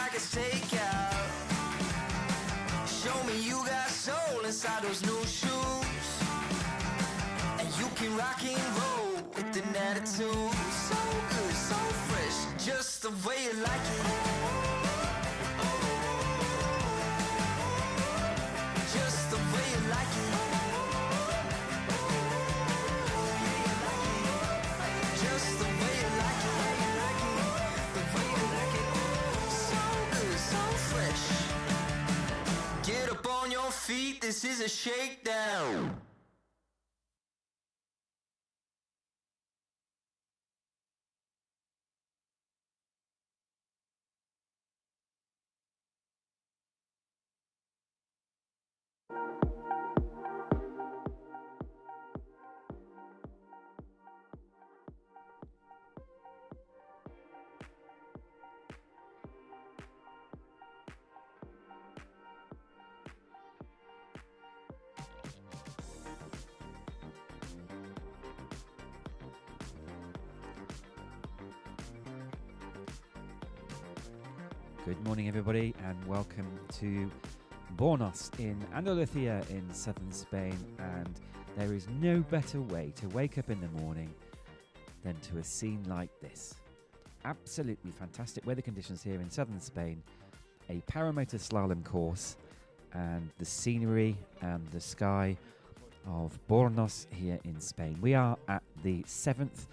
like it's takeout. Show me you got soul inside those new shoes. And you can rock and roll with an attitude. So good, so fresh, just the way you like it. Just the way you like it. Just the way you like it. The way you like it. So good, so fresh. Get up on your feet, this is a shakedown. Good morning, everybody, and welcome to Bornos in Andalusia in southern Spain. And there is no better way to wake up in the morning than to a scene like this. Absolutely fantastic weather conditions here in southern Spain, a Paramotor Slalom course, and the scenery and the sky of Bornos here in Spain. We are at the 7th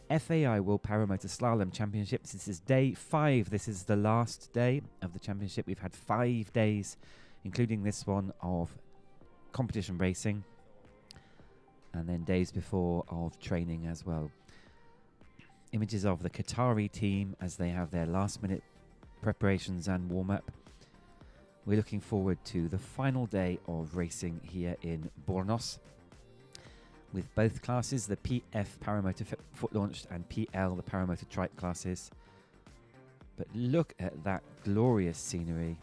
FAI World Paramotor Slalom Championships. This is day 5. This is the last day of the championship. We've had 5 days, including this one, of competition racing, and then days before of training as well. Images of the Qatari team as they have their last minute preparations and warm-up. We're looking forward to the final day of racing here in Bornos, with both classes, the PF Paramotor Foot Launched and PL, the Paramotor Trike classes. But look at that glorious scenery.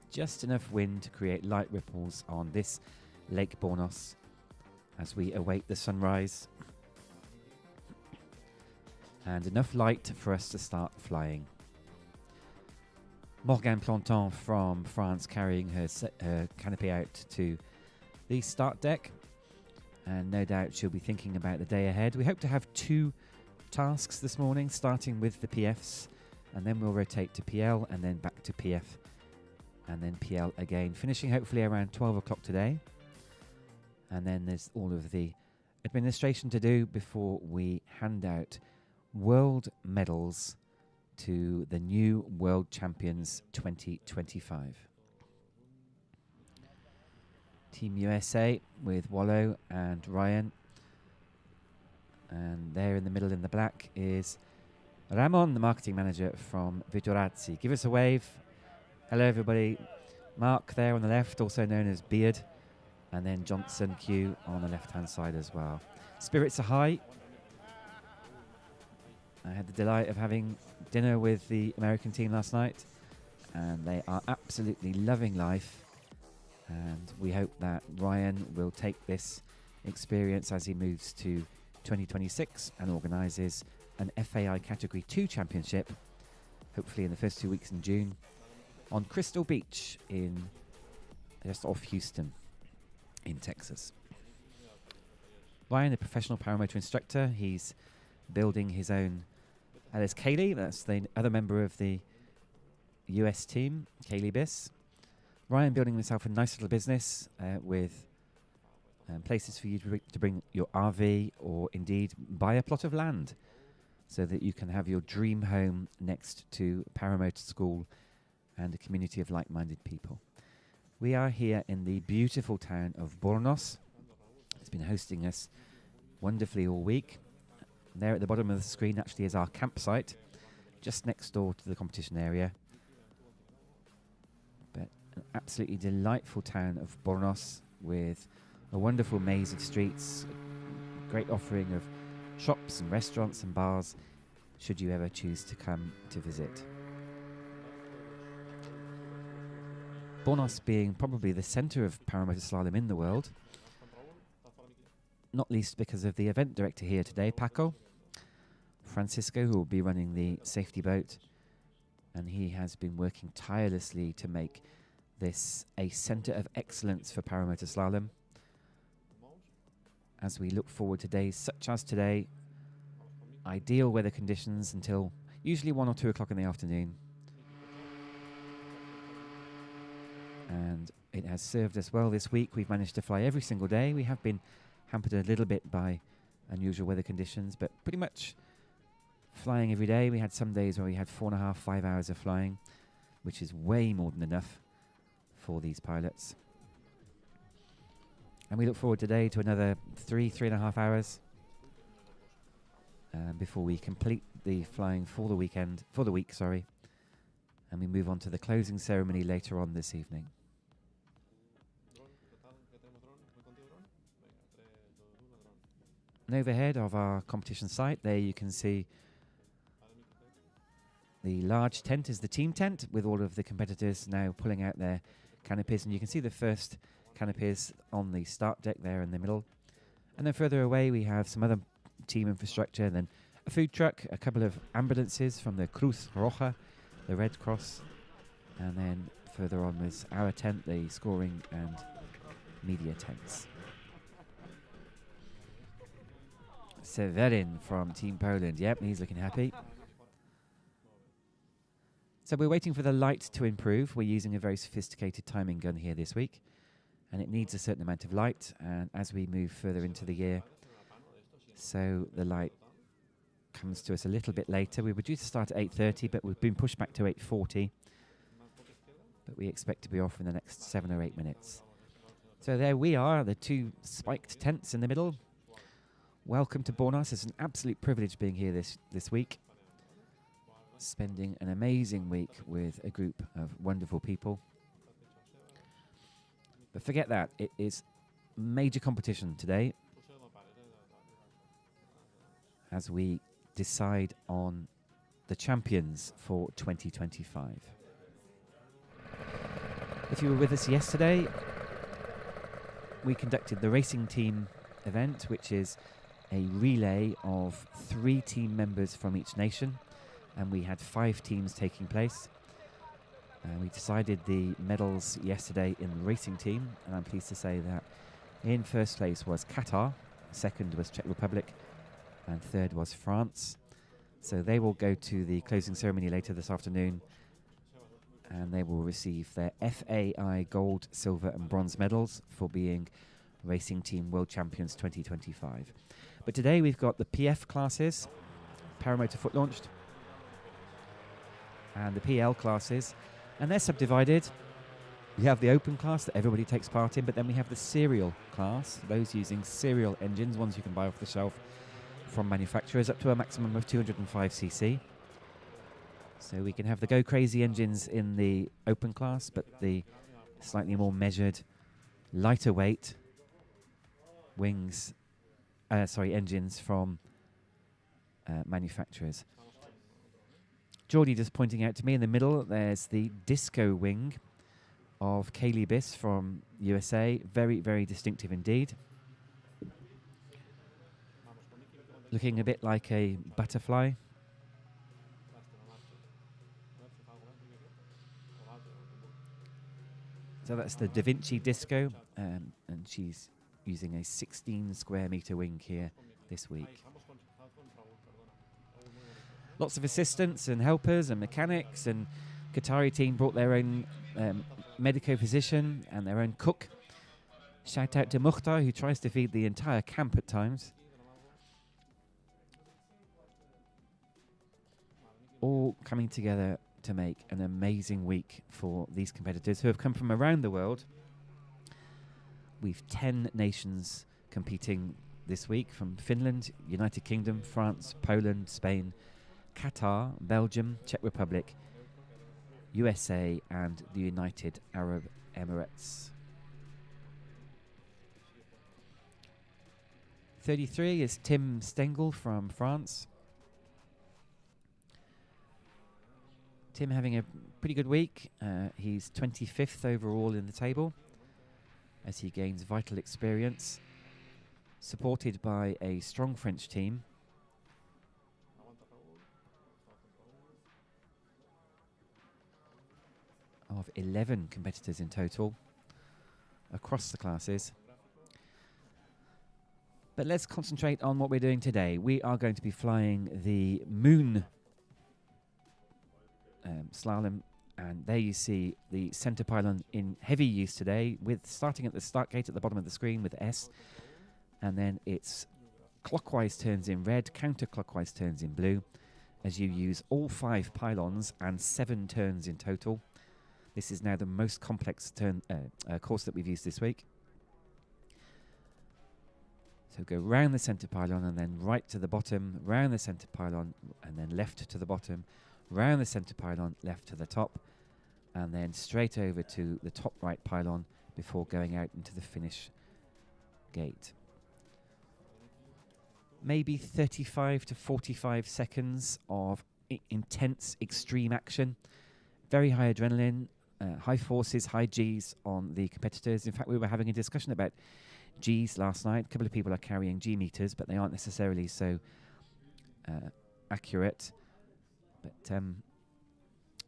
Just enough wind to create light ripples on this Lake Bornos as we await the sunrise. And enough light for us to start flying. Morgane Planton from France carrying her canopy out to the start deck. And no doubt she'll be thinking about the day ahead. We hope to have 2 tasks this morning, starting with the PFs, and then we'll rotate to PL, and then back to PF, and then PL again, finishing hopefully around 12 o'clock today. And then there's all of the administration to do before we hand out world medals to the new World Champions 2025. Team USA with Wallo and Ryan. And there in the middle in the black is Ramon, the marketing manager from Vitorazzi. Give us a wave. Hello, everybody. Mark there on the left, also known as Beard. And then Johnson Q on the left-hand side as well. Spirits are high. I had the delight of having dinner with the American team last night, and they are absolutely loving life. And we hope that Ryan will take this experience as he moves to 2026 and organises an FAI Category 2 championship, hopefully in the first 2 weeks in June, on Crystal Beach in just off Houston in Texas. Ryan, a professional paramotor instructor, he's building his own. There's Kaylee, that's the other member of the US team, Kaylee Biss. Ryan building himself a nice little business with places for you to bring your RV, or indeed buy a plot of land so that you can have your dream home next to Paramotor School and a community of like-minded people. We are here in the beautiful town of Bornos. It's been hosting us wonderfully all week. There at the bottom of the screen actually is our campsite, just next door to the competition area. But an absolutely delightful town of Bornos with a wonderful maze of streets, a great offering of shops and restaurants and bars, should you ever choose to come to visit. Bornos being probably the centre of Paramotor Slalom in the world, not least because of the event director here today, Paco Francisco, who will be running the safety boat, and he has been working tirelessly to make this a centre of excellence for Paramotor Slalom. As we look forward to days such as today, ideal weather conditions until usually 1 or 2 o'clock in the afternoon. And it has served us well this week. We've managed to fly every single day. We have been hampered a little bit by unusual weather conditions, but pretty much flying every day. We had some days where we had 4.5, 5 hours of flying, which is way more than enough for these pilots. And we look forward today to another 3.5 hours before we complete the flying for the week, and we move on to the closing ceremony later on this evening. And overhead of our competition site, there you can see the large tent is the team tent, with all of the competitors now pulling out their canopies, and you can see the first canopies on the start deck there in the middle. And then further away we have some other team infrastructure, and then a food truck, a couple of ambulances from the Cruz Roja, the Red Cross, and then further on was our tent, the scoring and media tents. Severin from Team Poland, yep, he's looking happy. So we're waiting for the light to improve. We're using a very sophisticated timing gun here this week, and it needs a certain amount of light, and as we move further into the year, so the light comes to us a little bit later. We were due to start at 8:30, but we've been pushed back to 8:40, but we expect to be off in the next 7 or 8 minutes. So there we are, the 2 spiked tents in the middle. Welcome to Bornos. It's an absolute privilege being here this week, spending an amazing week with a group of wonderful people. But forget that, it is major competition today as we decide on the champions for 2025. If you were with us yesterday, we conducted the racing team event, which is a relay of 3 team members from each nation, and we had 5 teams taking place. We decided the medals yesterday in the racing team, and I'm pleased to say that in first place was Qatar, second was Czech Republic, and third was France. So they will go to the closing ceremony later this afternoon, and they will receive their FAI gold, silver and bronze medals for being Racing Team World Champions 2025. But today we've got the PF classes, Paramotor Foot Launched, and the PL classes, and they're subdivided. We have the open class that everybody takes part in, but then we have the serial class, those using serial engines, ones you can buy off the shelf from manufacturers, up to a maximum of 205cc. So we can have the Go Crazy engines in the open class, but the slightly more measured, lighter weight engines from manufacturers. Geordie just pointing out to me in the middle, there's the disco wing of Kaylee Biss from USA. Very, very distinctive indeed. Looking a bit like a butterfly. So that's the Da Vinci Disco, and she's using a 16 square meter wing here this week. Lots of assistants and helpers and mechanics, and Qatari team brought their own medico physician and their own cook. Shout out to Mukhtar, who tries to feed the entire camp at times. All coming together to make an amazing week for these competitors who have come from around the world. We've 10 nations competing this week, from Finland, United Kingdom, France, Poland, Spain, Qatar, Belgium, Czech Republic, USA and the United Arab Emirates. 33 is Tim Stengel from France. Tim having a pretty good week. He's 25th overall in the table as he gains vital experience, supported by a strong French team. of 11 competitors in total across the classes. But let's concentrate on what we're doing today. We are going to be flying the Moon Slalom, and there you see the centre pylon in heavy use today, with starting at the start gate at the bottom of the screen with S, and then it's clockwise turns in red, counterclockwise turns in blue, as you use all 5 pylons and 7 turns in total. This is now the most complex course that we've used this week. So go round the centre pylon and then right to the bottom, round the centre pylon and then left to the bottom, round the centre pylon, left to the top, and then straight over to the top right pylon before going out into the finish gate. Maybe 35 to 45 seconds of intense extreme action, very high adrenaline, high forces, high Gs on the competitors. In fact, we were having a discussion about Gs last night. A couple of people are carrying G meters, but they aren't necessarily so accurate. But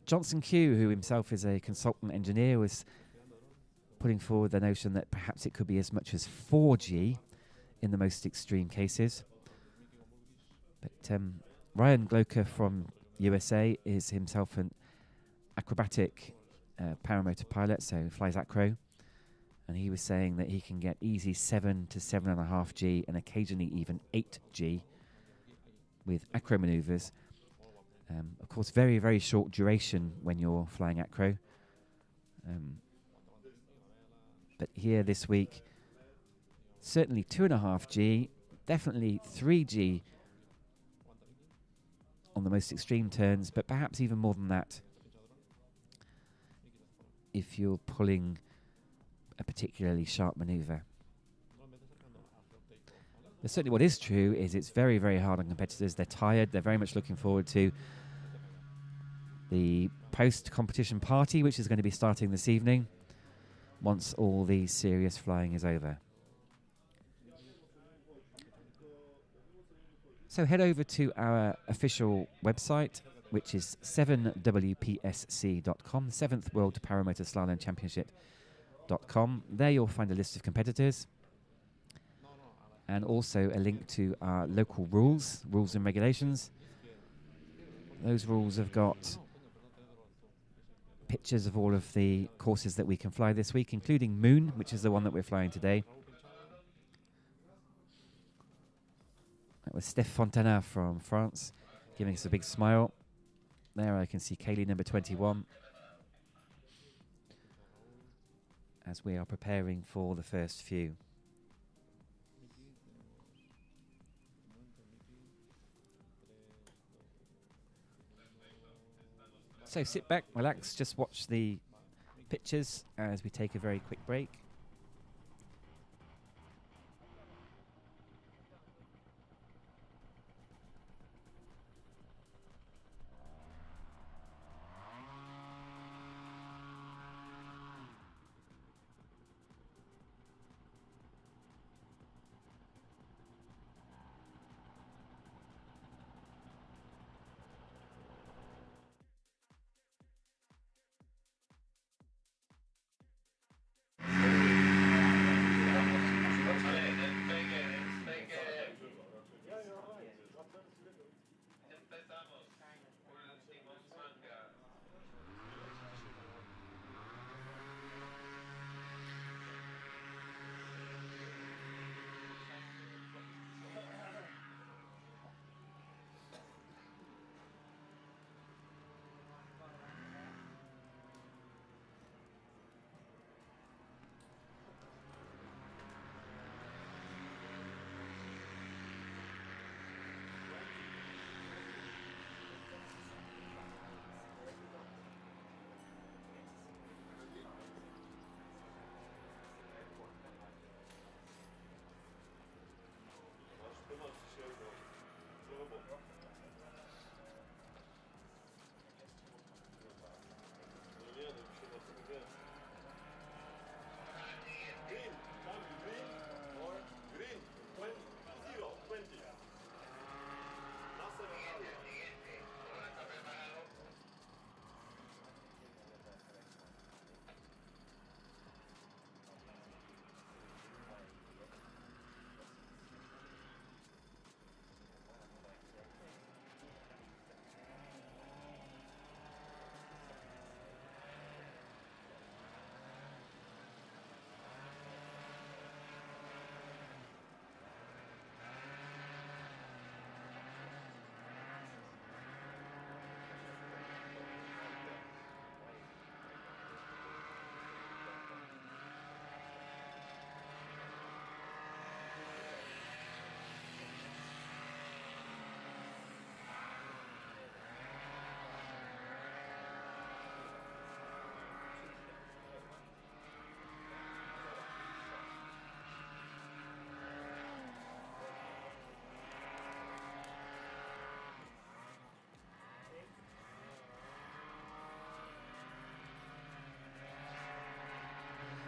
Johnson Q, who himself is a consultant engineer, was putting forward the notion that perhaps it could be as much as 4G in the most extreme cases. But Ryan Gloker from USA is himself an acrobatic paramotor pilot, so flies acro, and he was saying that he can get easy 7 to 7.5 G and occasionally even 8 G with acro maneuvers. Of course, very, very short duration when you're flying acro. But here this week, certainly 2.5 G, definitely 3 G on the most extreme turns, but perhaps even more than that if you're pulling a particularly sharp maneuver. But certainly what is true is it's very, very hard on competitors. They're tired. They're very much looking forward to the post-competition party, which is going to be starting this evening once all the serious flying is over. So head over to our official website, which is 7wpsc.com, 7th World Paramotor Slalom Championship.com. There you'll find a list of competitors and also a link to our local rules and regulations. Those rules have got pictures of all of the courses that we can fly this week, including Moon, which is the one that we're flying today. That was Steph Fontana from France, giving us a big smile. There I can see Kaylee number 21 as we are preparing for the first few. So sit back, relax, just watch the pictures as we take a very quick break.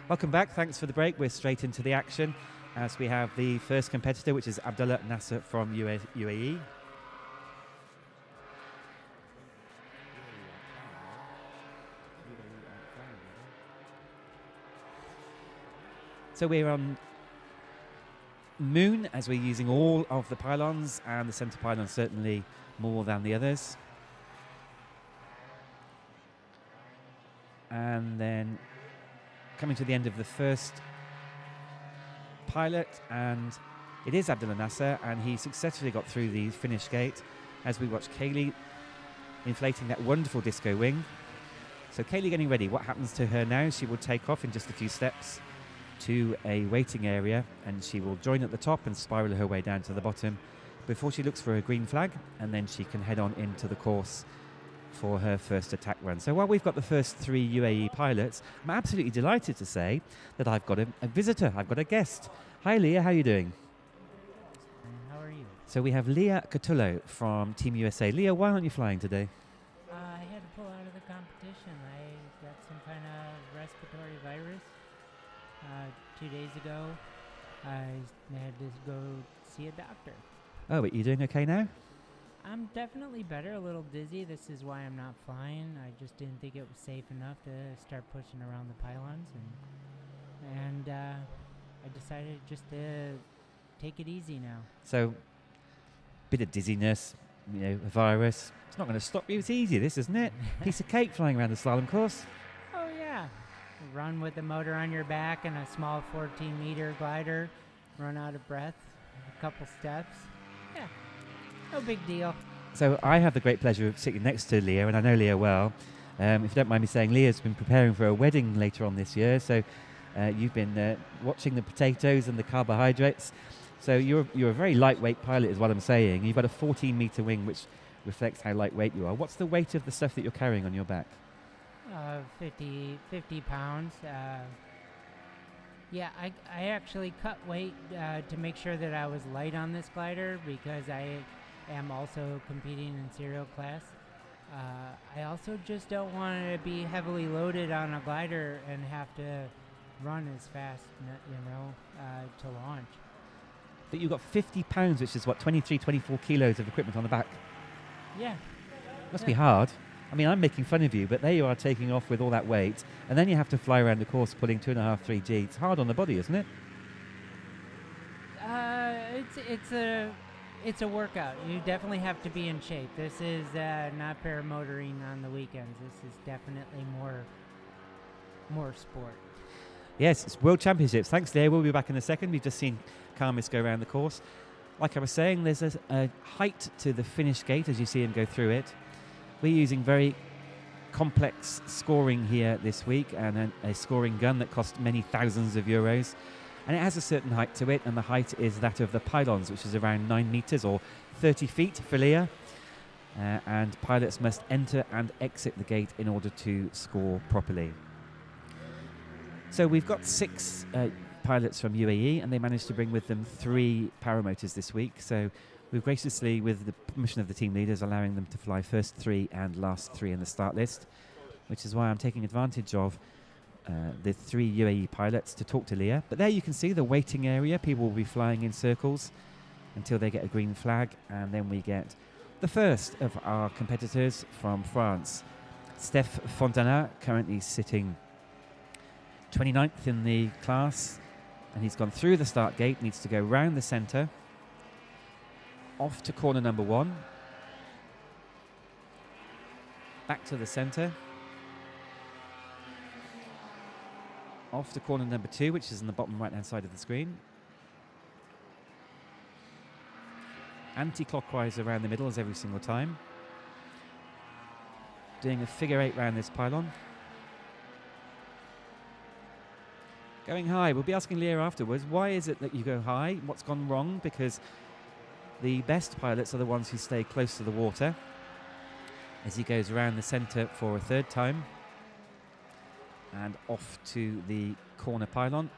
Welcome back. Thanks for the break. We're straight into the action as we have the first competitor, which is Abdullah Nasser from UAE. So we're on Moon as we're using all of the pylons, and the centre pylon certainly more than the others. And then coming to the end of the first pilot, and it is Abdullah Nasser, and he successfully got through the finish gate as we watch Kaylee inflating that wonderful disco wing. So Kaylee getting ready. What happens to her now? She will take off in just a few steps to a waiting area, and she will join at the top and spiral her way down to the bottom before she looks for a green flag, and then she can head on into the course for her first attack run. So while we've got the first 3 UAE pilots, I'm absolutely delighted to say that I've got a visitor, I've got a guest. Hi Leah, how are you doing? How are you? So we have Leah Catullo from Team USA. Leah, why aren't you flying today? I had to pull out of the competition. I got some kind of respiratory virus 2 days ago. I had to go see a doctor. Oh, but you're doing okay now? I'm definitely better, a little dizzy. This is why I'm not flying. I just didn't think it was safe enough to start pushing around the pylons, and I decided just to take it easy now. So, bit of dizziness, you know, a virus. It's not going to stop you. It's easy, this, isn't it? Piece of cake flying around the slalom course. Oh yeah, run with the motor on your back and a small 14-meter glider. Run out of breath, a couple steps. Yeah. No big deal. So I have the great pleasure of sitting next to Leah, and I know Leah well. If you don't mind me saying, Leah's been preparing for a wedding later on this year, so you've been watching the potatoes and the carbohydrates. So you're a very lightweight pilot is what I'm saying. You've got a 14-meter wing, which reflects how lightweight you are. What's the weight of the stuff that you're carrying on your back? 50 pounds. Yeah, I actually cut weight to make sure that I was light on this glider because I am also competing in serial class. I also just don't want to be heavily loaded on a glider and have to run as fast, to launch. But you've got 50 pounds, which is what, 23, 24 kilos of equipment on the back? Yeah. Must be hard. I mean, I'm making fun of you, but there you are taking off with all that weight, and then you have to fly around the course pulling 2.5, 3G. It's hard on the body, isn't it? It's a workout. You definitely have to be in shape. This is not paramotoring on the weekends. This is definitely more sport. Yes, it's World Championships. Thanks, Leah. We'll be back in a second. We've just seen Karmis go around the course. Like I was saying, there's a height to the finish gate as you see him go through it. We're using very complex scoring here this week, and a scoring gun that cost many thousands of euros. And it has a certain height to it, and the height is that of the pylons, which is around 9 meters or 30 feet for Leah. And pilots must enter and exit the gate in order to score properly. So we've got 6 pilots from UAE, and they managed to bring with them 3 paramotors this week. So we've graciously, with the permission of the team leaders, allowing them to fly first 3 and last 3 in the start list, which is why I'm taking advantage of the 3 UAE pilots to talk to Leah. But there you can see the waiting area. People will be flying in circles until they get a green flag, and then we get the first of our competitors from France. Steph Fontana, currently sitting 29th in the class, and he's gone through the start gate, needs to go round the centre, off to corner number 1, back to the centre, off to corner number 2, which is in the bottom right hand side of the screen, anti-clockwise around the middle as every single time, doing a figure 8 round this pylon, going high. We'll be asking Leah afterwards, why is it that you go high? What's gone wrong? Because the best pilots are the ones who stay close to the water. As he goes around the centre for a 3rd time and off to the corner pylon.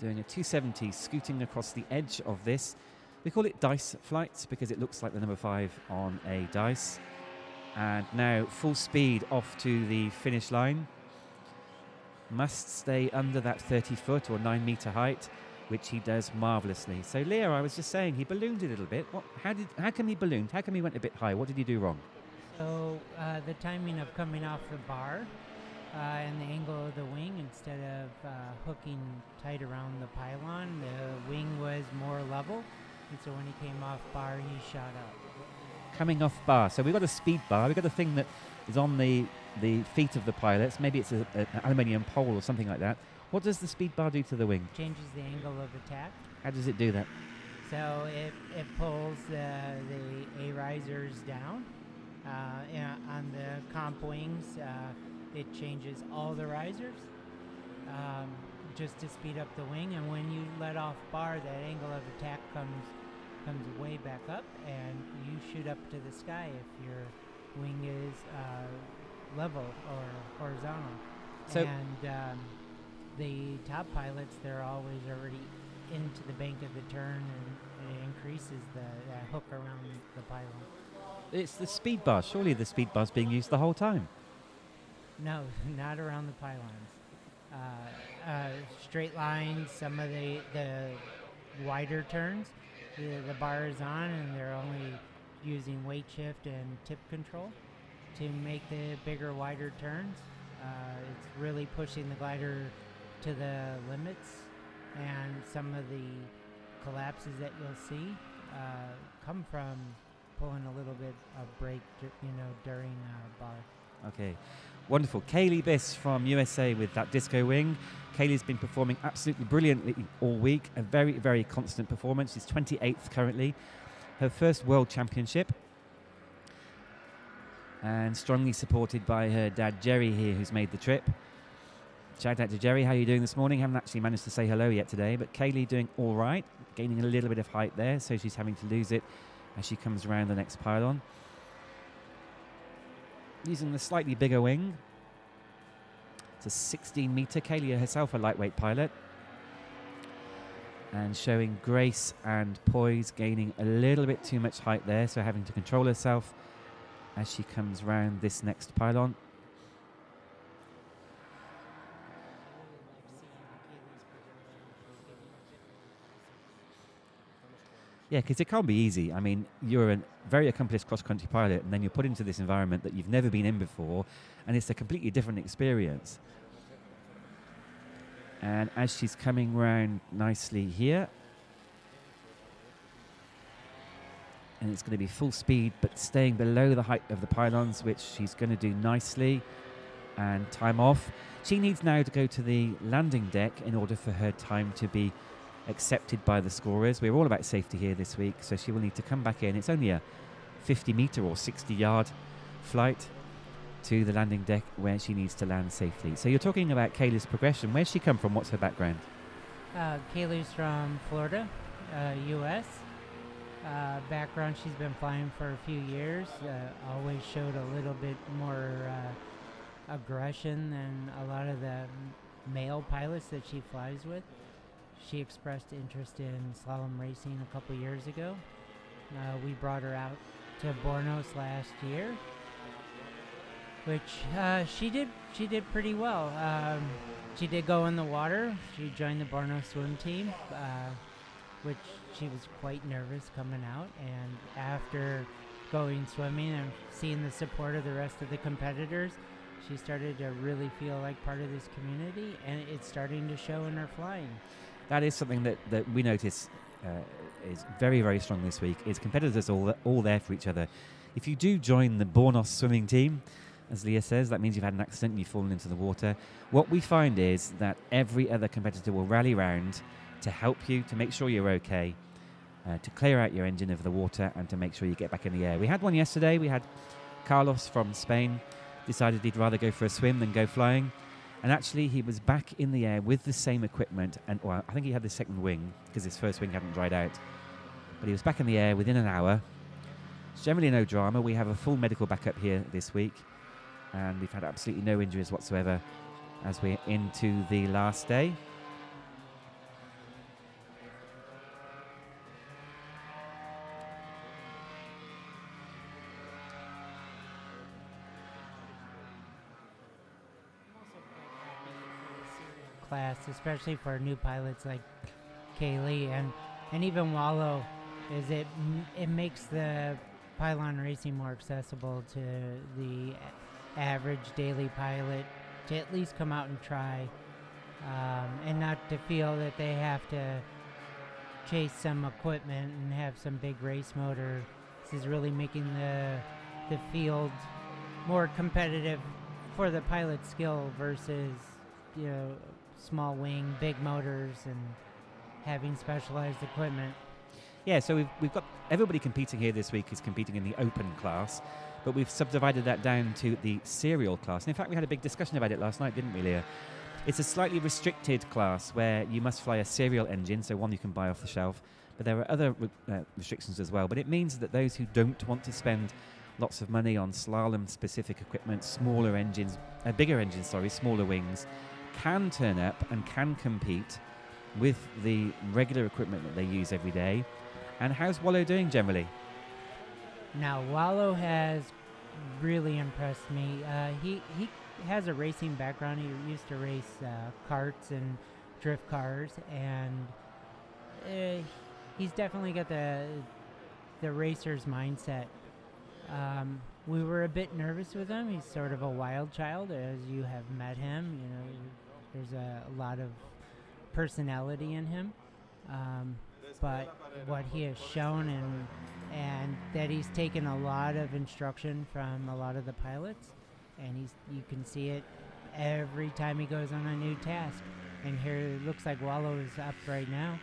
Doing a 270, scooting across the edge of this. We call it dice flights because it looks like the number 5 on a dice. And now full speed off to the finish line. must stay under that 30-foot or 9-meter height, which he does marvellously. So, Leah, I was just saying, he ballooned a little bit. How come he ballooned? How come he went a bit high? What did he do wrong? So the timing of coming off the bar and the angle of the wing, instead of hooking tight around the pylon, the wing was more level. And so when he came off bar, he shot up. Coming off bar. So we've got a speed bar. We've got a thing that is on the feet of the pilots. Maybe it's an aluminium pole or something like that. What does the speed bar do to the wing? Changes the angle of attack. How does it do that? So it pulls the A risers down. On the comp wings, it changes all the risers just to speed up the wing. And when you let off bar, that angle of attack comes way back up, and you shoot up to the sky if your wing is level or horizontal. So and the top pilots, they're always already into the bank of the turn, and it increases the hook around the pylon. It's the speed bar. Surely the speed bar's being used the whole time. No, not around the pylons. Straight lines, some of the wider turns, the bar is on, and they're only using weight shift and tip control to make the bigger, wider turns. It's really pushing the glider to the limits, and some of the collapses that you'll see come from pulling a little bit of brake, during bar. Okay, wonderful. Kaylee Biss from USA with that disco wing. Kaylee's been performing absolutely brilliantly all week. A very, very constant performance. She's 28th currently. Her first World Championship. And strongly supported by her dad, Jerry, here, who's made the trip. Shout out to Jerry. How are you doing this morning? Haven't actually managed to say hello yet today, but Kaylee doing all right. Gaining a little bit of height there, so she's having to lose it as she comes around the next pylon. Using the slightly bigger wing. It's a 16-meter. Kaylee herself a lightweight pilot. And showing grace and poise, gaining a little bit too much height there, so having to control herself as she comes round this next pylon. Yeah, because it can't be easy. I mean, you're a very accomplished cross-country pilot, and then you're put into this environment that you've never been in before, and it's a completely different experience. And as she's coming round nicely here, and it's going to be full speed, but staying below the height of the pylons, which she's going to do nicely, and time off. She needs now to go to the landing deck in order for her time to be accepted by the scorers. We're all about safety here this week, so she will need to come back in. It's only a 50-meter or 60-yard flight to the landing deck where she needs to land safely. So you're talking about Kaylee's progression. Where's she come from? What's her background? Kaylee's from Florida, U.S. Background, she's been flying for a few years. Always showed a little bit more aggression than a lot of the male pilots that she flies with. She expressed interest in slalom racing a couple years ago. We brought her out to Bornos last year, which she did pretty well. She did go in the water. She joined the Bornos swim team, which she was quite nervous coming out. And after going swimming and seeing the support of the rest of the competitors, she started to really feel like part of this community, and it's starting to show in her flying. That is something that we notice is very, very strong this week, is competitors all there for each other. If you do join the Bornos swimming team, as Leah says, that means you've had an accident and you've fallen into the water. What we find is that every other competitor will rally round to help you, to make sure you're okay, to clear out your engine of the water and to make sure you get back in the air. We had one yesterday. We had Carlos from Spain decided he'd rather go for a swim than go flying. And actually, he was back in the air with the same equipment. And well, I think he had the second wing because his first wing hadn't dried out. But he was back in the air within an hour. It's generally no drama. We have a full medical backup here this week. And we've had absolutely no injuries whatsoever as we're into the last day. class, especially for new pilots like Kaylee and even Wallow, is it makes the pylon racing more accessible to the average daily pilot to at least come out and try, and not to feel that they have to chase some equipment and have some big race motor. This is really making the field more competitive for the pilot's skill versus, small wing, big motors, and having specialized equipment. Yeah, so we've got everybody competing here this week is competing in the open class, but we've subdivided that down to the serial class. And in fact, we had a big discussion about it last night, didn't we, Leah? It's a slightly restricted class where you must fly a serial engine, so one you can buy off the shelf, but there are other restrictions as well. But it means that those who don't want to spend lots of money on slalom-specific equipment, smaller engines, smaller wings, can turn up and can compete with the regular equipment that they use every day. And how's Wallow doing generally? Now, Wallow has really impressed me. He has a racing background. He used to race karts and drift cars, and he's definitely got the racer's mindset. We were a bit nervous with him. He's sort of a wild child, as you have met him. There's a lot of personality in him. But what he has shown and that he's taken a lot of instruction from a lot of the pilots, and you can see it every time he goes on a new task. And here it looks like Wallow is up right now.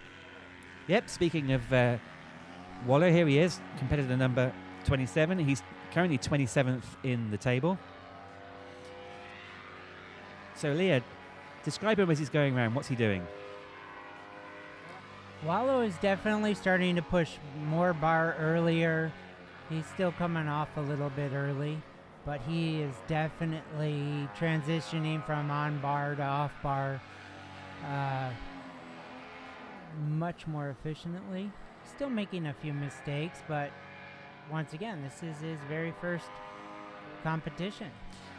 Yep, speaking of Wallow, here he is, competitor number 27. He's currently 27th in the table. So Leah, describe him as he's going around. What's he doing? Wallow is definitely starting to push more bar earlier. He's still coming off a little bit early, but he is definitely transitioning from on bar to off bar much more efficiently. Still making a few mistakes, but once again, this is his very first competition.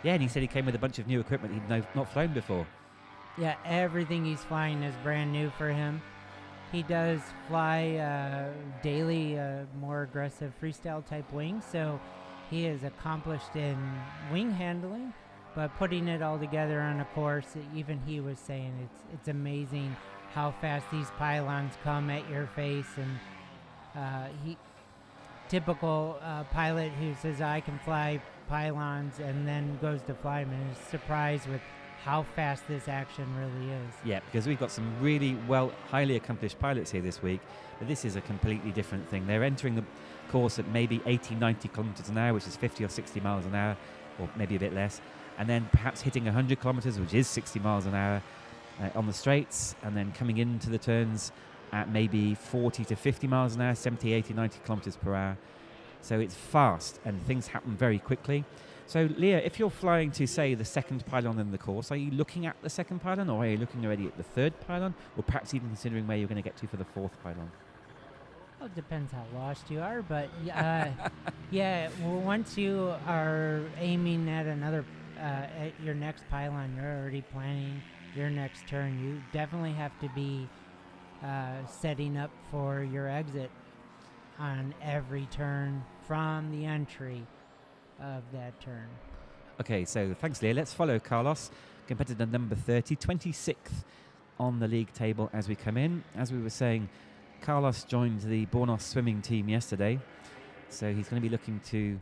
Yeah, and he said he came with a bunch of new equipment he'd not flown before. Yeah, everything he's flying is brand new for him. He does fly daily more aggressive freestyle type wings, so he is accomplished in wing handling, but putting it all together on a course, even he was saying it's amazing how fast these pylons come at your face. And typical pilot who says I can fly pylons and then goes to fly them and is surprised with how fast this action really is. Yeah, because we've got some really highly accomplished pilots here this week, but this is a completely different thing. They're entering the course at maybe 80, 90 kilometers an hour, which is 50 or 60 miles an hour, or maybe a bit less, and then perhaps hitting 100 kilometers, which is 60 miles an hour on the straights, and then coming into the turns at maybe 40 to 50 miles an hour, 70, 80, 90 kilometers per hour. So it's fast, and things happen very quickly. So, Leah, if you're flying to, say, the second pylon in the course, are you looking at the second pylon, or are you looking already at the third pylon, or perhaps even considering where you're going to get to for the fourth pylon? Well, it depends how lost you are, but once you are aiming at at your next pylon, you're already planning your next turn. You definitely have to be setting up for your exit on every turn from the entry of that turn. Okay, so thanks, Leah. Let's follow Carlos, competitor number 30, 26th on the league table as we come in. As we were saying, Carlos joined the Bornos swimming team yesterday, so he's going to be looking to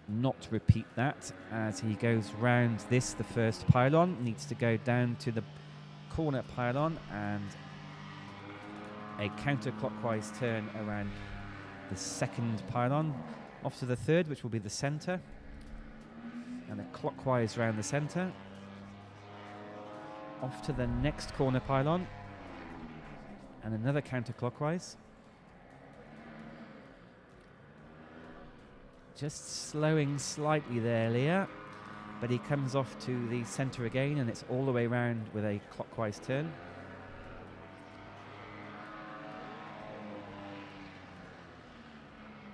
not repeat that as he goes round the first pylon. Needs to go down to the corner pylon and a counterclockwise turn around the second pylon, off to the third, which will be the centre, and a clockwise round the centre, off to the next corner pylon, and another counterclockwise. Just slowing slightly there, Leah, but he comes off to the centre again, and it's all the way round with a clockwise turn.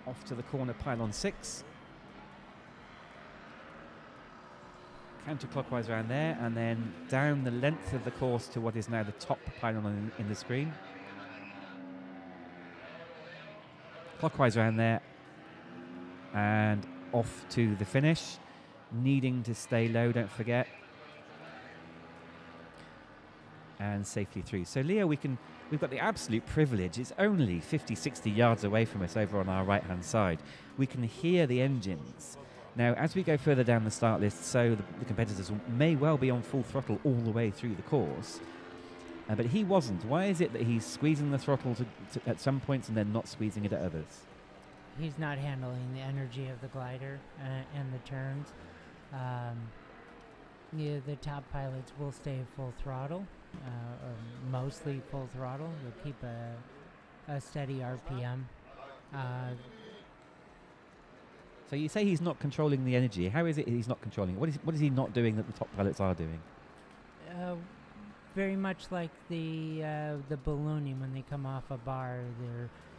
Off to the corner pylon 6. counterclockwise around there, and then down the length of the course to what is now the top pylon in the screen. Clockwise around there, and off to the finish, needing to stay low, don't forget, and safely through. So Leo, we've got the absolute privilege. It's only 50, 60 yards away from us over on our right-hand side. We can hear the engines. Now, as we go further down the start list, so the competitors may well be on full throttle all the way through the course, but he wasn't. Why is it that he's squeezing the throttle at some points and then not squeezing it at others? He's not handling the energy of the glider and the turns. The top pilots will stay full throttle, or mostly full throttle. They'll keep a steady RPM. So you say he's not controlling the energy. How is it he's not controlling? What is he not doing that the top pilots are doing? Very much like the ballooning when they come off a bar.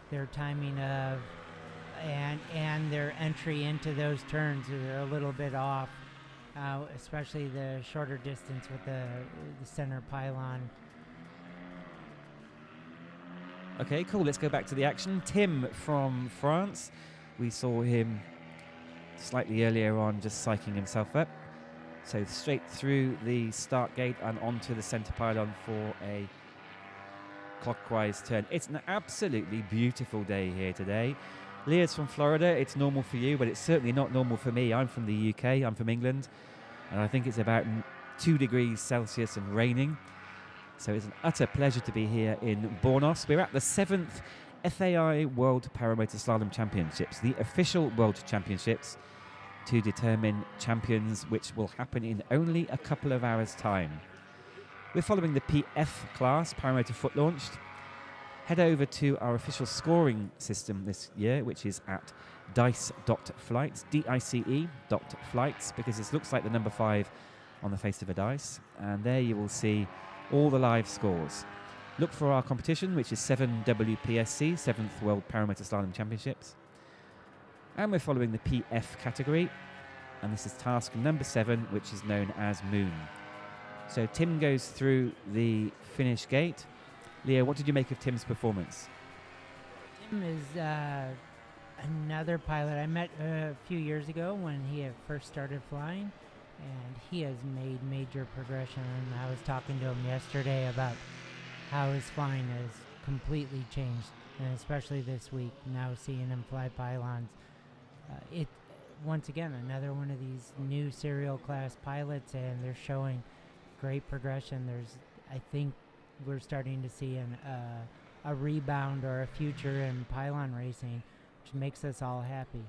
Their timing of and their entry into those turns are a little bit off, especially the shorter distance with the center pylon. Okay, cool. Let's go back to the action. Tim from France. We saw him slightly earlier on just psyching himself up. So straight through the start gate and onto the center pylon for a clockwise turn. It's an absolutely beautiful day here today. Leah's from Florida. It's normal for you, but it's certainly not normal for me. I'm from the UK. I'm from England. And I think it's about 2 degrees Celsius and raining. So it's an utter pleasure to be here in Bornos. We're at the 7th FAI World Paramotor Slalom Championships, the official World Championships, to determine champions, which will happen in only a couple of hours' time. We're following the PF class, Paramotor Foot Launched. Head over to our official scoring system this year, which is at dice.flights, dice.flights, because this looks like the number 5 on the face of a dice. And there you will see all the live scores. Look for our competition, which is 7WPSC, 7th World Paramotor Slalom Championships. And we're following the PF category, and this is task number 7, which is known as Moon. So Tim goes through the finish gate. Leo, what did you make of Tim's performance? Tim is another pilot I met a few years ago when he had first started flying, and he has made major progression. I was talking to him yesterday about how his flying has completely changed, and especially this week, now seeing him fly pylons. Once again, another one of these new serial class pilots, and they're showing great progression. I think we're starting to see a rebound or a future in pylon racing, which makes us all happy.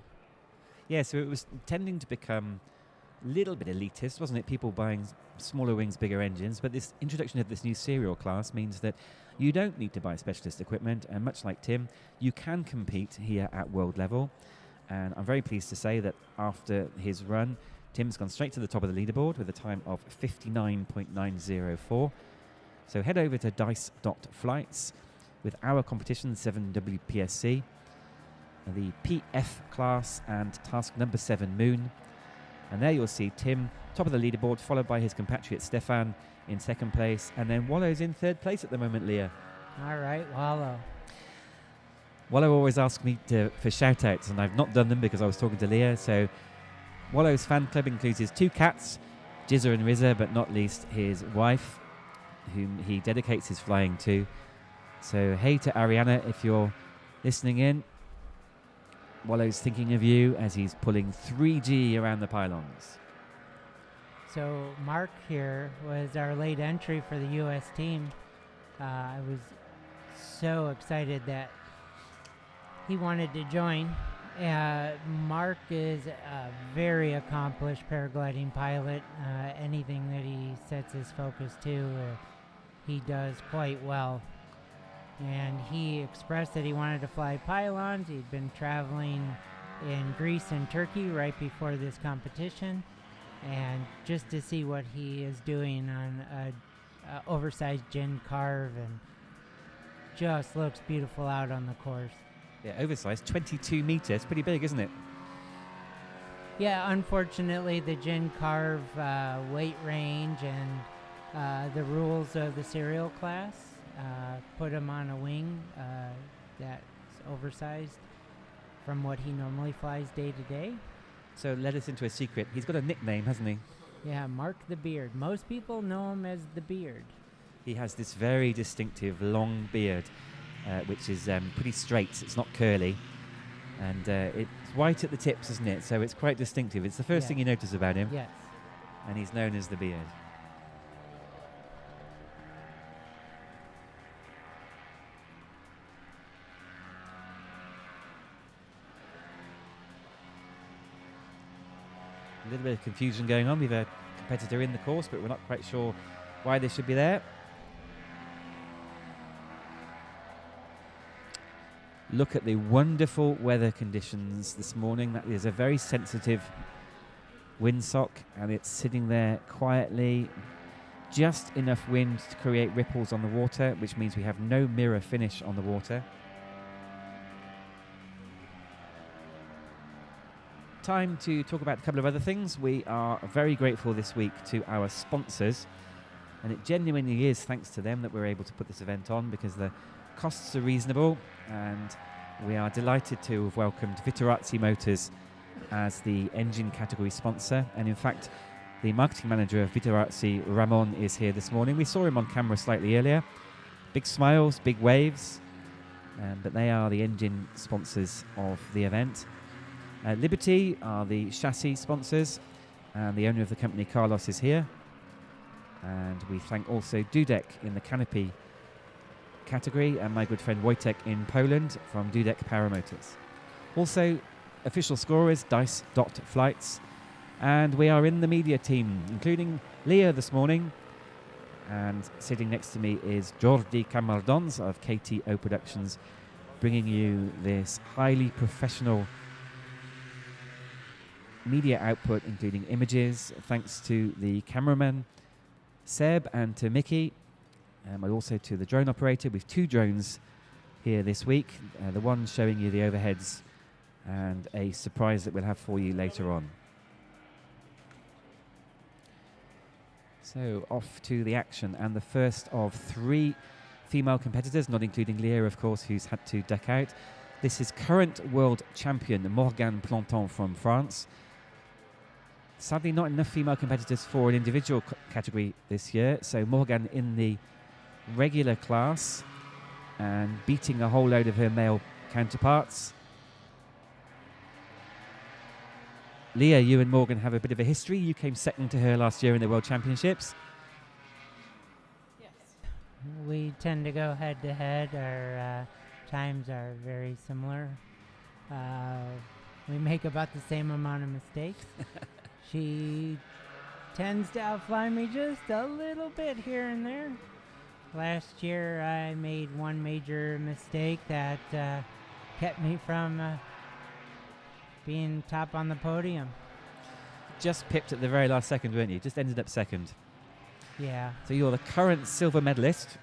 Yeah, so it was tending to become a little bit elitist, wasn't it? People buying smaller wings, bigger engines. But this introduction of this new serial class means that you don't need to buy specialist equipment. And much like Tim, you can compete here at world level. And I'm very pleased to say that after his run, Tim's gone straight to the top of the leaderboard with a time of 59.904. So head over to dice.flights with our competition, 7WPSC, the PF class and task number 7 Moon. And there you'll see Tim, top of the leaderboard, followed by his compatriot Stefan in 2nd place. And then Wallow's in 3rd place at the moment, Leah. All right, Wallow. Wallow always asks me for shout-outs, and I've not done them because I was talking to Leah. So Wallow's fan club includes his 2 cats, Jizza and Rizza, but not least his wife, whom he dedicates his flying to. So hey to Ariana, if you're listening in. Wallow's thinking of you as he's pulling 3G around the pylons. So Mark here was our late entry for the U.S. team. I was so excited that he wanted to join. Mark is a very accomplished paragliding pilot. Anything that he sets his focus to, he does quite well. And he expressed that he wanted to fly pylons. He'd been traveling in Greece and Turkey right before this competition. And just to see what he is doing on a oversized gin carve, and just looks beautiful out on the course. Yeah, oversized, 22 meters. Pretty big, isn't it? Yeah, unfortunately, the Gin Carve weight range and the rules of the serial class put him on a wing that's oversized from what he normally flies day to day. So let us into a secret. He's got a nickname, hasn't he? Yeah, Mark the Beard. Most people know him as the Beard. He has this very distinctive long beard, which is pretty straight. It's not curly. And it's white at the tips, isn't it? So it's quite distinctive. It's the first thing you notice about him. Yes. And he's known as the Beard. A little bit of confusion going on. We've a competitor in the course, but we're not quite sure why they should be there. Look at the wonderful weather conditions this morning. That is a very sensitive windsock, and it's sitting there quietly. Just enough wind to create ripples on the water, which means we have no mirror finish on the water. Time to talk about a couple of other things. We are very grateful this week to our sponsors, and it genuinely is thanks to them that we're able to put this event on, because the costs are reasonable, and we are delighted to have welcomed Viterazzi Motors as the engine category sponsor. And in fact, the marketing manager of Viterazzi, Ramon, is here this morning. We saw him on camera slightly earlier. Big smiles, big waves, but they are the engine sponsors of the event. Liberty are the chassis sponsors, and the owner of the company, Carlos, is here. And we thank also Dudek in the canopy category, and my good friend Wojtek in Poland from Dudek Paramotors. Also, official scorers, Dice.Flights, and we are in the media team, including Leah this morning, and sitting next to me is Jordi Camardons of KTO Productions, bringing you this highly professional media output, including images, thanks to the cameraman Seb and to Mickey, but also to the drone operator, with 2 drones here this week, the one showing you the overheads and a surprise that we'll have for you later on. So off to the action, and the first of 3 female competitors, not including Leah, of course, who's had to duck out. This is current world champion Morgane Planton from France. Sadly, not enough female competitors for an individual category this year, so Morgane in the regular class and beating a whole load of her male counterparts. Leah, you and Morgane have a bit of a history. You came second to her last year in the World Championships. Yes. We tend to go head to head. Our times are very similar. We make about the same amount of mistakes. She tends to outfly me just a little bit here and there. Last year I made one major mistake that kept me from being top on the podium. Just pipped at the very last second, weren't you? Just ended up second. Yeah. So you're the current silver medalist.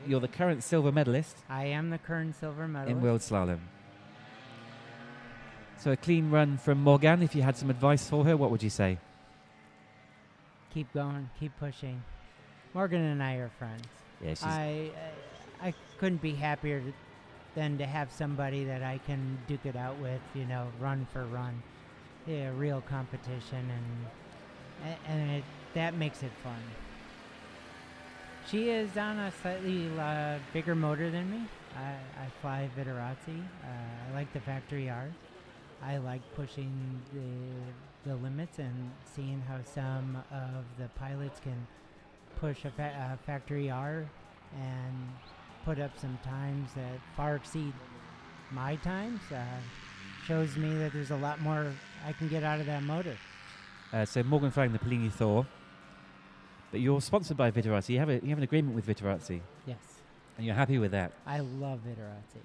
You're the current silver medalist. I am the current silver medalist. In World Slalom. So a clean run from Morgane. If you had some advice for her, what would you say? Keep going, keep pushing. Morgane and I are friends. Yeah, she's I couldn't be happier than to have somebody that I can duke it out with, you know, run for run. Yeah, real competition, and that makes it fun. She is on a slightly bigger motor than me. I fly Viterazzi. I like the factory R. I like pushing the limits and seeing how some of the pilots can push a factory R and put up some times that far exceed my times. Shows me that there's a lot more I can get out of that motor. So Morgane flying the Pellini Thor, but you're sponsored by Viterazzi. You have an agreement with Viterazzi. Yes. And you're happy with that? I love Viterazzi.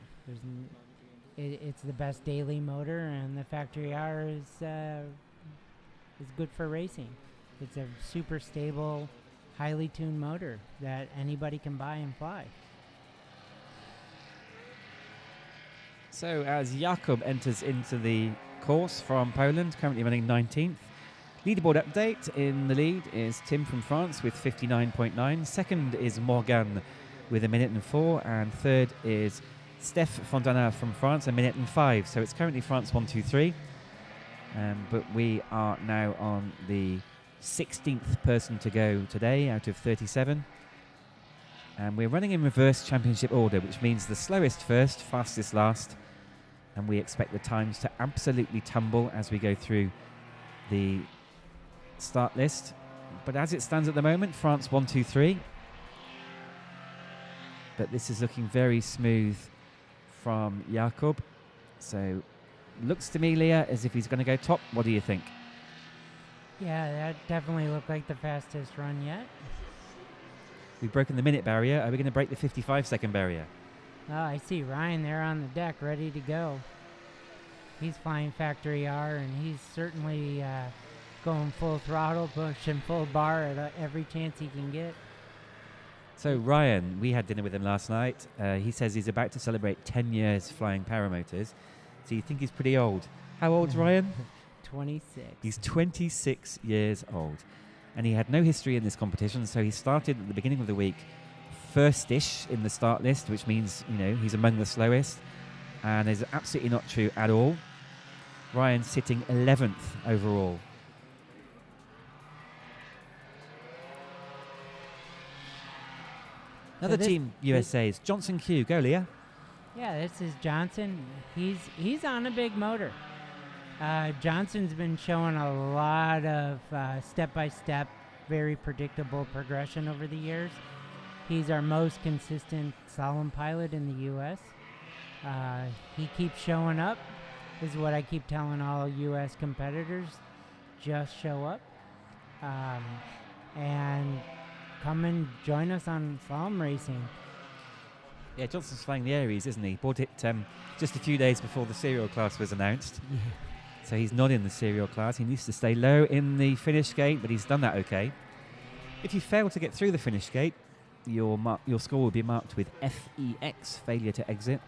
It's the best daily motor, and the factory R is good for racing. It's a super stable, highly tuned motor that anybody can buy and fly. So as Jakob enters into the course from Poland, currently running 19th. Leaderboard update: in the lead is Tim from France with 59.9. Second is Morgan with 1:04, and third is Steph Fontana from France, 1:05. So it's currently France 1, 2, 3. But we are now on the 16th person to go today out of 37. And we're running in reverse championship order, which means the slowest first, fastest last. And we expect the times to absolutely tumble as we go through the start list. But as it stands at the moment, France 1, 2, 3. But this is looking very smooth from Jakob. So looks to me, Leah, as if he's going to go top. What do you think? Yeah, that definitely looked like the fastest run yet. We've broken the minute barrier. Are we going to break the 55-second barrier? Oh, I see Ryan there on the deck, ready to go. He's flying factory R, and he's certainly going full throttle, pushing full bar at every chance he can get. So Ryan, we had dinner with him last night. He says he's about to celebrate 10 years flying paramotors. So you think he's pretty old. How old's Ryan? 26. He's 26 years old. And he had no history in this competition, so he started at the beginning of the week first-ish in the start list, which means, you know, he's among the slowest. And is absolutely not true at all. Ryan's sitting 11th overall. Another team USA is Johnson Q. Go, Leah. Yeah, this is Johnson. He's on a big motor. Johnson's been showing a lot of step-by-step, very predictable progression over the years. He's our most consistent slalom pilot in the U.S. He keeps showing up. This is what I keep telling all U.S. competitors. Just show up. And come and join us on slalom racing. Yeah, Johnson's flying the Aries, isn't he? Bought it just a few days before the serial class was announced. Yeah. So he's not in the serial class. He needs to stay low in the finish gate, but he's done that okay. If you fail to get through the finish gate, your score will be marked with FEX, failure to exit.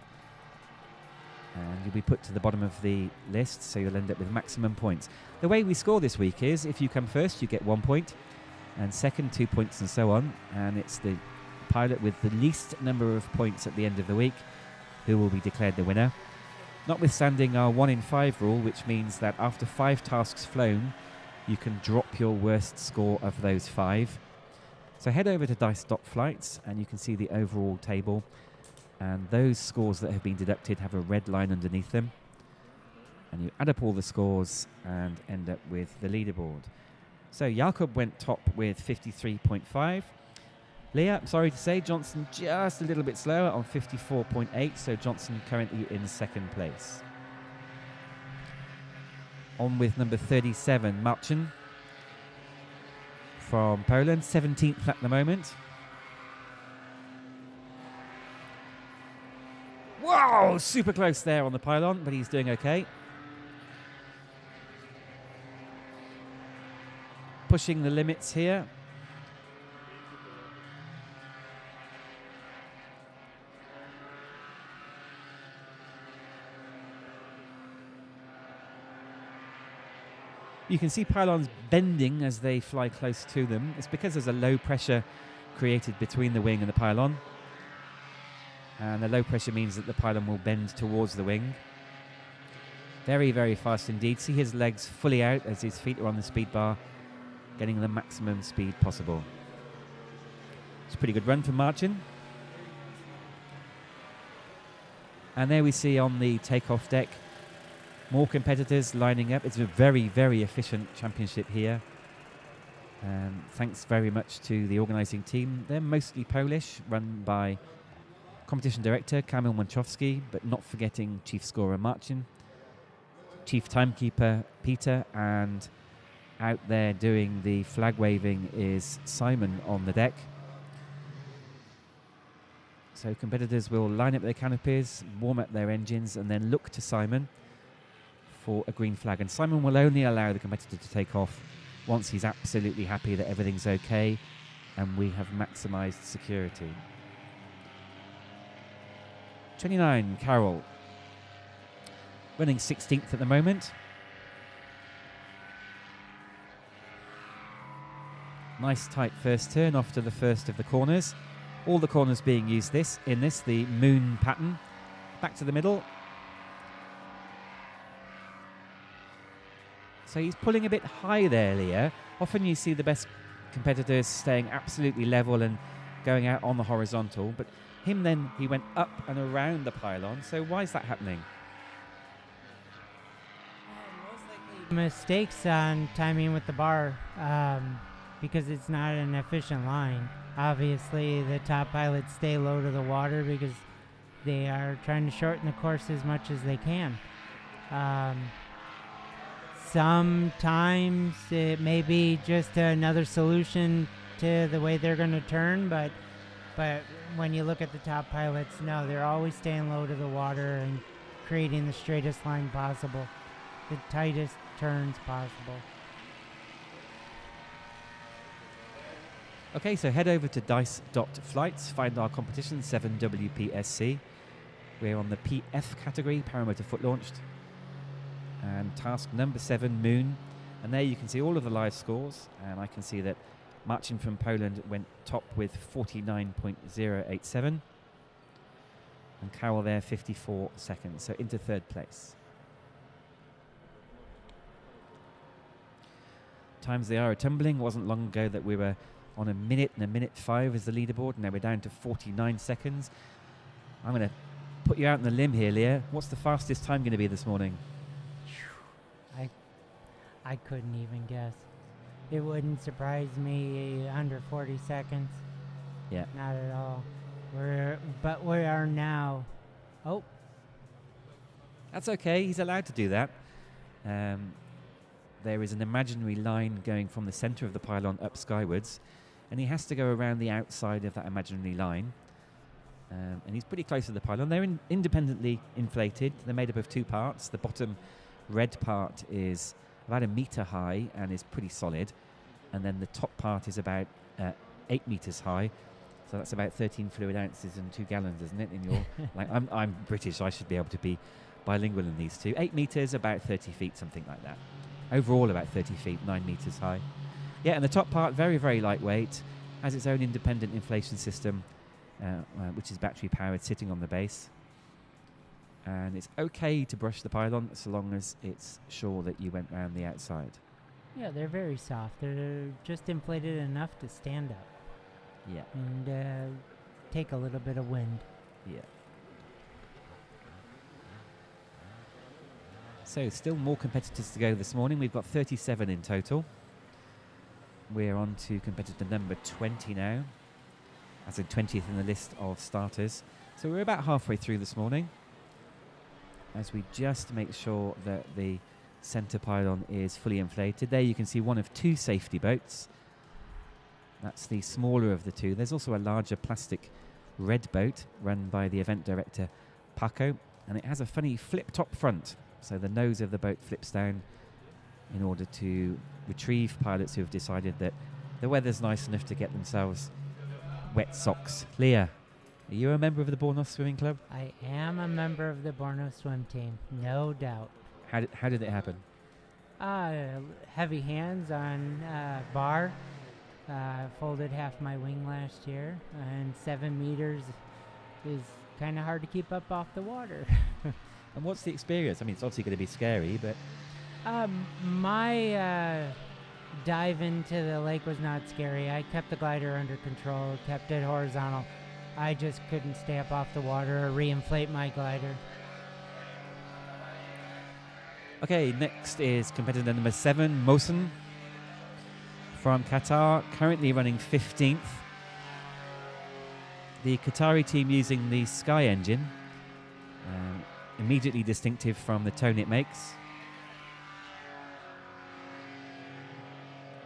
And you'll be put to the bottom of the list, so you'll end up with maximum points. The way we score this week is, if you come first, you get 1 point, and second, 2 points, and so on. And it's the pilot with the least number of points at the end of the week who will be declared the winner. Notwithstanding our 1 in 5 rule, which means that after 5 tasks flown, you can drop your worst score of those 5. So head over to dice.flights and you can see the overall table. And those scores that have been deducted have a red line underneath them. And you add up all the scores and end up with the leaderboard. So Jakob went top with 53.5. Leah, sorry to say, Johnson just a little bit slower on 54.8, so Johnson currently in second place. On with number 37, Marcin from Poland, 17th at the moment. Wow, super close there on the pylon, but he's doing okay. Pushing the limits here. You can see pylons bending as they fly close to them. It's because there's a low pressure created between the wing and the pylon. And the low pressure means that the pylon will bend towards the wing. Very, very fast indeed. See his legs fully out as his feet are on the speed bar, getting the maximum speed possible. It's a pretty good run for Marcin. And there we see on the takeoff deck more competitors lining up. It's a very, very efficient championship here. Thanks very much to the organising team. They're mostly Polish, run by competition director Kamil Monchowski, but not forgetting chief scorer Marcin, chief timekeeper Peter, and out there doing the flag waving is Simon on the deck. So competitors will line up their canopies, warm up their engines, and then look to Simon for a green flag. And Simon will only allow the competitor to take off once he's absolutely happy that everything's okay and we have maximised security. 29, Carol, running 16th at the moment. Nice tight first turn off to the first of the corners. All the corners being used the moon pattern. Back to the middle. So he's pulling a bit high there, Leah. Often you see the best competitors staying absolutely level and going out on the horizontal, but him then, he went up and around the pylon. So why is that happening? Most likely mistakes on timing with the bar, because it's not an efficient line. Obviously, the top pilots stay low to the water because they are trying to shorten the course as much as they can. Sometimes it may be just another solution to the way they're going to turn, but when you look at the top pilots, no, they're always staying low to the water and creating the straightest line possible, the tightest turns possible. Okay, so head over to dice.flights, find our competition, 7WPSC. We're on the PF category, Paramotor Foot Launched. And task number 7, Moon. And there you can see all of the live scores. And I can see that Marcin from Poland went top with 49.087. And Carol there, 54 seconds. So into third place. Times they are a-tumbling. Wasn't long ago that we were on a minute and a minute 5 as the leaderboard. Now we're down to 49 seconds. I'm going to put you out on the limb here, Leah. What's the fastest time going to be this morning? I couldn't even guess. It wouldn't surprise me under 40 seconds. Yeah. Not at all. But we are now. Oh. That's okay. He's allowed to do that. There is an imaginary line going from the center of the pylon up skywards, and he has to go around the outside of that imaginary line. And he's pretty close to the pylon. They're independently inflated. They're made up of 2 parts. The bottom red part is about 1 meter high and is pretty solid, and then the top part is about 8 meters high, so that's about 13 fluid ounces and 2 gallons, isn't it? In your like, I'm British, so I should be able to be bilingual in these two. 8 meters, about 30 feet, something like that. Overall, about 30 feet, 9 meters high. Yeah, and the top part, very, very lightweight, has its own independent inflation system, which is battery powered, sitting on the base. And it's okay to brush the pylon so long as it's sure that you went round the outside. Yeah, they're very soft. They're just inflated enough to stand up. Yeah. And take a little bit of wind. Yeah. So still more competitors to go this morning. We've got 37 in total. We're on to competitor number 20 now. As in 20th in the list of starters. So we're about halfway through this morning, as we just make sure that the centre pylon is fully inflated. There you can see one of 2 safety boats. That's the smaller of the 2. There's also a larger plastic red boat run by the event director Paco, and it has a funny flip top front. So the nose of the boat flips down in order to retrieve pilots who have decided that the weather's nice enough to get themselves wet socks. Leah, are you a member of the Bornos Swimming Club? I am a member of the Bornos swim team, no doubt. How did it happen? Heavy hands on bar. Folded half my wing last year, and 7 meters is kind of hard to keep up off the water. And what's the experience? I mean, it's obviously going to be scary, but... My dive into the lake was not scary. I kept the glider under control, kept it horizontal. I just couldn't stay up off the water or re-inflate my glider. Okay, next is competitor number 7, Mohsen from Qatar, currently running 15th. The Qatari team using the Sky engine, immediately distinctive from the tone it makes.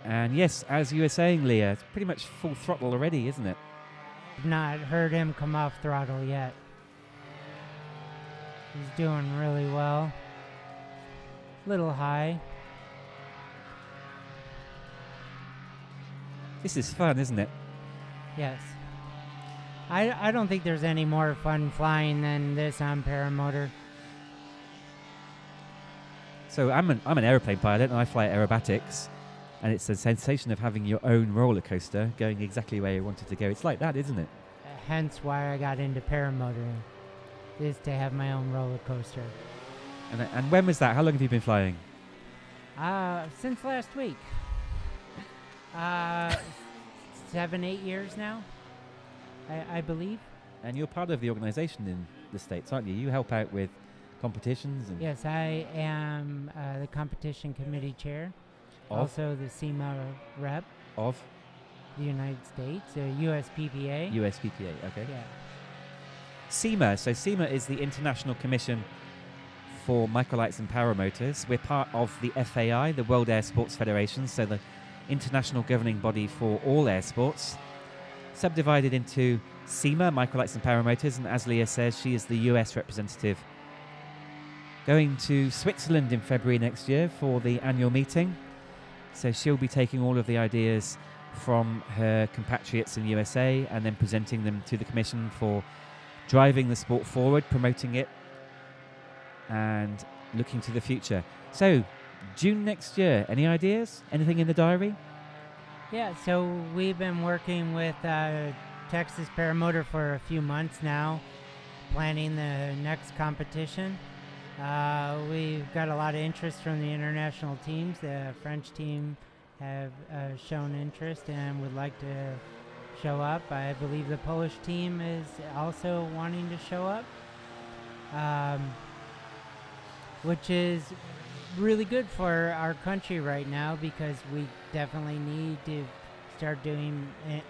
And yes, as you were saying, Leah, it's pretty much full throttle already, isn't it? I've not heard him come off throttle yet. He's doing really well. Little high. This is fun, isn't it? Yes. I don't think there's any more fun flying than this on paramotor. So I'm an aeroplane pilot and I fly aerobatics. And it's the sensation of having your own roller coaster going exactly where you want it to go. It's like that, isn't it? Hence why I got into paramotoring, is to have my own roller coaster. And when was that? How long have you been flying? Since last week. 7-8 years now, I believe. And you're part of the organisation in the States, aren't you? You help out with competitions. And Yes, I am the competition committee chair. Of? Also the SEMA rep, of the United States, USPPA. USPPA, okay. Yeah. SEMA. So SEMA is the International Commission for Microlights and Paramotors. We're part of the FAI, the World Air Sports Federation, so the international governing body for all air sports. Subdivided into SEMA, Microlights and Paramotors, and as Leah says, she is the US representative. Going to Switzerland in February next year for the annual meeting. So she'll be taking all of the ideas from her compatriots in the USA and then presenting them to the Commission for driving the sport forward, promoting it, and looking to the future. So, June next year, any ideas? Anything in the diary? Yeah, so we've been working with Texas Paramotor for a few months now, planning the next competition. We've got a lot of interest from the international teams. The French team have shown interest and would like to show up. I believe the Polish team is also wanting to show up, which is really good for our country right now, because we definitely need to start doing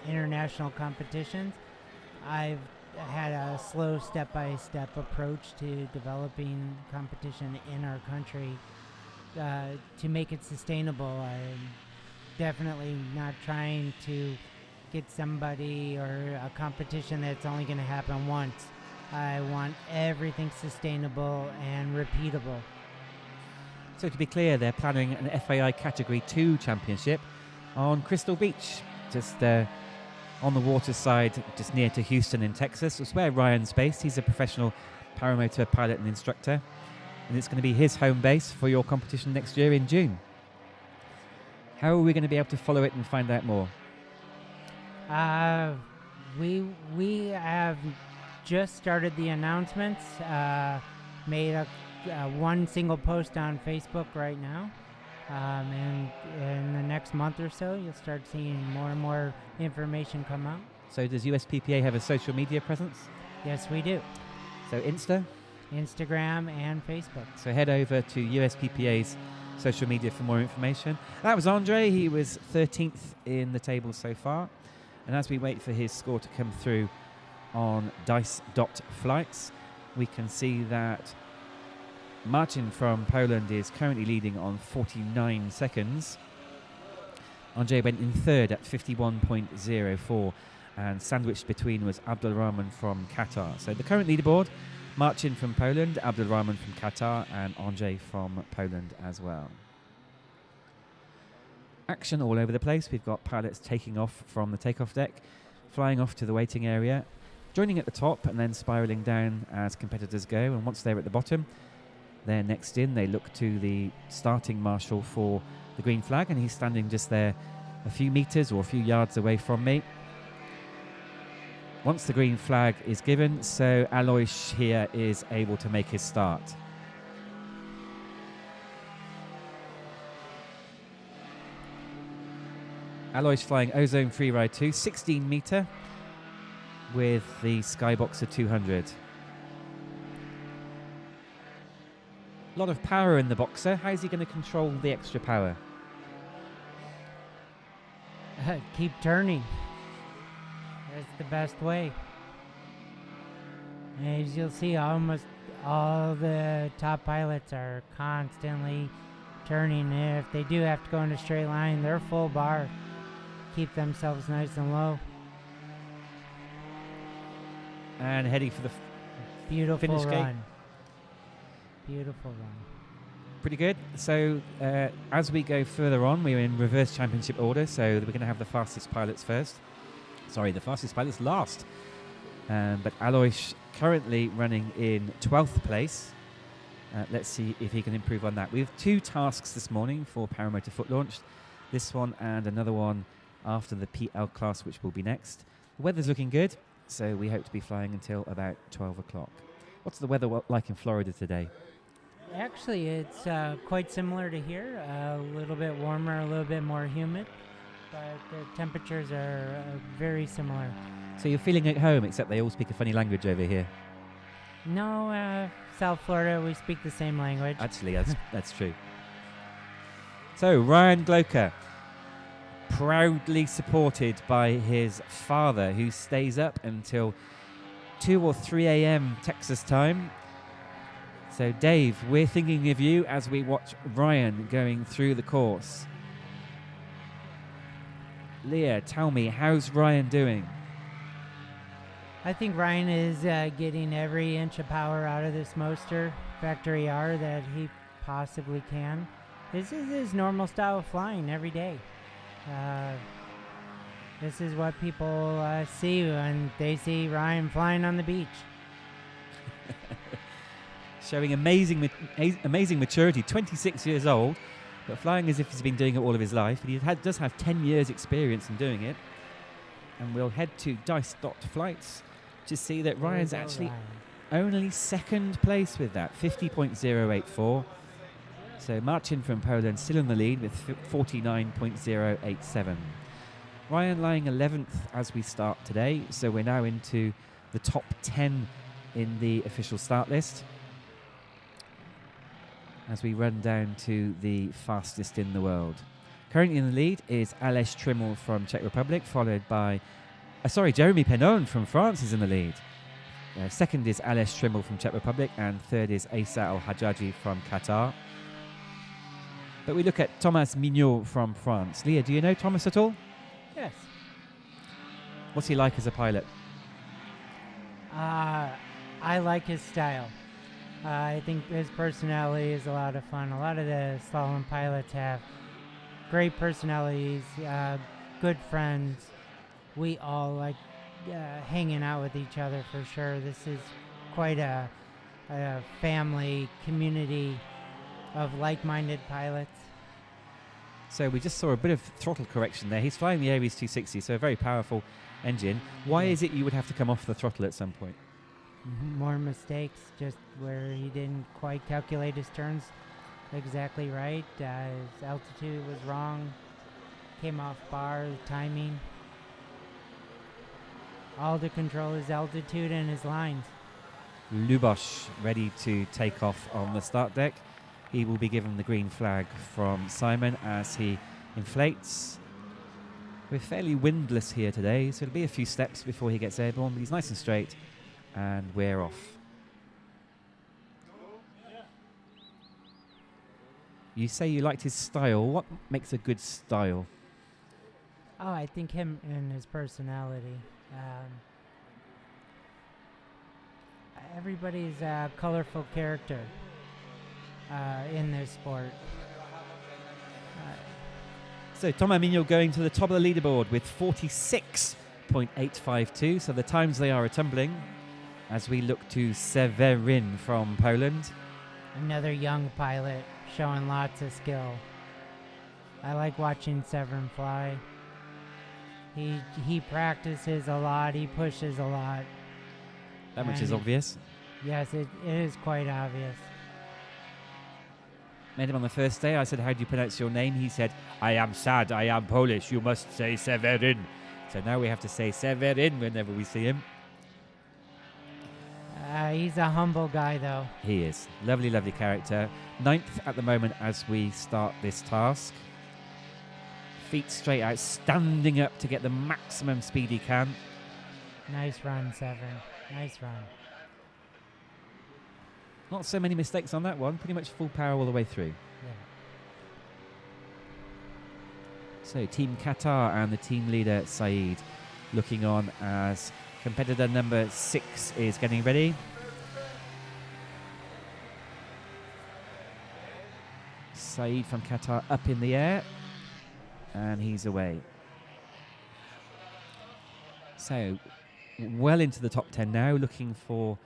international competitions. I've had a slow step-by-step approach to developing competition in our country to make it sustainable. I'm definitely not trying to get somebody or a competition that's only going to happen once. I want everything sustainable and repeatable. So to be clear, they're planning an FAI Category 2 championship on Crystal Beach, just on the water side, just near to Houston in Texas. It's where Ryan's based. He's a professional paramotor pilot and instructor, and it's going to be his home base for your competition next year in June. How are we going to be able to follow it and find out more? We have just started the announcements, made one single post on Facebook right now, and in the next month or so you'll start seeing more and more information come out. So does USPPA have a social media presence? Yes, we do. So Instagram and Facebook. So head over to USPPA's social media for more information. That was Andre. He was 13th in the table so far. And as we wait for his score to come through on dice.flights, we can see that Marcin from Poland is currently leading on 49 seconds. Andre went in third at 51.04, and sandwiched between was Abdulrahman from Qatar. So the current leaderboard: Marcin from Poland, Abdulrahman from Qatar, and Andre from Poland as well. Action all over the place. We've got pilots taking off from the takeoff deck, flying off to the waiting area, joining at the top and then spiralling down as competitors go. And once they're at the bottom, they're next in. They look to the starting marshal for the green flag, and he's standing just there a few meters or a few yards away from me. Once the green flag is given, so Alois here is able to make his start. Alois flying Ozone Freeride 2, 16 meter with the Skyboxer 200. A lot of power in the Boxer. How's he going to control the extra power? Keep turning. That's the best way. As you'll see, almost all the top pilots are constantly turning. And if they do have to go in a straight line, they're full bar. Keep themselves nice and low. And heading for the beautiful finish run. gate. Beautiful run. Pretty good. So as we go further on, we're in reverse championship order. So we're going to have the fastest pilots first. Sorry, the fastest pilots last. But Alois currently running in 12th place. Let's see if he can improve on that. We have two tasks this morning for Paramotor Foot Launched. This one and another one after the PL class, which will be next. The weather's looking good, so we hope to be flying until about 12 o'clock. What's the weather like in Florida today? Actually, it's quite similar to here. A little bit warmer, a little bit more humid, but the temperatures are very similar. So you're feeling at home, except they all speak a funny language over here. No, South Florida, we speak the same language. Actually, that's true. So Ryan Gloker, proudly supported by his father, who stays up until 2 or 3 a.m. Texas time. So Dave, we're thinking of you as we watch Ryan going through the course. Leah, tell me, how's Ryan doing? I think Ryan is getting every inch of power out of this Moster Factory R that he possibly can. This is his normal style of flying every day. This is what people see when they see Ryan flying on the beach. Showing amazing maturity, 26 years old, but flying as if he's been doing it all of his life. But he does have 10 years experience in doing it. And we'll head to Dice.Flights to see that Ryan's actually only second place with that, 50.084. So Marcin from Poland still in the lead with 49.087. Ryan lying 11th as we start today, so we're now into the top 10 in the official start list. As we run down to the fastest in the world. Currently in the lead is Aleš Trimmel from Czech Republic, followed by, Jeremy Penon from France is in the lead. Second is Aleš Trimmel from Czech Republic, and third is Asa Al-Hajaji from Qatar. But we look at Thomas Mignot from France. Leah, do you know Thomas at all? Yes. What's he like as a pilot? I like his style. I think his personality is a lot of fun. A lot of the slalom pilots have great personalities, good friends. We all like hanging out with each other for sure. This is quite a family community of like-minded pilots. So we just saw a bit of throttle correction there. He's flying the Ares 260, so a very powerful engine. Why is it you would have to come off the throttle at some point? More mistakes, just where he didn't quite calculate his turns exactly right. His altitude was wrong, came off bar, timing. All to control his altitude and his lines. Luboš ready to take off on the start deck. He will be given the green flag from Simon as he inflates. We're fairly windless here today, so it'll be a few steps before he gets airborne, but he's nice and straight, and we're off. You say you liked his style. What makes a good style? Oh, I think him and his personality. Everybody's a colorful character in this sport. So Thomas Mignot going to the top of the leaderboard with 46.852. So the times they are tumbling as we look to Severin from Poland. Another young pilot showing lots of skill. I like watching Severin fly. He practices a lot. He pushes a lot. That much is obvious. Yes, it is quite obvious. Met him on the first day. I said, how do you pronounce your name? He said, I am sad. I am Polish. You must say Severin. So now we have to say Severin whenever we see him. He's a humble guy, though. He is. Lovely, lovely character. 9th at the moment as we start this task. Feet straight out, standing up to get the maximum speed he can. Nice run, Severin. Nice run. Not so many mistakes on that one. Pretty much full power all the way through. Yeah. So Team Qatar and the team leader Saeed looking on as competitor number 6 is getting ready. Saeed from Qatar up in the air. And he's away. So well into the top 10 now, looking for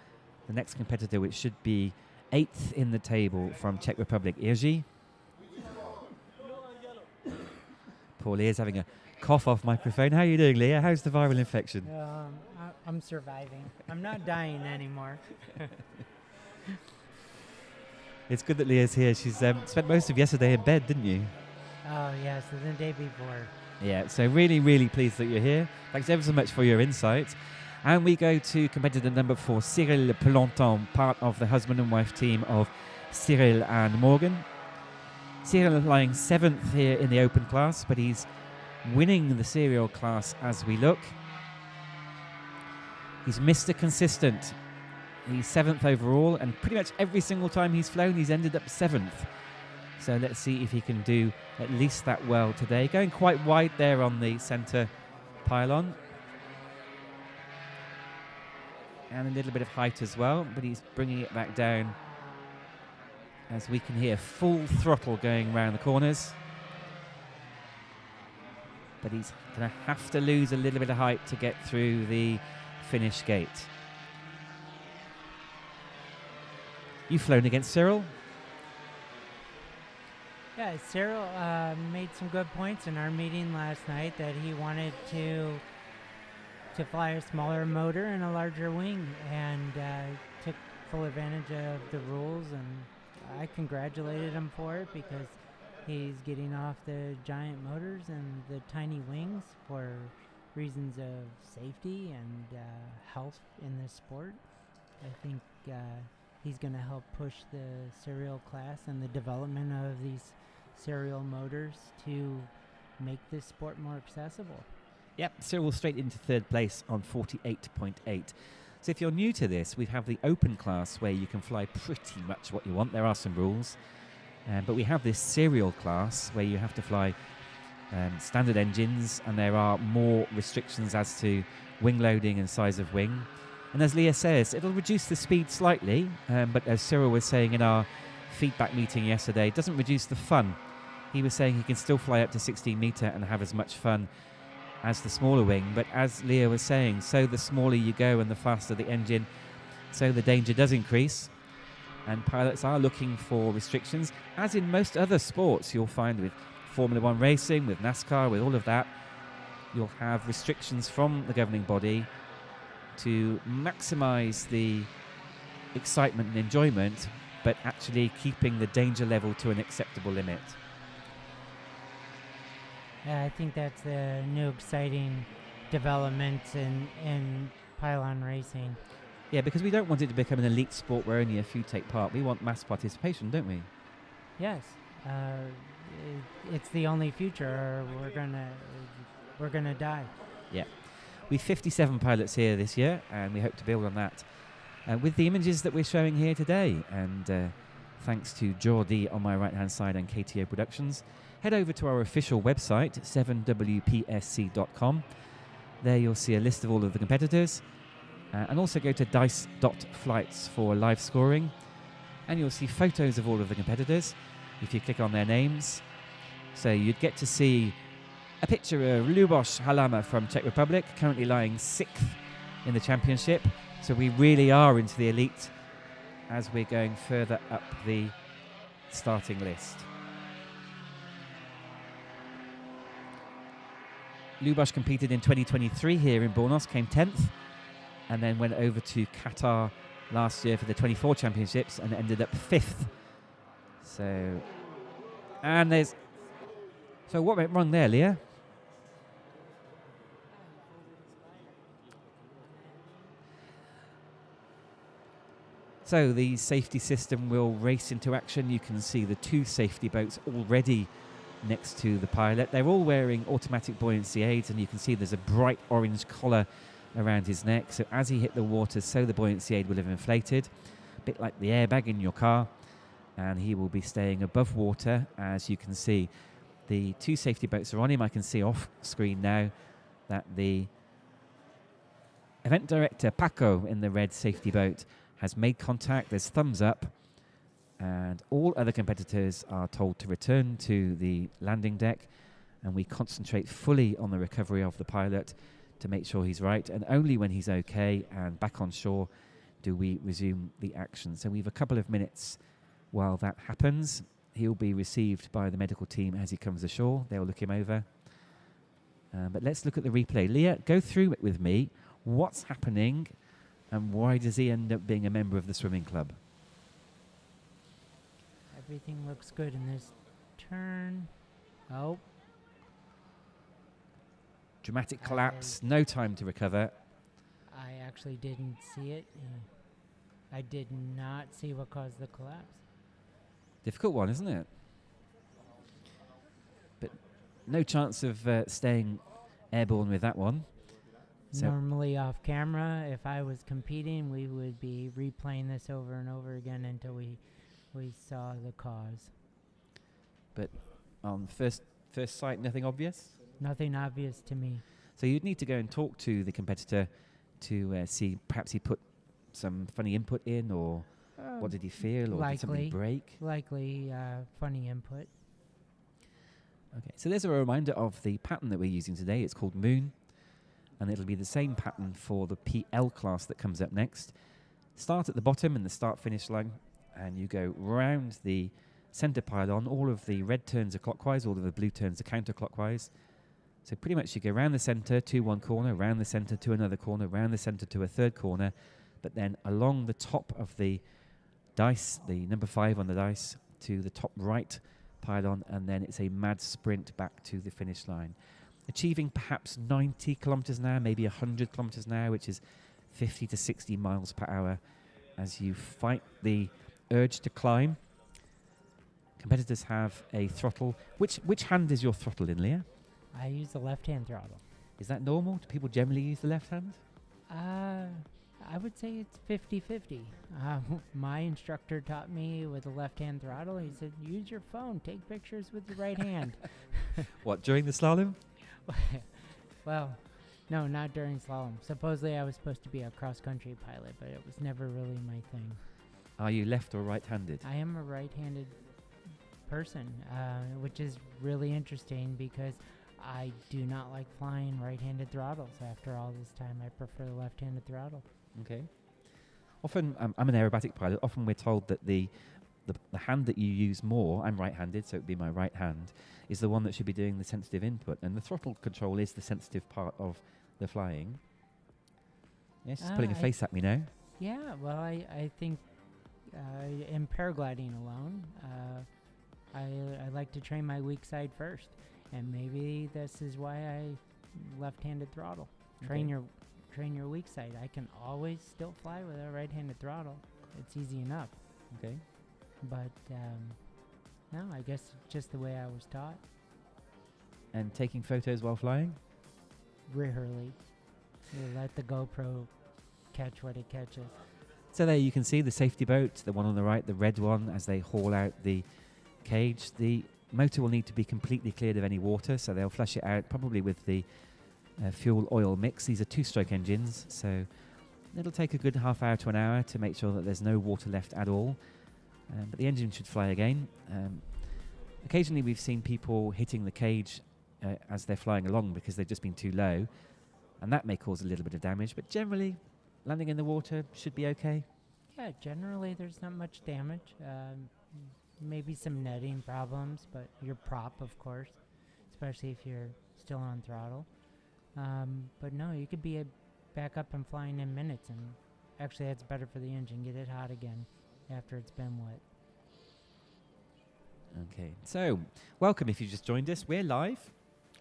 the next competitor, which should be 8th in the table from Czech Republic, Jiří. Poor Leah's having a cough off microphone. How are you doing, Leah? How's the viral infection? I'm surviving. I'm not dying anymore. It's good that Leah's here. She's spent most of yesterday in bed, didn't you? Oh, yes, the day before. Yeah, so really, really pleased that you're here. Thanks ever so much for your insights. And we go to competitor number 4, Cyril Pelanton, part of the husband and wife team of Cyril and Morgan. Cyril lying 7th here in the open class, but he's winning the serial class as we look. He's Mr. Consistent. He's 7th overall, and pretty much every single time he's flown, he's ended up 7th. So let's see if he can do at least that well today. Going quite wide there on the centre pylon. And a little bit of height as well, but he's bringing it back down as we can hear full throttle going around the corners. But he's going to have to lose a little bit of height to get through the finish gate. You've flown against Cyril? Yeah, Cyril made some good points in our meeting last night that he wanted to fly a smaller motor and a larger wing, and took full advantage of the rules, and I congratulated him for it because he's getting off the giant motors and the tiny wings for reasons of safety and health in this sport. I think he's going to help push the serial class and the development of these serial motors to make this sport more accessible. Yep, Cyril straight into 3rd place on 48.8. So if you're new to this, we have the open class where you can fly pretty much what you want. There are some rules. But we have this serial class where you have to fly standard engines, and there are more restrictions as to wing loading and size of wing. And as Leah says, it'll reduce the speed slightly, but as Cyril was saying in our feedback meeting yesterday, it doesn't reduce the fun. He was saying he can still fly up to 16 metre and have as much fun as the smaller wing, but as Leah was saying, so the smaller you go and the faster the engine, so the danger does increase. And pilots are looking for restrictions, as in most other sports you'll find with Formula 1 racing, with NASCAR, with all of that. You'll have restrictions from the governing body to maximise the excitement and enjoyment, but actually keeping the danger level to an acceptable limit. I think that's a new exciting development in pylon racing. Yeah, because we don't want it to become an elite sport where only a few take part. We want mass participation, don't we? Yes, it's the only future, or we're gonna die. Yeah, we've 57 pilots here this year, and we hope to build on that with the images that we're showing here today. And thanks to Jordi on my right-hand side and KTO Productions. Head over to our official website, 7wpsc.com. There you'll see a list of all of the competitors. And also go to dice.flights for live scoring. And you'll see photos of all of the competitors if you click on their names. So you'd get to see a picture of Luboš Halama from Czech Republic, currently lying 6th in the championship. So we really are into the elite as we're going further up the starting list. Luboš competed in 2023 here in Bornos, came 10th, and then went over to Qatar last year for the 24 championships and ended up 5th. So what went wrong there, Leah? So the safety system will race into action. You can see the 2 safety boats already next to the pilot. They're all wearing automatic buoyancy aids, and you can see there's a bright orange collar around his neck. So as he hit the water, so the buoyancy aid will have inflated, a bit like the airbag in your car, and he will be staying above water. As you can see, the 2 safety boats are on him. I can see off screen now that the event director, Paco, in the red safety boat has made contact. There's thumbs up, and all other competitors are told to return to the landing deck, and we concentrate fully on the recovery of the pilot to make sure he's right, and only when he's okay and back on shore do we resume the action. So we have a couple of minutes while that happens. He'll be received by the medical team as he comes ashore. They'll look him over, But let's look at the replay. Leah, go through it with me. What's happening and why does he end up being a member of the swimming club? Everything looks good in this turn. Oh. Dramatic collapse, no time to recover. I actually didn't see it. I did not see what caused the collapse. Difficult one, isn't it? But no chance of staying airborne with that one. So Normally off camera, if I was competing, we would be replaying this over and over again until we saw the cause. But on first sight, nothing obvious? Nothing obvious to me. So you'd need to go and talk to the competitor to see perhaps he put some funny input in, or what did he feel, or did something break? Likely funny input. Okay, so there's a reminder of the pattern that we're using today. It's called Moon, and it'll be the same pattern for the PL class that comes up next. Start at the bottom in the start-finish line, and you go round the center pylon. All of the red turns are clockwise, all of the blue turns are counterclockwise. So pretty much you go round the center to one corner, round the center to another corner, round the center to a third corner, but then along the top of the dice, the number 5 on the dice, to the top right pylon, and then it's a mad sprint back to the finish line. Achieving perhaps 90 kilometers an hour, maybe 100 kilometers an hour, which is 50 to 60 miles per hour, as you fight the urge to climb. Competitors have a throttle. Which hand is your throttle in, Leah? I use the left-hand throttle. Is that normal? Do people generally use the left hand? I would say it's 50-50. My instructor taught me with the left-hand throttle. He said, use your phone, take pictures with the right hand. What, during the slalom? Well, no, not during slalom. Supposedly I was supposed to be a cross-country pilot, but it was never really my thing. Are you left or right-handed? I am a right-handed person, which is really interesting because I do not like flying right-handed throttles. After all this time, I prefer the left-handed throttle. Okay. Often, I'm an aerobatic pilot. Often we're told that the hand that you use more, I'm right-handed, so it would be my right hand, is the one that should be doing the sensitive input. And the throttle control is the sensitive part of the flying. Yes, she's putting a face at me now. Yeah, well, I think in paragliding alone, I like to train my weak side first. And maybe this is why I left-handed throttle. Train your weak side. I can always still fly with a right-handed throttle. It's easy enough. Okay. But no, I guess it's just the way I was taught. And taking photos while flying? Rarely. You let the GoPro catch what it catches. So there you can see the safety boat, the one on the right, the red one, as they haul out the cage. The motor will need to be completely cleared of any water, so they'll flush it out probably with the fuel oil mix. These are 2-stroke engines, so it'll take a good half hour to an hour to make sure that there's no water left at all. But the engine should fly again. Occasionally we've seen people hitting the cage as they're flying along because they've just been too low, and that may cause a little bit of damage, but generally landing in the water should be okay. Yeah, generally there's not much damage. Maybe some netting problems, but your prop, of course, especially if you're still on throttle. But no, you could be back up and flying in minutes, and actually that's better for the engine. Get it hot again after it's been wet. Okay, so welcome if you just joined us. We're live.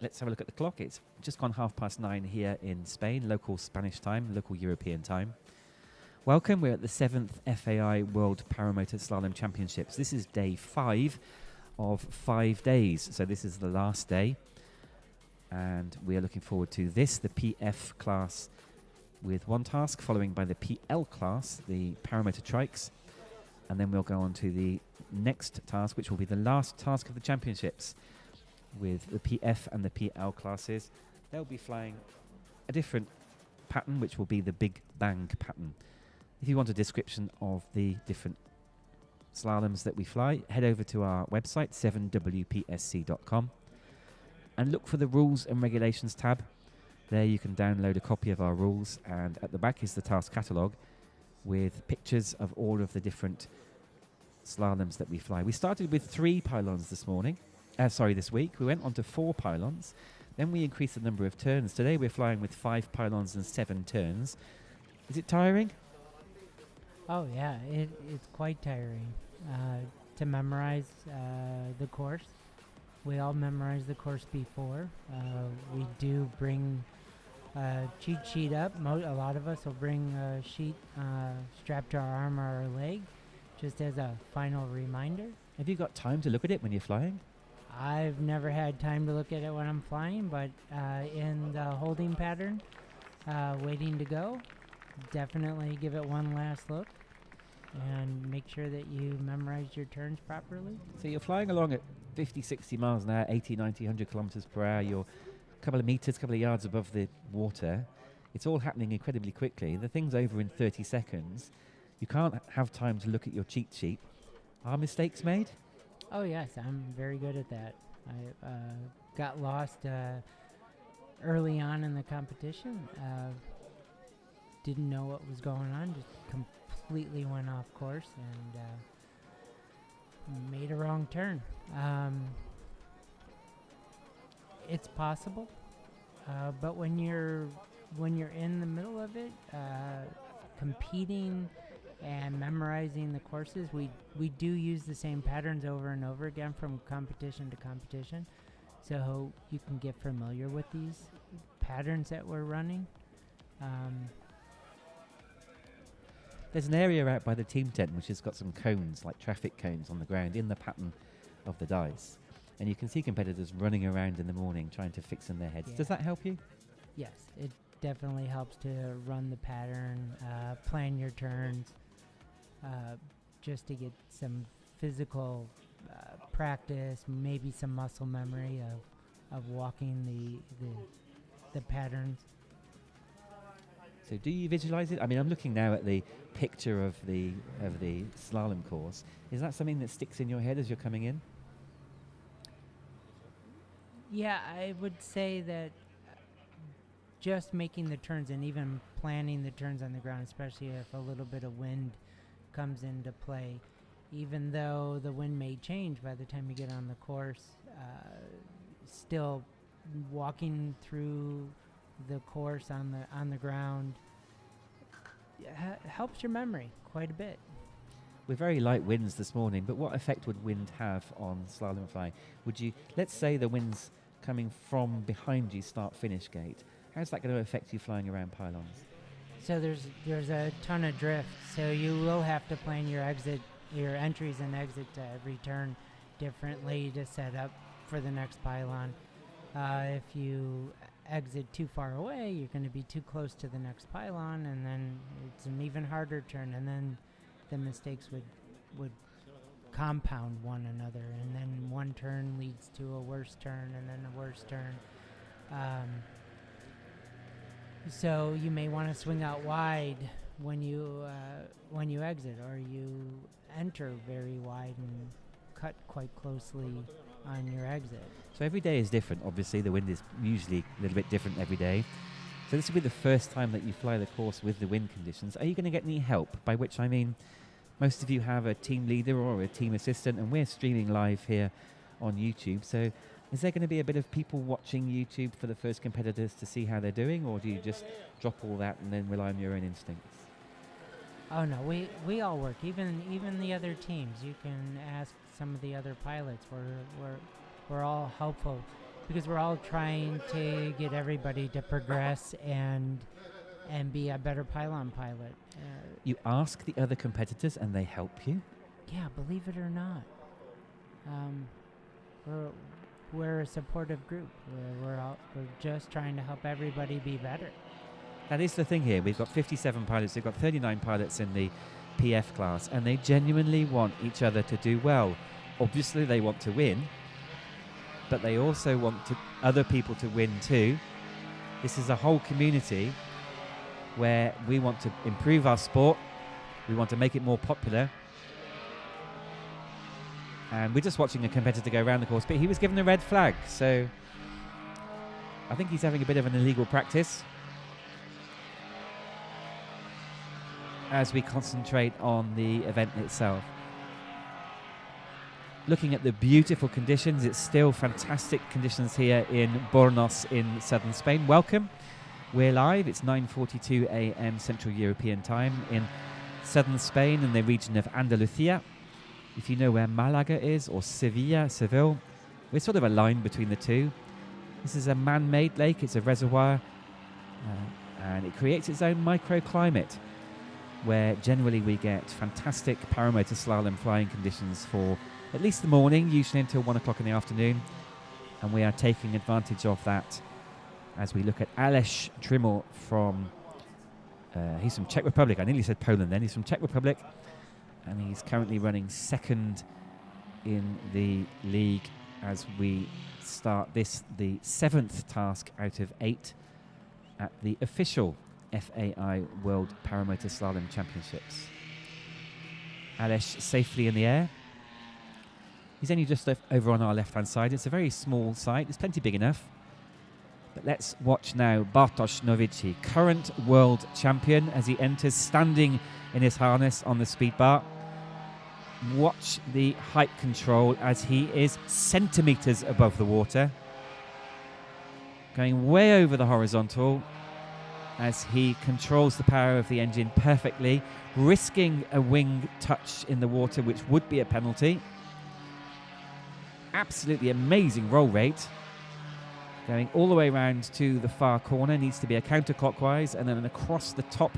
Let's have a look at the clock. It's just gone 9:30 here in Spain, local Spanish time, local European time. Welcome, we're at the 7th FAI World Paramotor Slalom Championships. This is day 5 of 5 days, so this is the last day. And we are looking forward to this, the PF class, with one task, following by the PL class, the Paramotor Trikes. And then we'll go on to the next task, which will be the last task of the championships, with the PF and the PL classes. They'll be flying a different pattern, which will be the Big Bang pattern. If you want a description of the different slaloms that we fly, head over to our website, 7wpsc.com, and look for the Rules and Regulations tab. There you can download a copy of our rules, and at the back is the task catalogue with pictures of all of the different slaloms that we fly. We started with 3 pylons this week. We went on to 4 pylons. Then we increase the number of turns. Today we're flying with 5 pylons and 7 turns. Is it tiring? Oh yeah, it's quite tiring to memorize the course. We all memorize the course before. We do bring a cheat sheet up. A lot of us will bring a sheet strapped to our arm or our leg, just as a final reminder. Have you got time to look at it when you're flying? I've never had time to look at it when I'm flying, but in the holding pattern, waiting to go, definitely give it one last look and make sure that you memorize your turns properly. So you're flying along at 50, 60 miles an hour, 80, 90, 100 kilometers per hour. You're a couple of meters, couple of yards above the water. It's all happening incredibly quickly. The thing's over in 30 seconds. You can't have time to look at your cheat sheet. Are mistakes made? Oh yes, I'm very good at that. I got lost early on in the competition. Didn't know what was going on, just completely went off course and made a wrong turn. It's possible, but when you're in the middle of it, competing and memorizing the courses, we do use the same patterns over and over again from competition to competition, so you can get familiar with these patterns that we're running. There's an area out by the team tent which has got some cones, like traffic cones on the ground in the pattern of the dice. And you can see competitors running around in the morning trying to fix in their heads. Yeah. Does that help you? Yes, it definitely helps to run the pattern, plan your turns, just to get some physical practice, maybe some muscle memory of walking the patterns. So do you visualize it? I mean, I'm looking now at the picture of the slalom course. Is that something that sticks in your head as you're coming in? Yeah, I would say that just making the turns and even planning the turns on the ground, especially if a little bit of wind comes into play, even though the wind may change by the time you get on the course, still walking through the course on the ground helps your memory quite a bit. We're very light winds this morning, but what effect would wind have on slalom flying? Let's say the wind's coming from behind you, start-finish gate. How's that going to affect you flying around pylons? So there's a ton of drift, so you will have to plan your entries and exits at every turn differently to set up for the next pylon. If you exit too far away, you're going to be too close to the next pylon, and then it's an even harder turn, and then the mistakes would compound one another, and then one turn leads to a worse turn, and then a worse turn. So you may want to swing out wide when you exit, or you enter very wide and cut quite closely on your exit. So every day is different. Obviously, the wind is usually a little bit different every day. So this will be the first time that you fly the course with the wind conditions. Are you going to get any help? By which I mean, most of you have a team leader or a team assistant, and we're streaming live here on YouTube. So is there going to be a bit of people watching YouTube for the first competitors to see how they're doing, or do you just drop all that and then rely on your own instincts? Oh no, we all work. Even the other teams. You can ask some of the other pilots. We're all helpful because we're all trying to get everybody to progress and be a better pylon pilot. You ask the other competitors and they help you? Yeah, believe it or not. We're a supportive group. We're just trying to help everybody be better. That is the thing here. We've got 57 pilots. We've got 39 pilots in the PF class, and they genuinely want each other to do well. Obviously, they want to win, but they also want other people to win too. This is a whole community where we want to improve our sport. We want to make it more popular. And we're just watching a competitor go around the course, but he was given a red flag, so I think he's having a bit of an illegal practice as we concentrate on the event itself. looking at the beautiful conditions. It's still fantastic conditions here in Bornos in southern Spain. Welcome. We're live. It's 9:42 a.m. Central European Time in southern Spain in the region of Andalusia. If you know where Malaga is, or Seville, we're sort of a line between the two. This is a man-made lake. It's a reservoir, and it creates its own microclimate, where generally we get fantastic paramotor slalom flying conditions for at least the morning, usually until 1 o'clock in the afternoon. And we are taking advantage of that as we look at Aleš Trimel from, he's from Czech Republic. I nearly said Poland then. He's from Czech Republic, and he's currently running second in the league as we start this, the 7th task out of 8 at the official FAI World Paramotor Slalom Championships. Aleš safely in the air. He's only just over on our left-hand side. It's a very small site. It's plenty big enough. But let's watch now Bartosz Nowici, current world champion, as he enters standing in his harness on the speed bar. Watch the height control as he is centimetres above the water. Going way over the horizontal as he controls the power of the engine perfectly, risking a wing touch in the water, which would be a penalty. Absolutely amazing roll rate. Going all the way around to the far corner, needs to be a counterclockwise, and then across the top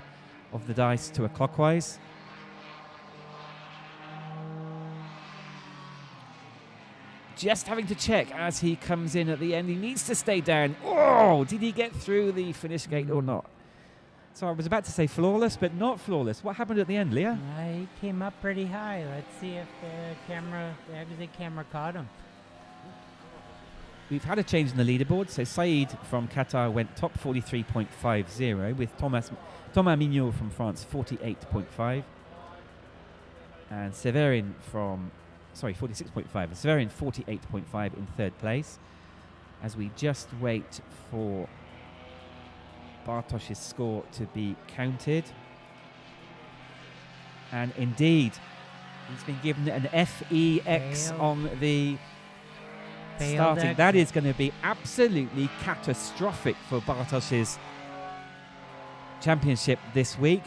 of the dice to a clockwise. Just having to check as he comes in at the end. He needs to stay down. Oh, did he get through the finish gate or not? So I was about to say flawless, but not flawless. What happened at the end, Leah? He came up pretty high. Let's see if the exit camera caught him. We've had a change in the leaderboard. So Saïd from Qatar went top 43.50 with Thomas Mignot from France 48.5. And Severin from 46.5. And Severin 48.5 in third place. As we just wait for Bartosz's score to be counted. And indeed, he's been given an FEX on the starting. Exit. That is going to be absolutely catastrophic for Bartosz's championship this week.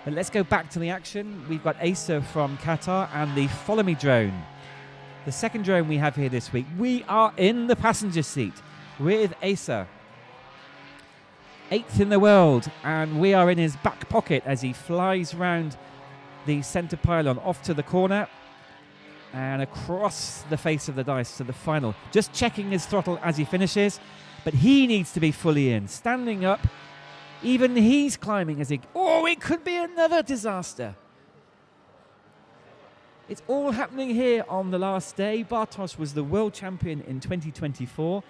But let's go back to the action. We've got Asa from Qatar and the Follow Me drone. The second drone we have here this week. We are in the passenger seat with Asa. 8th in the world, and we are in his back pocket as he flies round the centre pylon off to the corner and across the face of the dice to the final. Just checking his throttle as he finishes, but he needs to be fully in. Standing up, even he's climbing as he... Oh, it could be another disaster. It's all happening here on the last day. Bartosz was the world champion in 2024,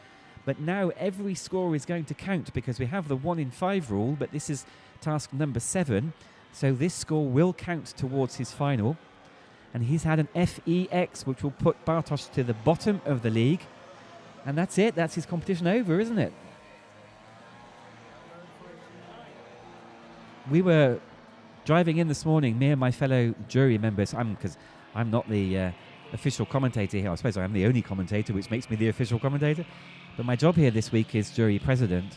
but now every score is going to count because we have the 1 in 5 rule, but this is task number 7, so this score will count towards his final. And he's had an FEX, which will put Bartosz to the bottom of the league. And that's it. That's his competition over, isn't it? We were driving in this morning, me and my fellow jury members, because I'm not the official commentator here. I suppose I am the only commentator, which makes me the official commentator. But my job here this week is jury president.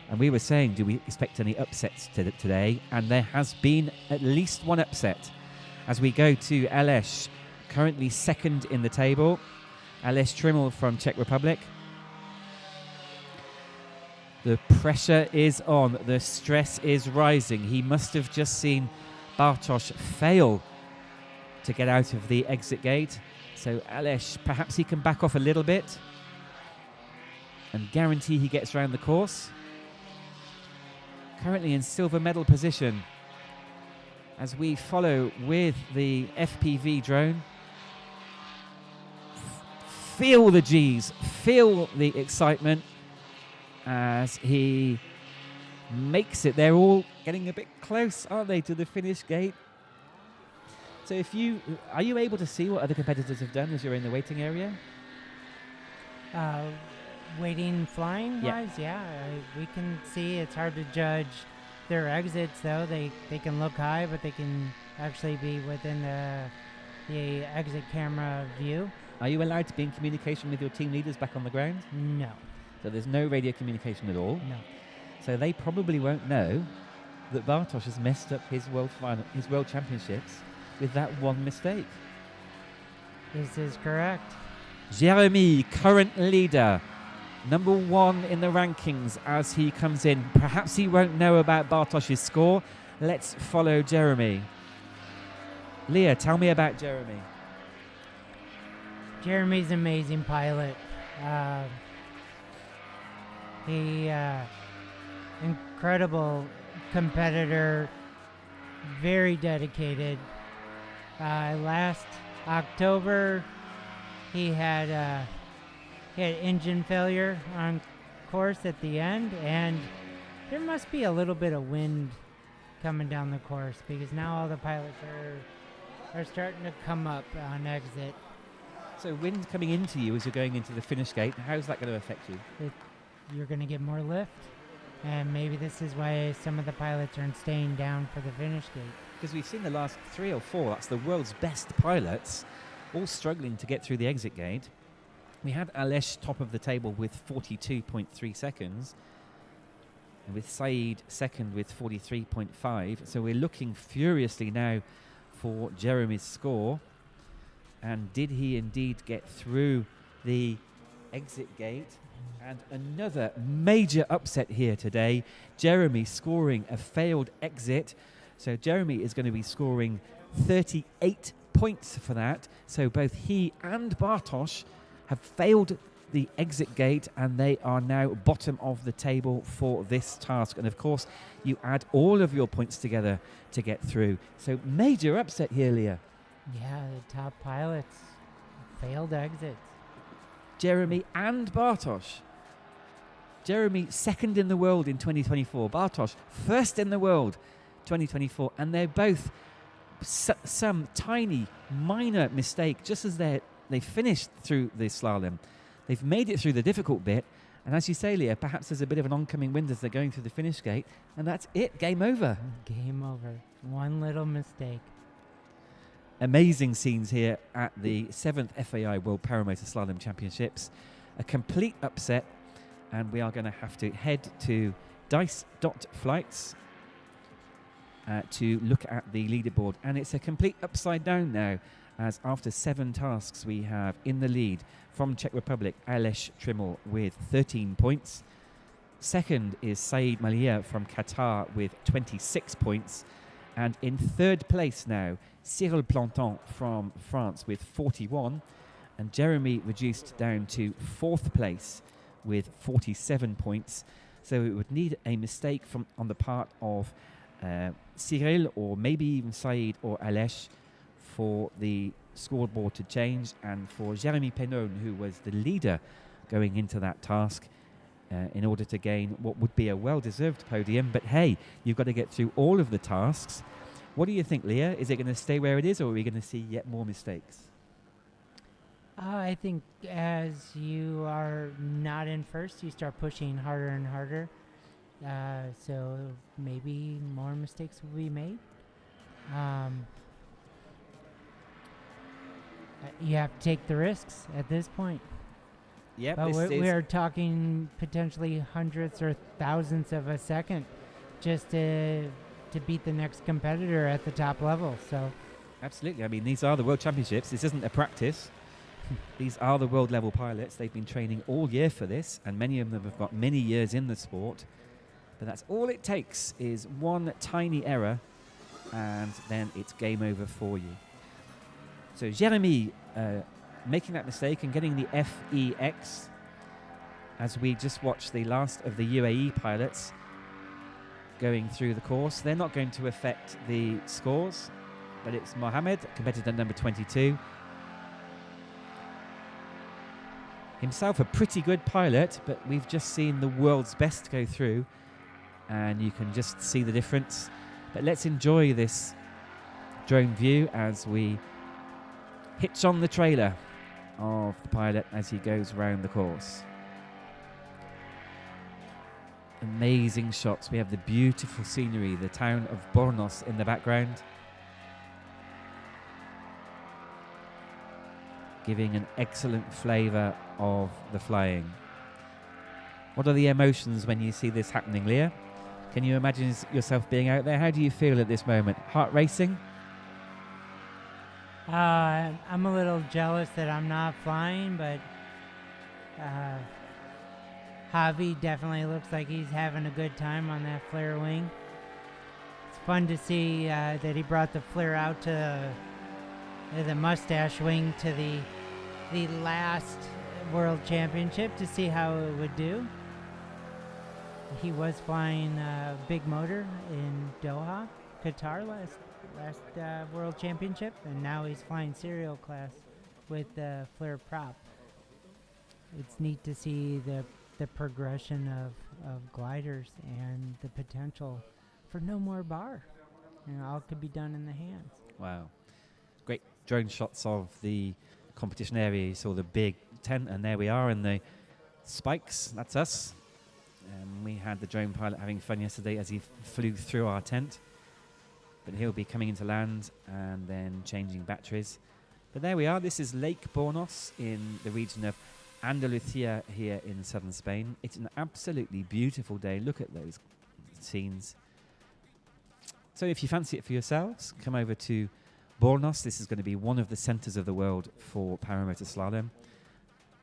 And we were saying, do we expect any upsets today? And there has been at least one upset. As we go to Aleš, currently second in the table. Aleš Trimel from Czech Republic. The pressure is on. The stress is rising. He must have just seen Bartosz fail to get out of the exit gate. So Aleš, perhaps he can back off a little bit and guarantee he gets around the course. Currently in silver medal position as we follow with the FPV drone. Feel the G's, feel the excitement as he makes it. They're all getting a bit close, aren't they, to the finish gate? So are you able to see what other competitors have done as you're in the waiting area? Waiting flying wise, yeah. We can see. It's hard to judge their exits though. They can look high, but they can actually be within the exit camera view. Are you allowed to be in communication with your team leaders back on the ground? No. So there's no radio communication at all. No. So they probably won't know that Bartosz has messed up his world championships with that one mistake. This is correct. Jeremy, current leader, number 1 in the rankings as he comes in. Perhaps he won't know about Bartosz's score. Let's follow Jeremy. Leah, tell me about Jeremy. Jeremy's an amazing pilot. He incredible competitor, very dedicated. Last October, he had engine failure on course at the end, and there must be a little bit of wind coming down the course because now all the pilots are starting to come up on exit. So wind coming into you as you're going into the finish gate, how's that going to affect you? You're going to get more lift, and maybe this is why some of the pilots are staying down for the finish gate. Because we've seen the last 3 or 4, that's the world's best pilots, all struggling to get through the exit gate. We had Aleš top of the table with 42.3 seconds, and with Said second with 43.5. So we're looking furiously now for Jeremy's score. And did he indeed get through the exit gate? And another major upset here today. Jeremy scoring a failed exit. So Jeremy is going to be scoring 38 points for that. So both he and Bartosz have failed the exit gate, and they are now bottom of the table for this task. And of course, you add all of your points together to get through. So major upset here, Leah. Yeah, the top pilots failed exits. Jeremy and Bartosz. Jeremy second in the world in 2024. Bartosz first in the world 2024. And they're both some tiny, minor mistake just as they finished through the slalom. They've made it through the difficult bit. And as you say, Leah, perhaps there's a bit of an oncoming wind as they're going through the finish gate. And that's it. Game over. Game over. One little mistake. Amazing scenes here at the 7th FAI World Paramotor Slalom Championships. A complete upset, and we are going to have to head to dice.flights to look at the leaderboard. And it's a complete upside down now, as after 7 tasks we have in the lead from Czech Republic, Aleš Trimel with 13 points. Second is Said Malia from Qatar with 26 points. And in third place now, Cyril Planton from France with 41. And Jeremy reduced down to fourth place with 47 points. So it would need a mistake on the part of Cyril, or maybe even Said or Aleš, for the scoreboard to change, and for Jeremy Penon, who was the leader going into that task, in order to gain what would be a well-deserved podium. But hey, you've got to get through all of the tasks. What do you think, Leah? Is it going to stay where it is, or are we going to see yet more mistakes? I think as you are not in first, you start pushing harder and harder. So maybe more mistakes will be made. You have to take the risks at this point. Yep, But we are talking potentially hundredths or thousandths of a second just to beat the next competitor at the top level. So, absolutely. I mean, these are the World Championships. This isn't a practice. These are the world level pilots. They've been training all year for this, and many of them have got many years in the sport. But that's all it takes is one tiny error, and then it's game over for you. So Jeremy making that mistake and getting the FEX, as we just watched the last of the UAE pilots going through the course. They're not going to affect the scores, but it's Mohammed, competitor number 22. Himself a pretty good pilot, but we've just seen the world's best go through, and you can just see the difference. But let's enjoy this drone view as we hitch on the trailer of the pilot as he goes around the course. Amazing shots. We have the beautiful scenery, the town of Bornos in the background. giving an excellent flavour of the flying. What are the emotions when you see this happening, Leah? Can you imagine yourself being out there? How do you feel at this moment? Heart racing? I'm a little jealous that I'm not flying, but Javi definitely looks like he's having a good time on that flare wing. It's fun to see that he brought the flare out to the mustache wing to the last World Championship to see how it would do. He was flying big motor in Doha, Qatar last World Championship, and now he's flying serial class with the flare prop. It's neat to see the progression of gliders and the potential for no more bar. And all could be done in the hands. Wow. Great drone shots of the competition area. You saw the big tent, and there we are in the spikes. That's us. We had the drone pilot having fun yesterday as he flew through our tent. But he'll be coming into land and then changing batteries. But there we are. This is Lake Bornos in the region of Andalusia here in southern Spain. It's an absolutely beautiful day. Look at those scenes. So if you fancy it for yourselves, come over to Bornos. This is going to be one of the centres of the world for Paramotor Slalom.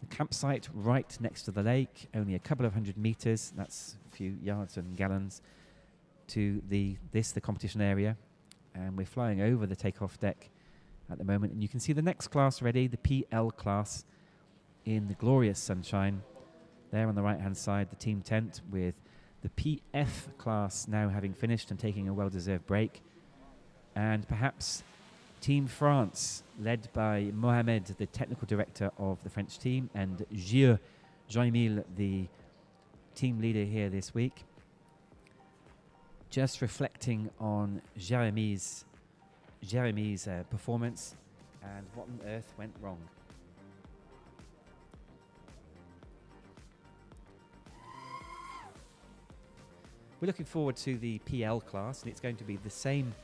The campsite right next to the lake, only a couple of 100 metres, that's a few yards and gallons, to the competition area. And we're flying over the takeoff deck at the moment. And you can see the next class ready, the PL class, in the glorious sunshine. There on the right-hand side, the team tent with the PF class now having finished and taking a well-deserved break. And perhaps Team France, led by Mohamed, the technical director of the French team, and Jean-Emile, the team leader here this week. Just reflecting on Jeremy's performance and what on earth went wrong. We're looking forward to the PL class, and it's going to be the same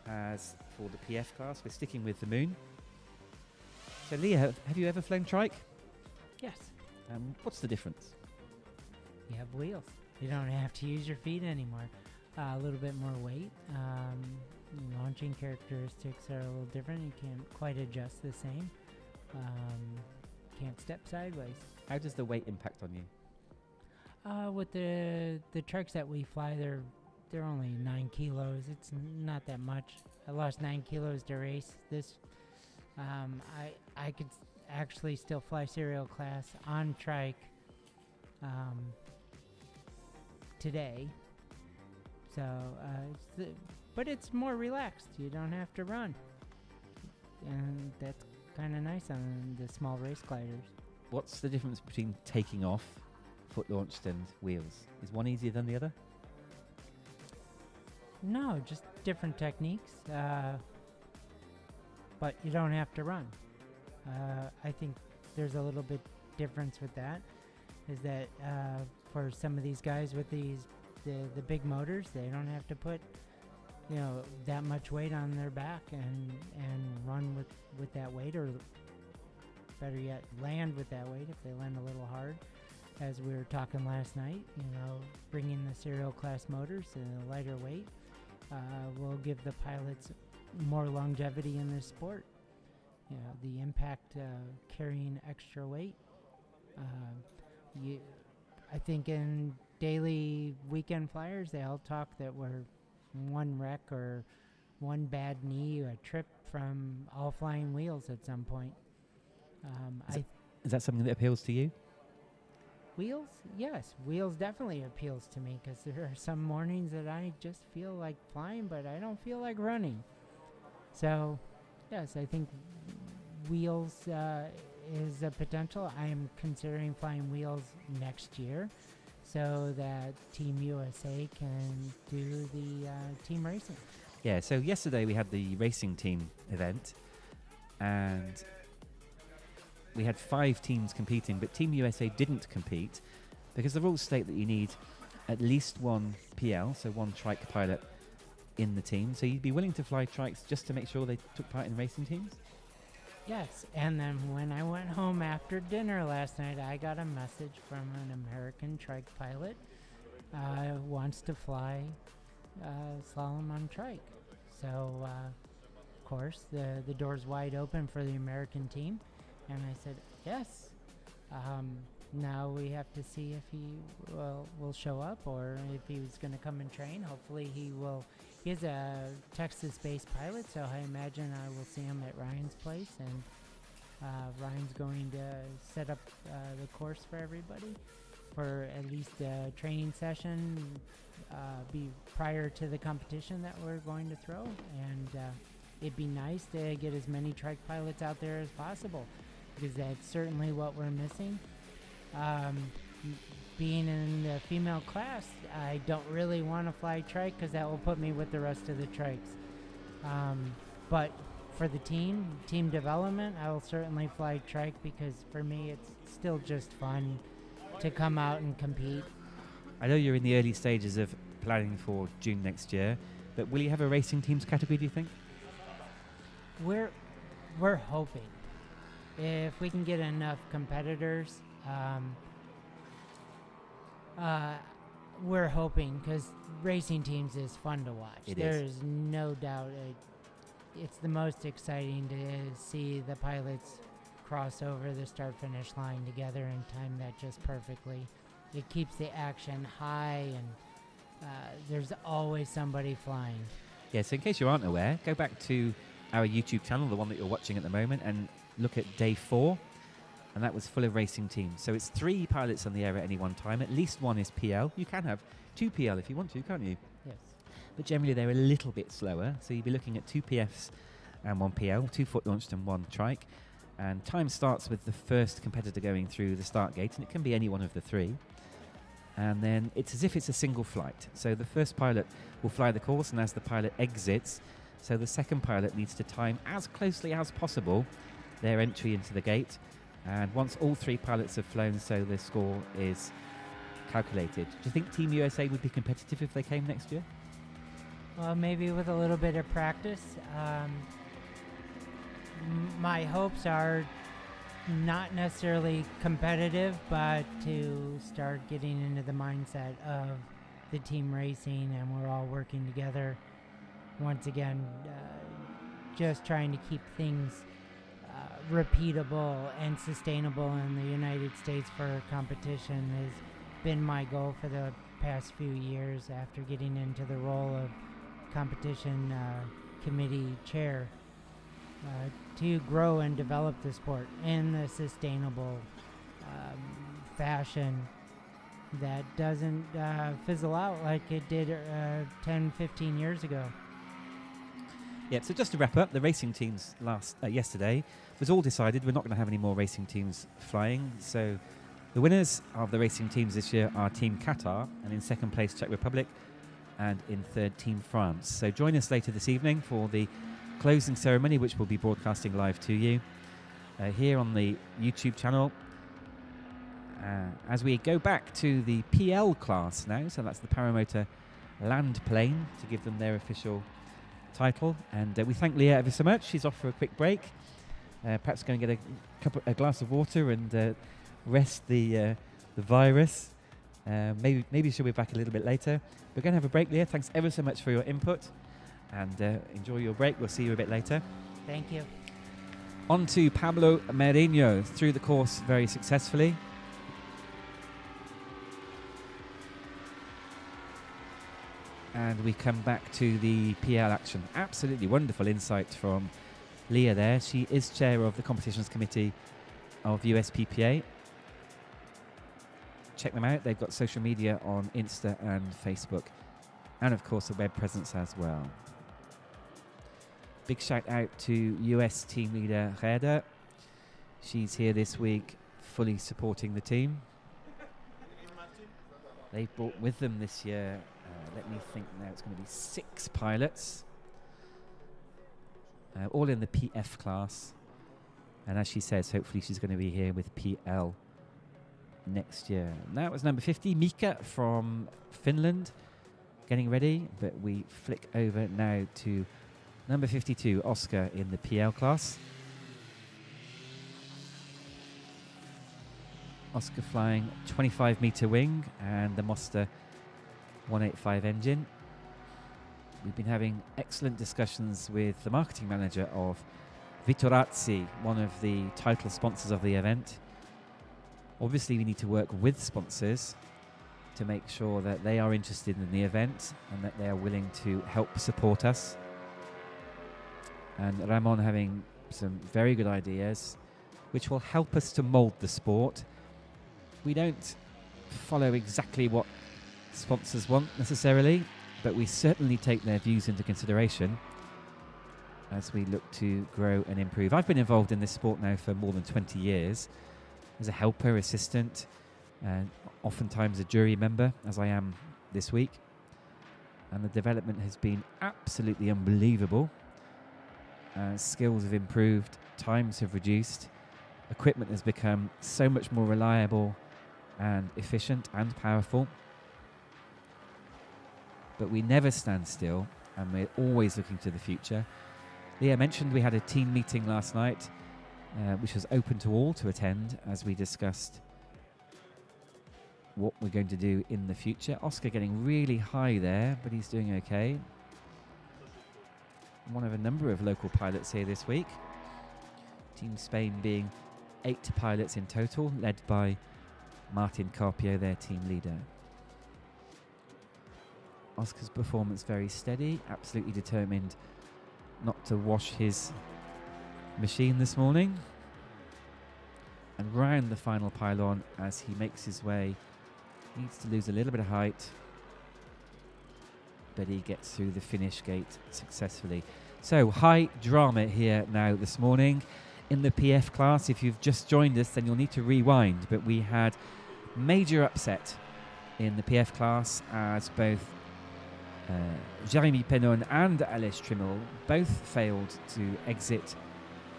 as for the PF class. We're sticking with the moon. So Leah, have you ever flown trike? Yes. What's the difference? You have wheels. You don't have to use your feet anymore. A little bit more weight. Launching characteristics are a little different. You can't quite adjust the same. Can't step sideways. How does the weight impact on you? With the trikes that we fly, they're only 9 kilos. It's not that much. I lost 9 kilos to race this. I could actually still fly serial class on trike today. So, but it's more relaxed. You don't have to run, and that's kind of nice on the small race gliders. What's the difference between taking off, foot launched, and wheels? Is one easier than the other? No, just different techniques. But you don't have to run. I think there's a little bit difference with that. Is that for some of these guys with the big motors, they don't have to put that much weight on their back and run with that weight, or better yet, land with that weight if they land a little hard. As we were talking last night, bringing the serial class motors and a lighter weight will give the pilots more longevity in this sport. The impact carrying extra weight. I think in daily weekend flyers, they all talk that we're one wreck or one bad knee, a trip from all flying wheels at some point. Is that something that appeals to you? Wheels? Yes, wheels definitely appeals to me, because there are some mornings that I just feel like flying, but I don't feel like running. So, yes, I think wheels is a potential. I am considering flying wheels next year so that Team USA can do the team racing. Yeah, so yesterday we had the racing team event, and we had 5 teams competing, but Team USA didn't compete because the rules state that you need at least one PL, so one trike pilot in the team. So you'd be willing to fly trikes just to make sure they took part in racing teams? Yes, and then when I went home after dinner last night, I got a message from an American trike pilot. Wants to fly slalom on trike. So, of course, the door's wide open for the American team. And I said, yes. Now we have to see if he will show up or if he's going to come and train. Hopefully he will. He is a Texas-based pilot, so I imagine I will see him at Ryan's place. And Ryan's going to set up the course for everybody for at least a training session be prior to the competition that we're going to throw. And it'd be nice to get as many trike pilots out there as possible, because that's certainly what we're missing. Being in the female class, I don't really want to fly trike because that will put me with the rest of the trikes. But for the team development, I will certainly fly trike, because for me it's still just fun to come out and compete. I know you're in the early stages of planning for June next year, but will you have a racing teams category, do you think? We're hoping. If we can get enough competitors, we're hoping, because racing teams is fun to watch. There's no doubt it's the most exciting to see the pilots cross over the start-finish line together and time that just perfectly. It keeps the action high, and there's always somebody flying. Yes, in case you aren't aware, go back to our YouTube channel, the one that you're watching at the moment, and look at day 4, and that was full of racing teams. So it's 3 pilots on the air at any one time. At least one is PL. You can have 2 PL if you want to, can't you? Yes. But generally they're a little bit slower, so you'll be looking at 2 PFs and 1 PL, 2 foot launched and 1 trike. And time starts with the first competitor going through the start gate, and it can be any one of the 3. And then it's as if it's a single flight. So the first pilot will fly the course, and as the pilot exits, so the second pilot needs to time as closely as possible their entry into the gate. And once all 3 pilots have flown, so the score is calculated. Do you think Team USA would be competitive if they came next year? Well, maybe with a little bit of practice. My hopes are not necessarily competitive, but to start getting into the mindset of the team racing, and we're all working together. Once again, just trying to keep things repeatable and sustainable in the United States for competition has been my goal for the past few years after getting into the role of competition committee chair, to grow and develop the sport in a sustainable fashion that doesn't fizzle out like it did 10, 15 years ago. Yeah, so just to wrap up, the racing teams yesterday was all decided. We're not going to have any more racing teams flying. So the winners of the racing teams this year are Team Qatar, and in second place Czech Republic, and in third Team France. So join us later this evening for the closing ceremony, which we'll be broadcasting live to you here on the YouTube channel. As we go back to the PL class now, so that's the Paramotor Land Plane, to give them their official title. And we thank Leah ever so much. She's off for a quick break. Perhaps go and get a glass of water and rest the virus. Maybe she'll be back a little bit later. We're going to have a break, Leah. Thanks ever so much for your input, and enjoy your break. We'll see you a bit later. Thank you. On to Pablo Merino, through the course very successfully. And we come back to the PL action. Absolutely wonderful insight from Leah there. She is chair of the competitions committee of USPPA. Check them out. They've got social media on Insta and Facebook, and of course a web presence as well. Big shout out to US team leader Gerda. She's here this week fully supporting the team. They've brought with them this year, let me think now, it's going to be 6 pilots, all in the PF class. And as she says, hopefully she's going to be here with PL next year. And that was number 50, Mika from Finland, getting ready. But we flick over now to number 52, Oscar, in the PL class. Oscar flying 25-meter wing and the Mosta 185 engine. We've been having excellent discussions with the marketing manager of Vitorazzi, one of the title sponsors of the event. Obviously, we need to work with sponsors to make sure that they are interested in the event and that they are willing to help support us. And Ramon having some very good ideas which will help us to mould the sport. We don't follow exactly what sponsors want necessarily, but we certainly take their views into consideration as we look to grow and improve. I've been involved in this sport now for more than 20 years as a helper, assistant, and oftentimes a jury member, as I am this week. And the development has been absolutely unbelievable. Skills have improved, times have reduced, equipment has become so much more reliable and efficient and powerful. But we never stand still, and we're always looking to the future. Leah mentioned we had a team meeting last night, which was open to all to attend as we discussed what we're going to do in the future. Oscar getting really high there, but he's doing okay. One of a number of local pilots here this week. Team Spain being 8 pilots in total, led by Martin Carpio, their team leader. Oscar's performance very steady, absolutely determined not to wash his machine this morning. And round the final pylon as he makes his way, needs to lose a little bit of height, but he gets through the finish gate successfully. So high drama here now this morning in the PF class. If you've just joined us, then you'll need to rewind, but we had major upset in the PF class as both Jeremy Pennon and Aleix Trimmel both failed to exit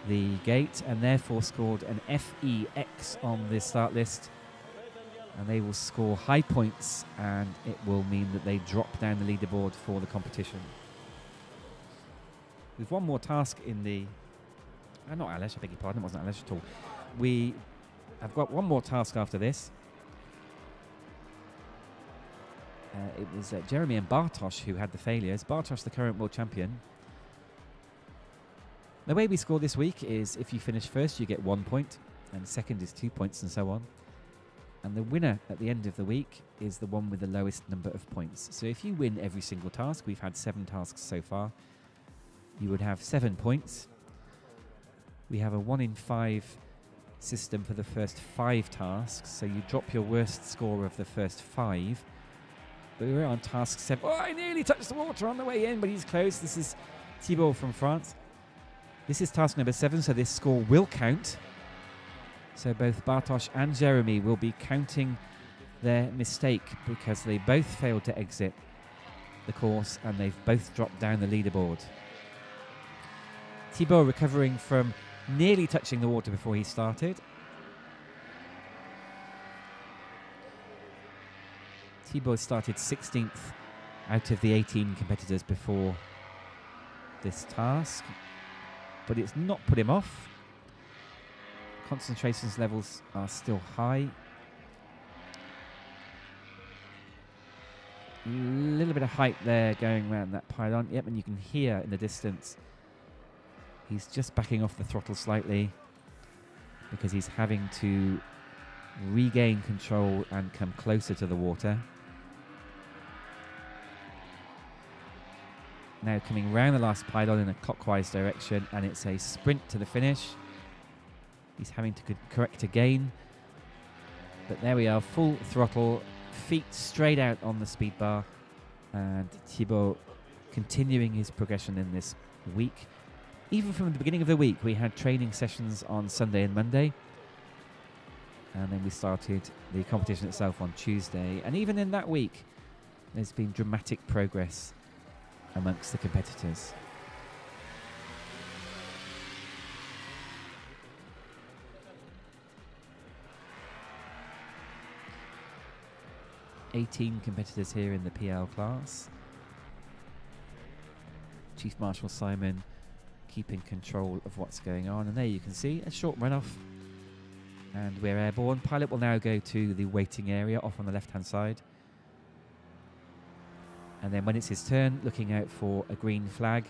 the gate and therefore scored an FEX on the start list, and they will score high points, and it will mean that they drop down the leaderboard for the competition. We've one more task in the not Aleix, I beg your pardon, it wasn't Aleix at all. We have got one more task after this. It was Jeremy and Bartosz who had the failures. Bartosz, the current world champion. The way we score this week is if you finish first, you get 1 point, and second is 2 points, and so on. And the winner at the end of the week is the one with the lowest number of points. So if you win every single task, we've had 7 tasks so far, you would have 7 points. We have a 1 in 5 system for the first 5 tasks, so you drop your worst score of the first 5. But we're on task 7. Oh, I nearly touched the water on the way in, but he's close. This is Thibault from France. This is task number 7, so this score will count. So both Bartosz and Jeremy will be counting their mistake because they both failed to exit the course and they've both dropped down the leaderboard. Thibault recovering from nearly touching the water before he started. Thibault started 16th out of the 18 competitors before this task, but it's not put him off. Concentrations levels are still high. A little bit of height there going around that pylon. Yep, and you can hear in the distance he's just backing off the throttle slightly because he's having to regain control and come closer to the water. Now coming round the last pylon in a clockwise direction, and it's a sprint to the finish. He's having to correct again, but there we are, full throttle, feet straight out on the speed bar, and Thibault continuing his progression in this week. Even from the beginning of the week, we had training sessions on Sunday and Monday, and then we started the competition itself on Tuesday, and even in that week, there's been dramatic progress amongst the competitors. (18) competitors here in the PL class. Chief Marshal Simon keeping control of what's going on, and there you can see a short runoff And we're airborne. Pilot will now go to the waiting area off on the left-hand side. And then when it's his turn, looking out for a green flag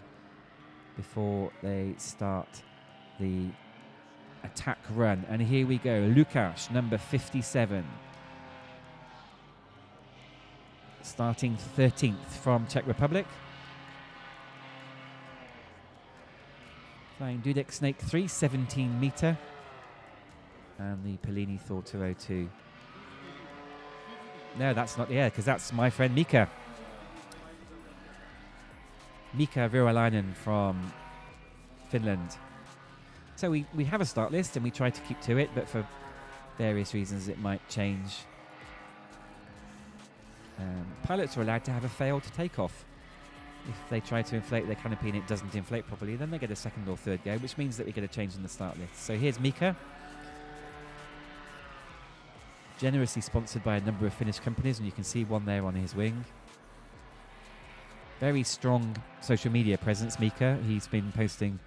before they start the attack run. And here we go, Lukáš, number 57. Starting 13th from Czech Republic. Flying Dudek Snake 3, 17 metre. And the Pellini Thor 202. No, that's not the air, because that's my friend Mika. Mika Virolainen from Finland. So we have a start list and we try to keep to it, but for various reasons it might change. Pilots are allowed to have a fail to take off. If they try to inflate their canopy and it doesn't inflate properly, then they get a second or third go, which means that we get a change in the start list. So here's Mika. Generously sponsored by a number of Finnish companies, and you can see one there on his wing. Very strong social media presence, Mika. He's been posting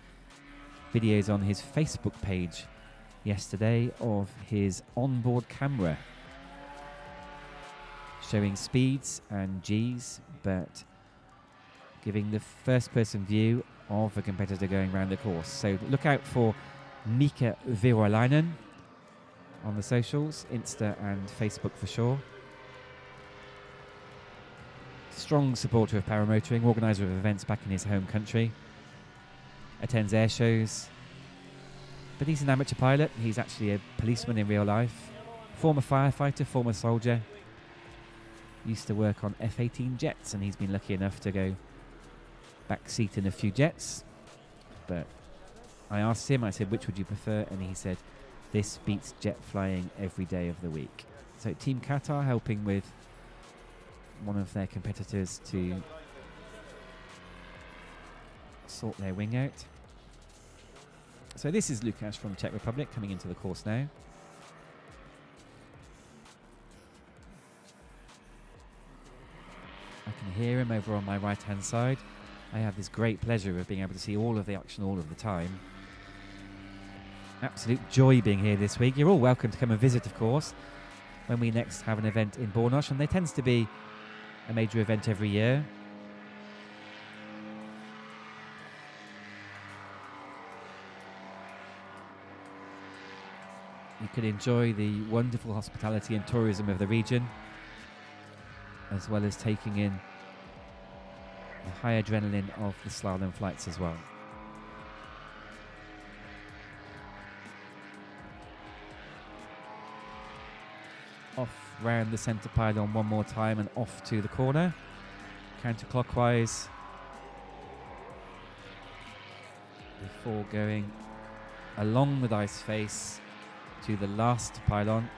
videos on his Facebook page yesterday of his onboard camera showing speeds and Gs, but giving the first-person view of a competitor going around the course. So look out for Mika Virolainen on the socials, Insta and Facebook for sure. Strong supporter of paramotoring, organiser of events back in his home country. Attends air shows. But he's an amateur pilot. He's actually a policeman in real life. Former firefighter, former soldier. Used to work on F-18 jets, and he's been lucky enough to go back seat in a few jets. But I asked him, I said, which would you prefer? And he said, this beats jet flying every day of the week. So Team Qatar helping with one of their competitors to sort their wing out. So this is Lukáš from Czech Republic coming into the course now. I can hear him over on my right hand side. I have this great pleasure of being able to see all of the action all of the time. Absolute joy being here this week. You're all welcome to come and visit, of course, when we next have an event in Bornos, and there tends to be a major event every year. You can enjoy the wonderful hospitality and tourism of the region, as well as taking in the high adrenaline of the slalom flights as well. Off round the centre pylon one more time and off to the corner, counterclockwise, before going along the ice face to the last pylon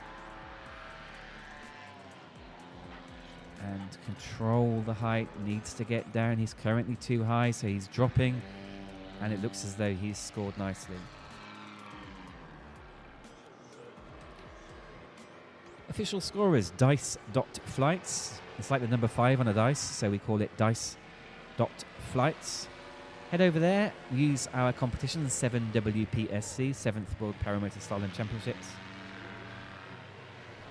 and control the height. Needs to get down. He's currently too high, so he's dropping, and it looks as though he's scored nicely. Official scorers, dice.flights. It's like the number 5 on a dice, so we call it dice.flights. Head over there, use our competition, 7WPSC, 7th World Paramotor Slalom Championships.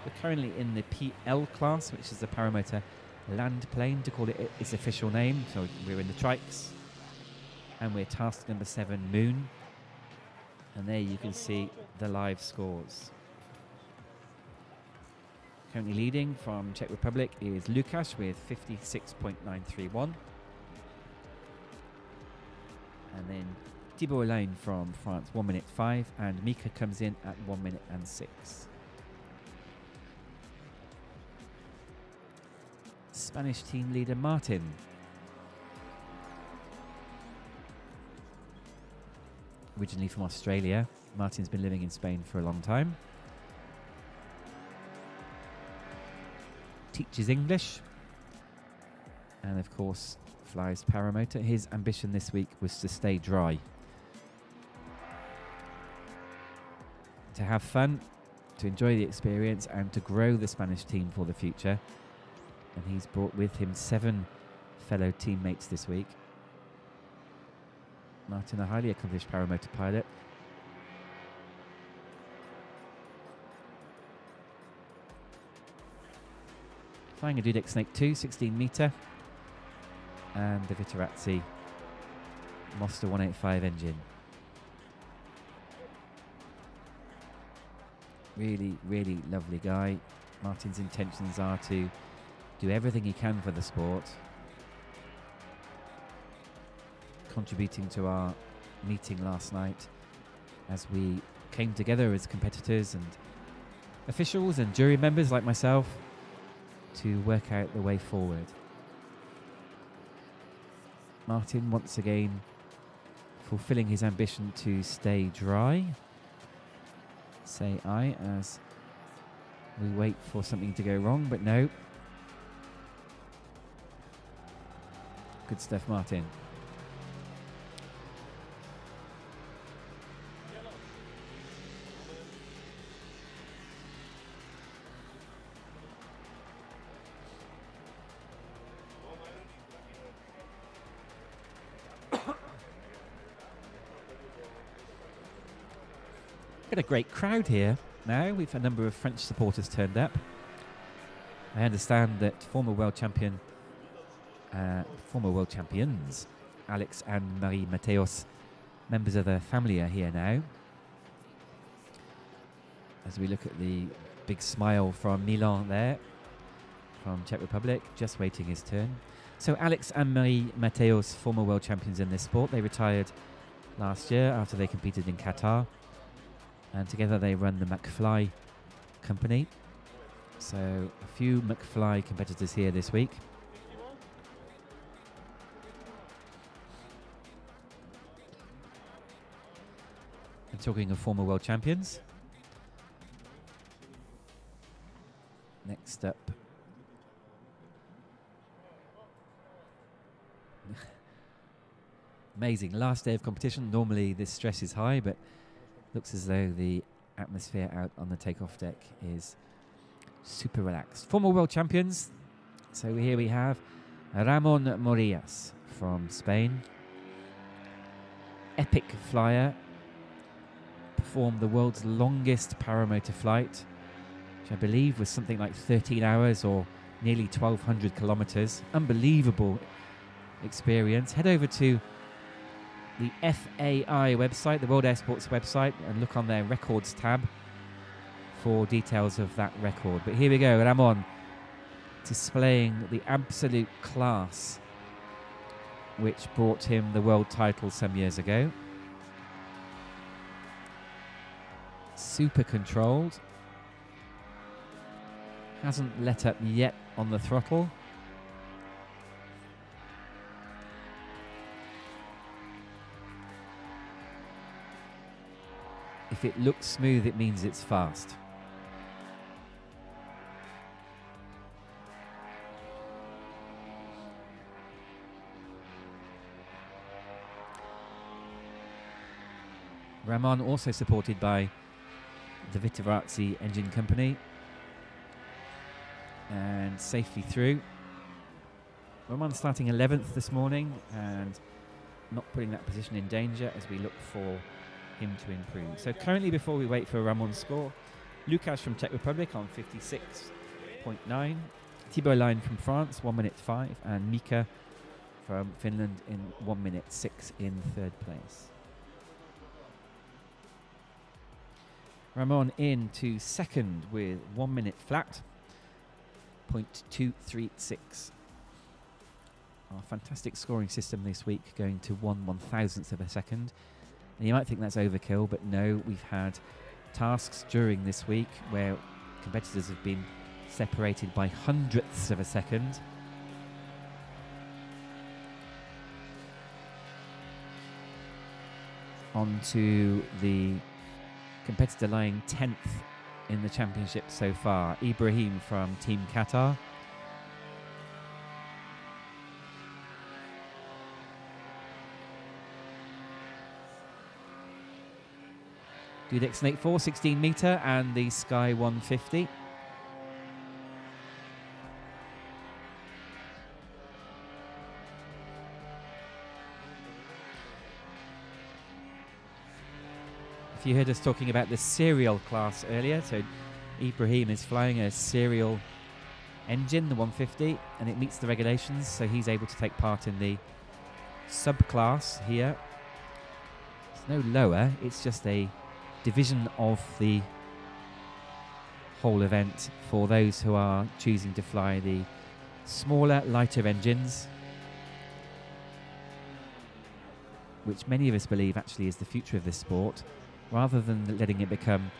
We're currently in the PL class, which is the Paramotor Land Plane, to call it its official name. So we're in the trikes, and we're task number 7, Moon. And there you can see the live scores. Currently leading from Czech Republic is Lukáš with 56.931. And then Thibaut Lane from France, 1 minute 5, and Mika comes in at 1 minute and 6. Spanish team leader Martin. Originally from Australia, Martin's been living in Spain for a long time. Teaches English, and of course flies paramotor. His ambition this week was to stay dry, to have fun, to enjoy the experience, and to grow the Spanish team for the future. And he's brought with him 7 fellow teammates this week. Martin, a highly accomplished paramotor pilot. flying a Dudek Snake 2, 16 metre, and the Viterazzi Mosta 185 engine. Really, really lovely guy. Martin's intentions are to do everything he can for the sport, contributing to our meeting last night as we came together as competitors and officials and jury members like myself to work out the way forward. Martin once again fulfilling his ambition to stay dry, say I, as we wait for something to go wrong, but no. Good stuff, Martin. Got a great crowd here now. We've a number of French supporters turned up. I understand that former world champions, Alex and Marie Mateos, members of their family, are here now. As we look at the big smile from Milan there, from Czech Republic, just waiting his turn. So Alex and Marie Mateos, former world champions in this sport, they retired last year after they competed in Qatar. And together they run the McFly company. So a few McFly competitors here this week. And talking of former world champions, next up, amazing, last day of competition. Normally this stress is high, but looks as though the atmosphere out on the takeoff deck is super relaxed. Former world champions. So here we have Ramon Morillas from Spain. Epic flyer. Performed the world's longest paramotor flight, which I believe was something like 13 hours or nearly 1,200 kilometers. Unbelievable experience. Head over to the FAI website, the World Air Sports website, and look on their records tab for details of that record. But here we go, Ramon displaying the absolute class which brought him the world title some years ago. Super controlled. Hasn't let up yet on the throttle. If it looks smooth, it means it's fast. Ramon also supported by the Viterazzi engine company, and safely through. Ramon starting 11th this morning and not putting that position in danger as we look for him to improve. So currently, before we wait for Ramon's score, Lukáš from Czech Republic on 56.9, Thibaut Line from France 1 minute 5, and Mika from Finland in 1 minute 6 in third place. Ramon into second with 1 minute flat, 0.236. Our fantastic scoring system this week going to 1/1000th of a second. And you might think that's overkill, but no, we've had tasks during this week where competitors have been separated by hundredths of a second. On to the competitor lying 10th in the championship so far, Ibrahim from Team Qatar. Dudek Snake 4, 16 metre, and the Sky 150. If you heard us talking about the serial class earlier, so Ibrahim is flying a serial engine, the 150, and it meets the regulations, so he's able to take part in the subclass here. It's no lower, it's just a division of the whole event for those who are choosing to fly the smaller, lighter engines, which many of us believe actually is the future of this sport, rather than letting it become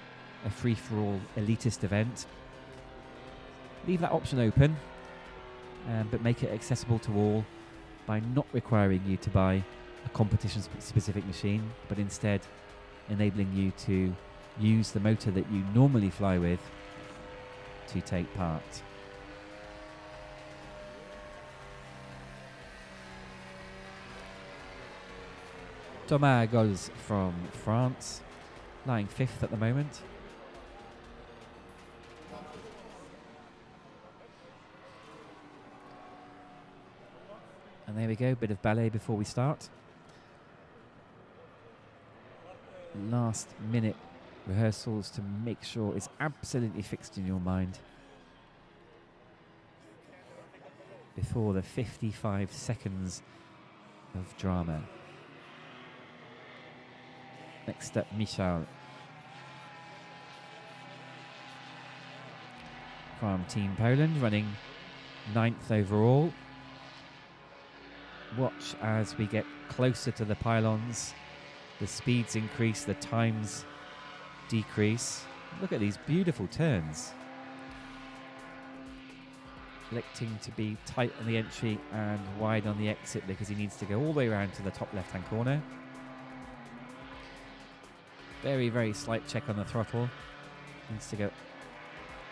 a free-for-all elitist event. Leave that option open, but make it accessible to all by not requiring you to buy a competition-specific machine, but instead enabling you to use the motor that you normally fly with to take part. Thomas Gols from France, lying 5th at the moment. And there we go, bit of ballet before we start. Last minute rehearsals to make sure it's absolutely fixed in your mind before the 55 seconds of drama. Next up, Michal from Team Poland, running 9th overall. Watch as we get closer to the pylons. The speeds increase, the times decrease. Look at these beautiful turns. Electing to be tight on the entry and wide on the exit because he needs to go all the way around to the top left-hand corner. Very, very slight check on the throttle. Needs to go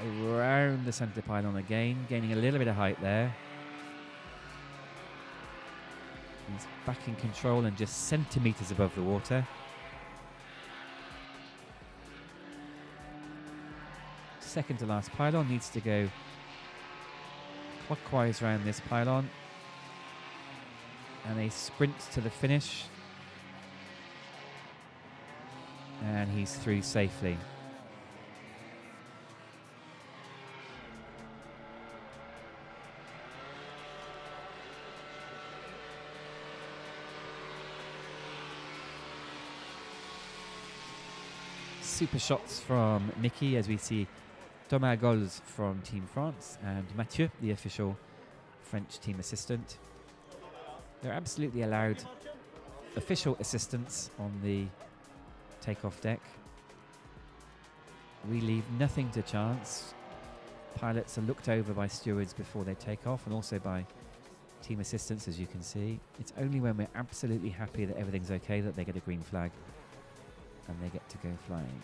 around the centre pylon again, gaining a little bit of height there. He's back in control and just centimetres above the water. Second to last pylon, needs to go clockwise around this pylon. And a sprint to the finish. And he's through safely. Super shots from Nicky as we see Thomas Gols from Team France and Mathieu, the official French team assistant. They're absolutely allowed official assistance on the takeoff deck. We leave nothing to chance. Pilots are looked over by stewards before they take off and also by team assistants, as you can see. It's only when we're absolutely happy that everything's okay that they get a green flag and they get to go flying.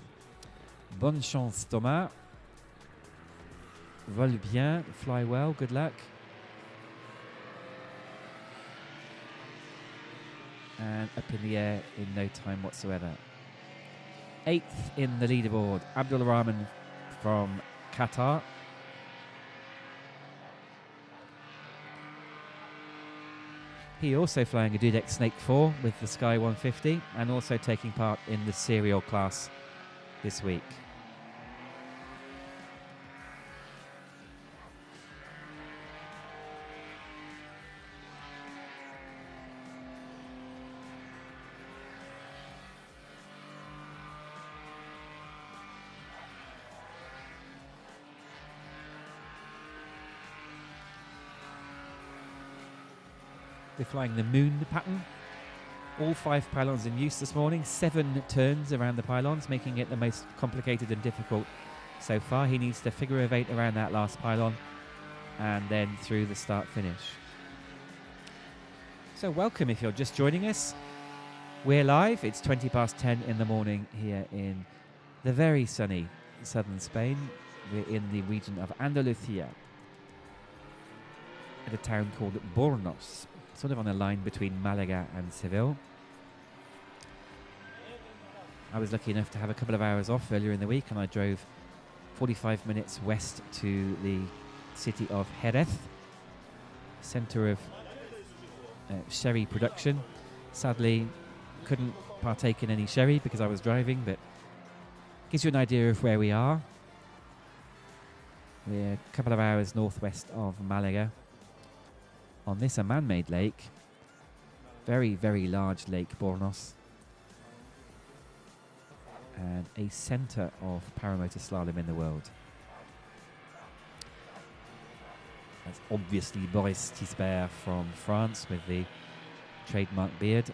Bonne chance, Thomas. Vole bien, fly well, good luck. And up in the air in no time whatsoever. 8th in the leaderboard, Abdul Rahman from Qatar. He also flying a Dudek Snake 4 with the Sky 150 and also taking part in the serial class this week. We're flying the moon pattern. All 5 pylons in use this morning. 7 turns around the pylons, making it the most complicated and difficult so far. He needs to figure of 8 around that last pylon and then through the start finish. So welcome if you're just joining us. We're live. It's 20 past 10 in the morning here in the very sunny southern Spain. We're in the region of Andalusia at a town called Bornos, sort of on a line between Malaga and Seville. I was lucky enough to have a couple of hours off earlier in the week and I drove 45 minutes west to the city of Jerez, centre of sherry production. Sadly, couldn't partake in any sherry because I was driving, but gives you an idea of where we are. We're a couple of hours northwest of Malaga on this, a man-made lake. Very, very large lake, Bornos. And a centre of paramotor slalom in the world. That's obviously Boris Tisbert from France with the trademark beard.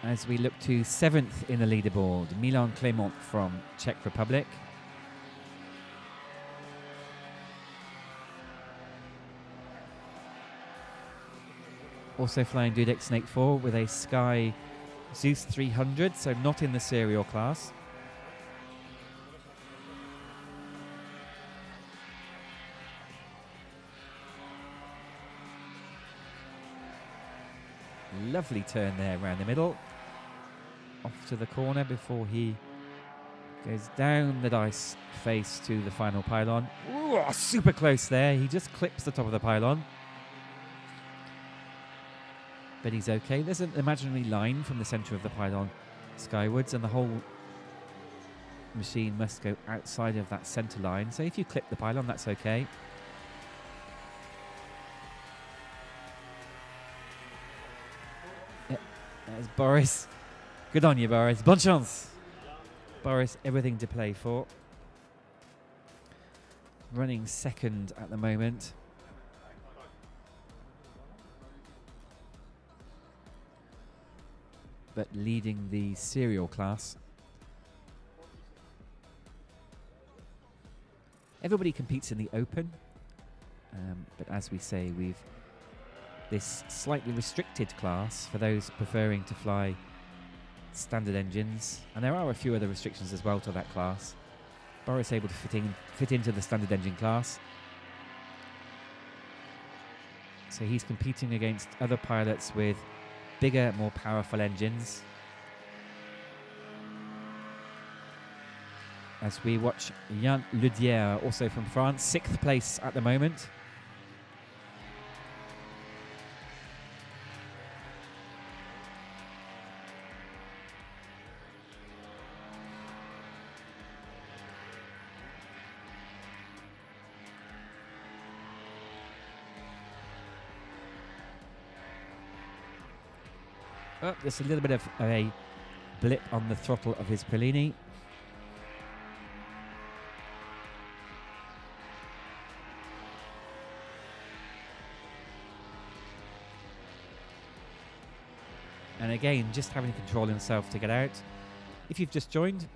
As we look to 7th in the leaderboard, Milan Clément from Czech Republic. Also flying Dudek Snake 4 with a Sky Zeus 300, so not in the serial class. Lovely turn there around the middle. Off to the corner before he goes down the dice face to the final pylon. Ooh, super close there. He just clips the top of the pylon. But he's okay. There's an imaginary line from the centre of the pylon skywards, and the whole machine must go outside of that centre line. So if you clip the pylon, that's okay. There's Boris. Good on you, Boris. Bonne chance. Boris, everything to play for. Running second at the moment. But leading the serial class. Everybody competes in the open. But as we say, we've this slightly restricted class for those preferring to fly standard engines, and there are a few other restrictions as well to that class. Boris able to fit into the standard engine class, so he's competing against other pilots with bigger, more powerful engines. As we watch Yann Ludière, also from France, 6th place at the moment. Oh, there's a little bit of a blip on the throttle of his Pellini. And again, just having to control himself to get out. If you've just joined,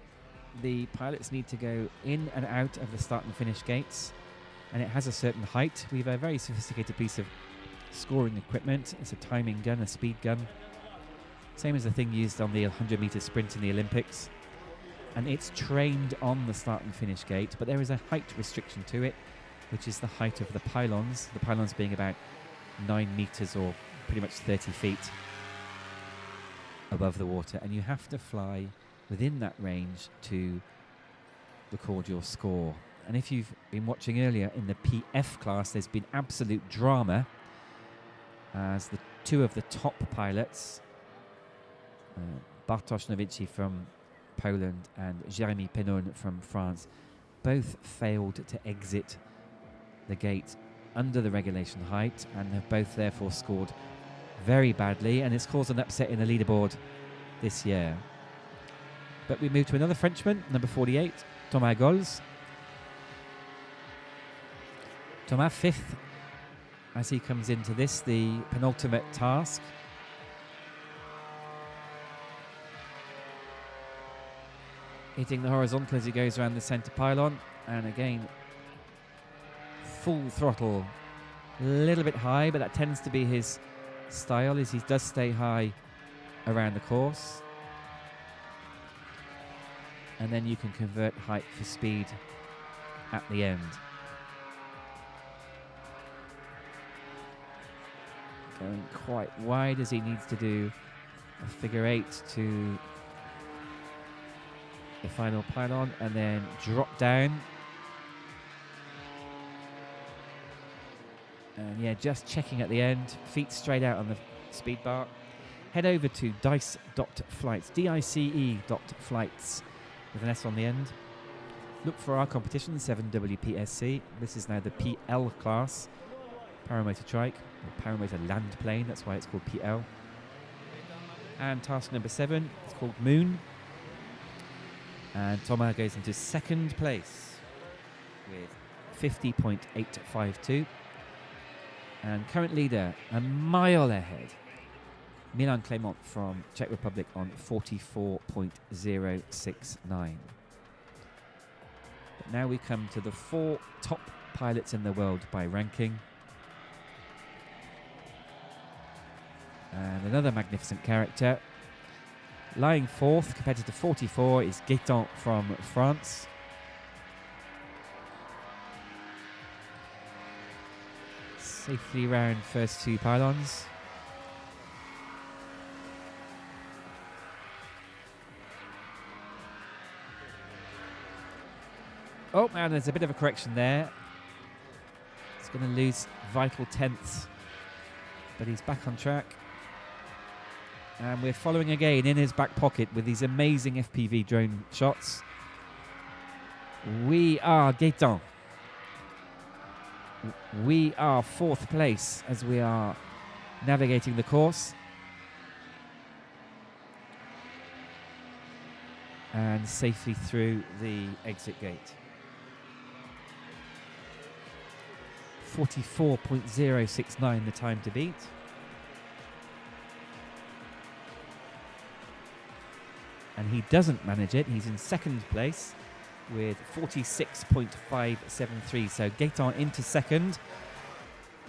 the pilots need to go in and out of the start and finish gates, and it has a certain height. We have a very sophisticated piece of scoring equipment. It's a timing gun, a speed gun. Same as the thing used on the 100-meter sprint in the Olympics. And it's trained on the start and finish gate, but there is a height restriction to it, which is the height of the pylons being about 9 meters or pretty much 30 feet above the water. And you have to fly within that range to record your score. And if you've been watching earlier in the PF class, there's been absolute drama as the two of the top pilots, Bartosz Nowitzki from Poland and Jérémy Pénon from France, both failed to exit the gate under the regulation height and have both therefore scored very badly, and it's caused an upset in the leaderboard this year. But we move to another Frenchman, number 48, Thomas Gols. Thomas 5th as he comes into this, the penultimate task. Hitting the horizontal as he goes around the centre pylon, and again full throttle, a little bit high, but that tends to be his style, as he does stay high around the course, and then you can convert height for speed at the end. Going quite wide as he needs to do a figure 8 to the final pylon, and then drop down. And yeah, just checking at the end, feet straight out on the speed bar. Head over to dice.flights, dice.flights, with an S on the end. Look for our competition, 7WPSC. This is now the PL class, Paramotor Trike, or Paramotor Land Plane, that's why it's called PL. And task number 7, it's called Moon. And Thomas goes into second place with 50.852. And current leader, a mile ahead, Milan Clément from Czech Republic on 44.069. But now we come to the 4 top pilots in the world by ranking. And another magnificent character. Lying 4th, competitor 44, is Gaëtan from France. Safely round first 2 pylons. Oh, and there's a bit of a correction there. He's going to lose vital tenths, but he's back on track. And we're following again in his back pocket with these amazing FPV drone shots. We are Gaëtan. We are 4th place as we are navigating the course. And safely through the exit gate. 44.069 the time to beat. And he doesn't manage it. He's in second place with 46.573. So Gaëtan into second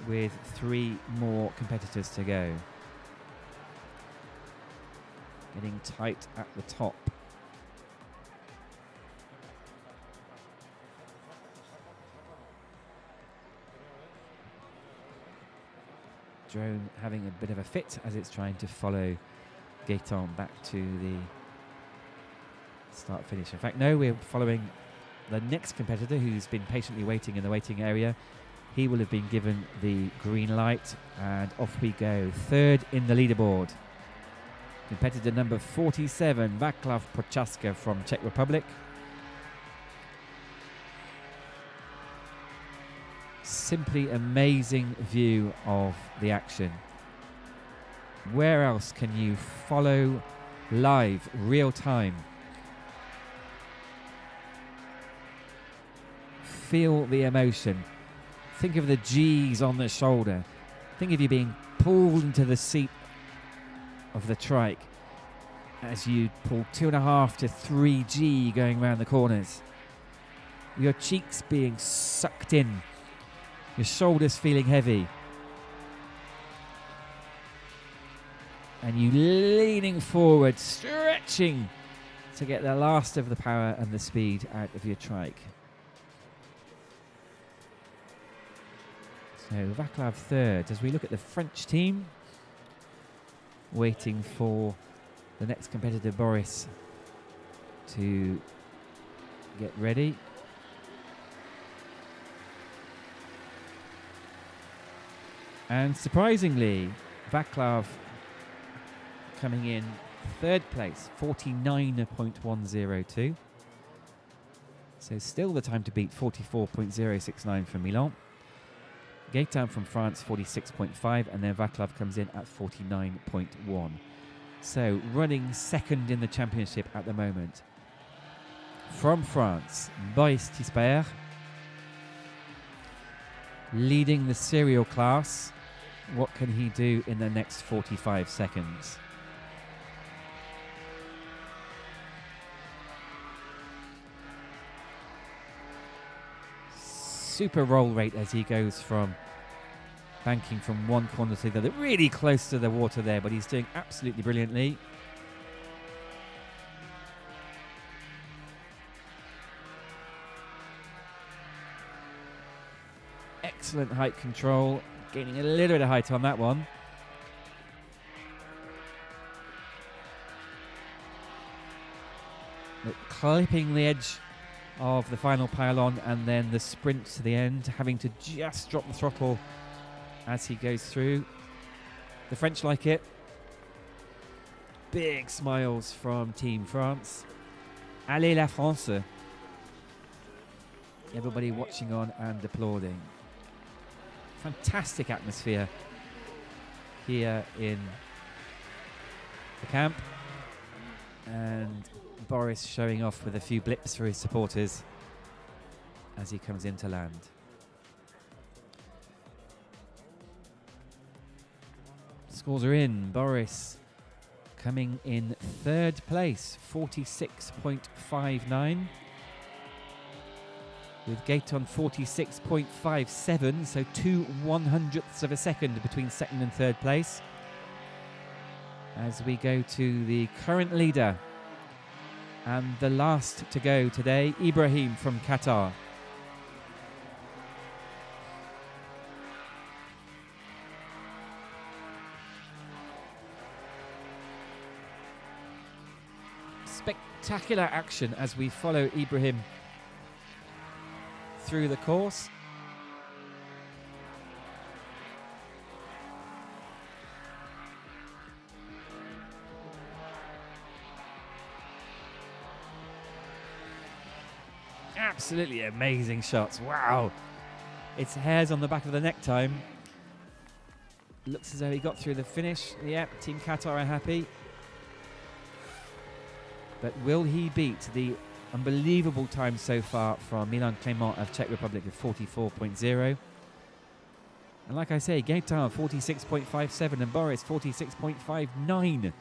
with 3 more competitors to go. Getting tight at the top. Drone having a bit of a fit as it's trying to follow Gaëtan back to the start finish. In fact, no, we're following the next competitor who's been patiently waiting in the waiting area. He will have been given the green light, and off we go. 3rd in the leaderboard. Competitor number 47, Václav Prochaska from Czech Republic. Simply amazing view of the action. Where else can you follow live, real time? Feel the emotion. Think of the G's on the shoulder. Think of you being pulled into the seat of the trike as you pull 2.5 to 3 G going around the corners. Your cheeks being sucked in. Your shoulders feeling heavy. And you leaning forward, stretching to get the last of the power and the speed out of your trike. So Václav 3rd. As we look at the French team, waiting for the next competitor, Boris, to get ready. And surprisingly, Václav coming in 3rd place, 49.102. So still the time to beat, 44.069 from Milan. Gaëtan from France, 46.5, and then Václav comes in at 49.1. So running 2nd in the championship at the moment. From France, Boris Tisper, leading the serial class. What can he do in the next 45 seconds? Super roll rate as he goes from banking from one corner to the other, really close to the water there, but he's doing absolutely brilliantly. Excellent height control, gaining a little bit of height on that one. But clipping the edge of the final pylon, and then the sprint to the end, having to just drop the throttle as he goes through. The French like it. Big smiles from Team France. Allez la France. Everybody watching on and applauding. Fantastic atmosphere here in the camp. And Boris showing off with a few blips for his supporters as he comes into land. Scores are in. Boris coming in third place, 46.59. With Gaetan 46.57, so 2/100ths of a second between second and third place. As we go to the current leader and the last to go today, Ibrahim from Qatar. Spectacular action as we follow Ibrahim through the course. Absolutely amazing shots. Wow. It's hairs on the back of the neck time. Looks as though he got through the finish. Yep, Team Qatar are happy. But will he beat the unbelievable time so far from Milan Clément of Czech Republic of 44.0? And like I say, Gaetan 46.57 and Boris 46.59.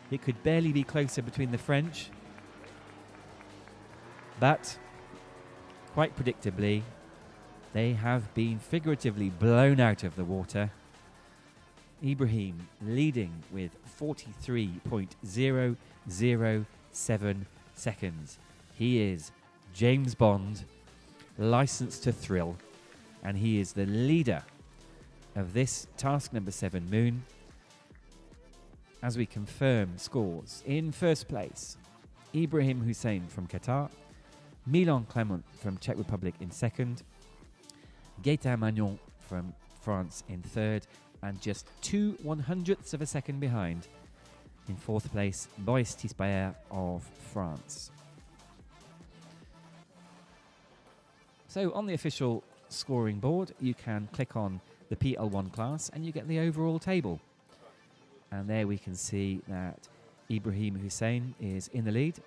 It could barely be closer between the French. But quite predictably, they have been figuratively blown out of the water. Ibrahim leading with 43.007 seconds. He is James Bond, licensed to thrill, and he is the leader of this task number 7 Moon. As we confirm scores, in first place, Ibrahim Hussein from Qatar, Milan Clément from Czech Republic in second, Gaëtan Magnon from France in third, and just 2/100ths of a second behind, in fourth place, Boris Tispaer of France. So on the official scoring board, you can click on the PL1 class and you get the overall table. And there we can see that Ibrahim Hussein is in the lead.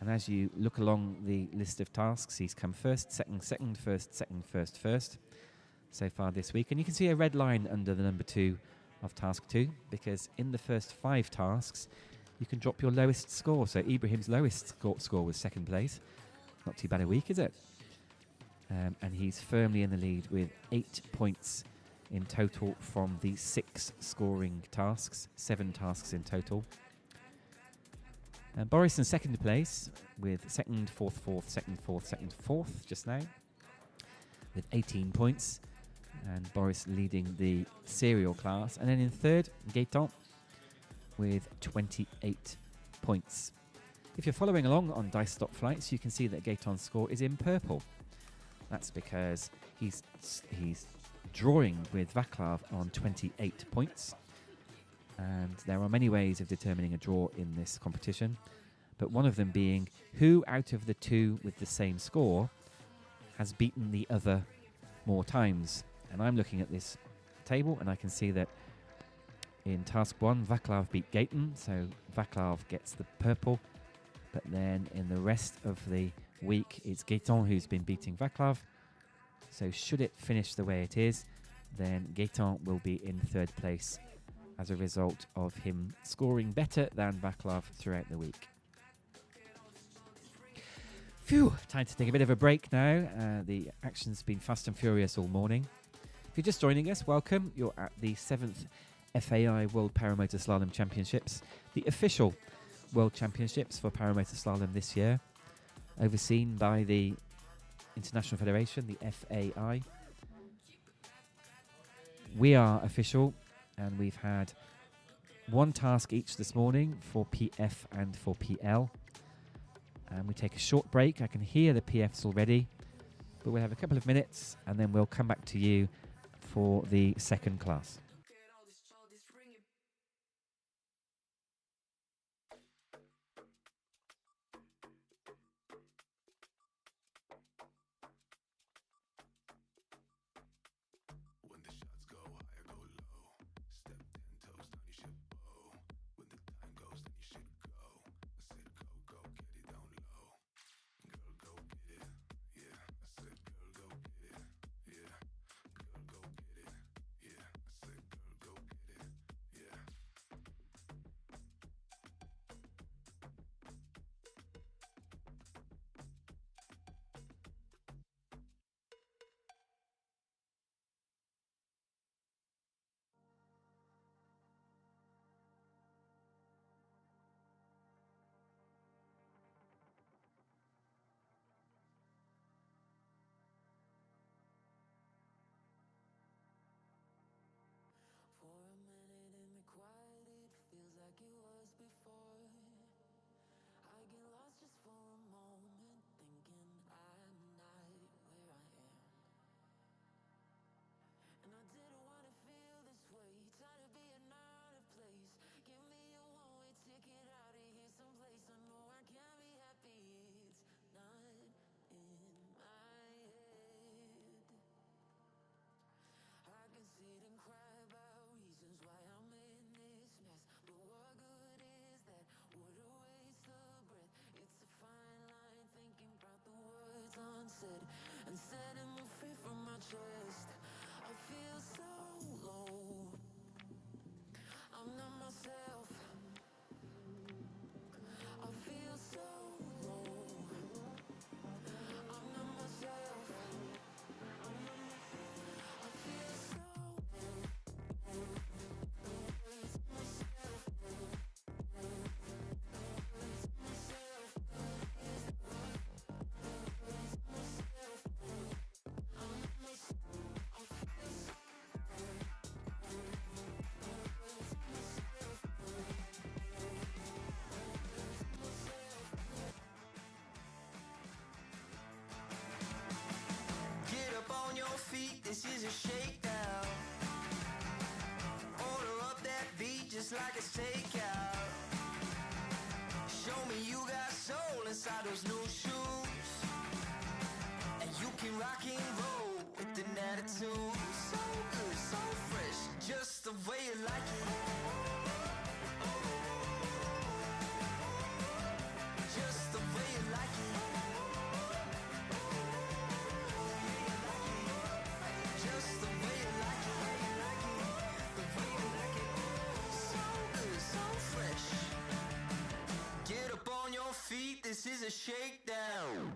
And as you look along the list of tasks, he's come first, second, second, first, second, first, first so far this week. And you can see a red line under the number 2 of task 2, because in the first 5 tasks, you can drop your lowest score. So Ibrahim's lowest score was second place. Not too bad a week, is it? And he's firmly in the lead with 8 points in total from the 6 scoring tasks, 7 tasks in total. Boris in second place with second, fourth, fourth, second, fourth, second, fourth just now with 18 points. And Boris leading the serial class. And then in third, Gaëtan with 28 points. If you're following along on Dice Stop Flights, you can see that Gaëtan's score is in purple. That's because he's drawing with Vaclav on 28 points. And there are many ways of determining a draw in this competition, but one of them being who out of the 2 with the same score has beaten the other more times. And I'm looking at this table and I can see that in task 1, Vaclav beat Gaëtan, so Vaclav gets the purple. But then in the rest of the week, it's Gaëtan who's been beating Vaclav. So should it finish the way it is, then Gaëtan will be in third place as a result of him scoring better than Vaclav throughout the week. Phew, time to take a bit of a break now. The action's been fast and furious all morning. If you're just joining us, welcome. You're at the 7th FAI World Paramotor Slalom Championships, the official World Championships for Paramotor Slalom this year, overseen by the International Federation, the FAI. We are official, and we've had 1 task each this morning for PF and for PL. And we take a short break. I can hear the PFs already, but we'll have a couple of minutes and then we'll come back to you for the second class. this is a shakedown. Order up that beat just like it's takeout. Show me you got soul inside those new shoes, and you can rock and roll with an attitude. So good, so fresh, just the way you like it. Just the way you like it. Just the way you like it. The way you like it. So good, so fresh. Get up on your feet, this is a shakedown.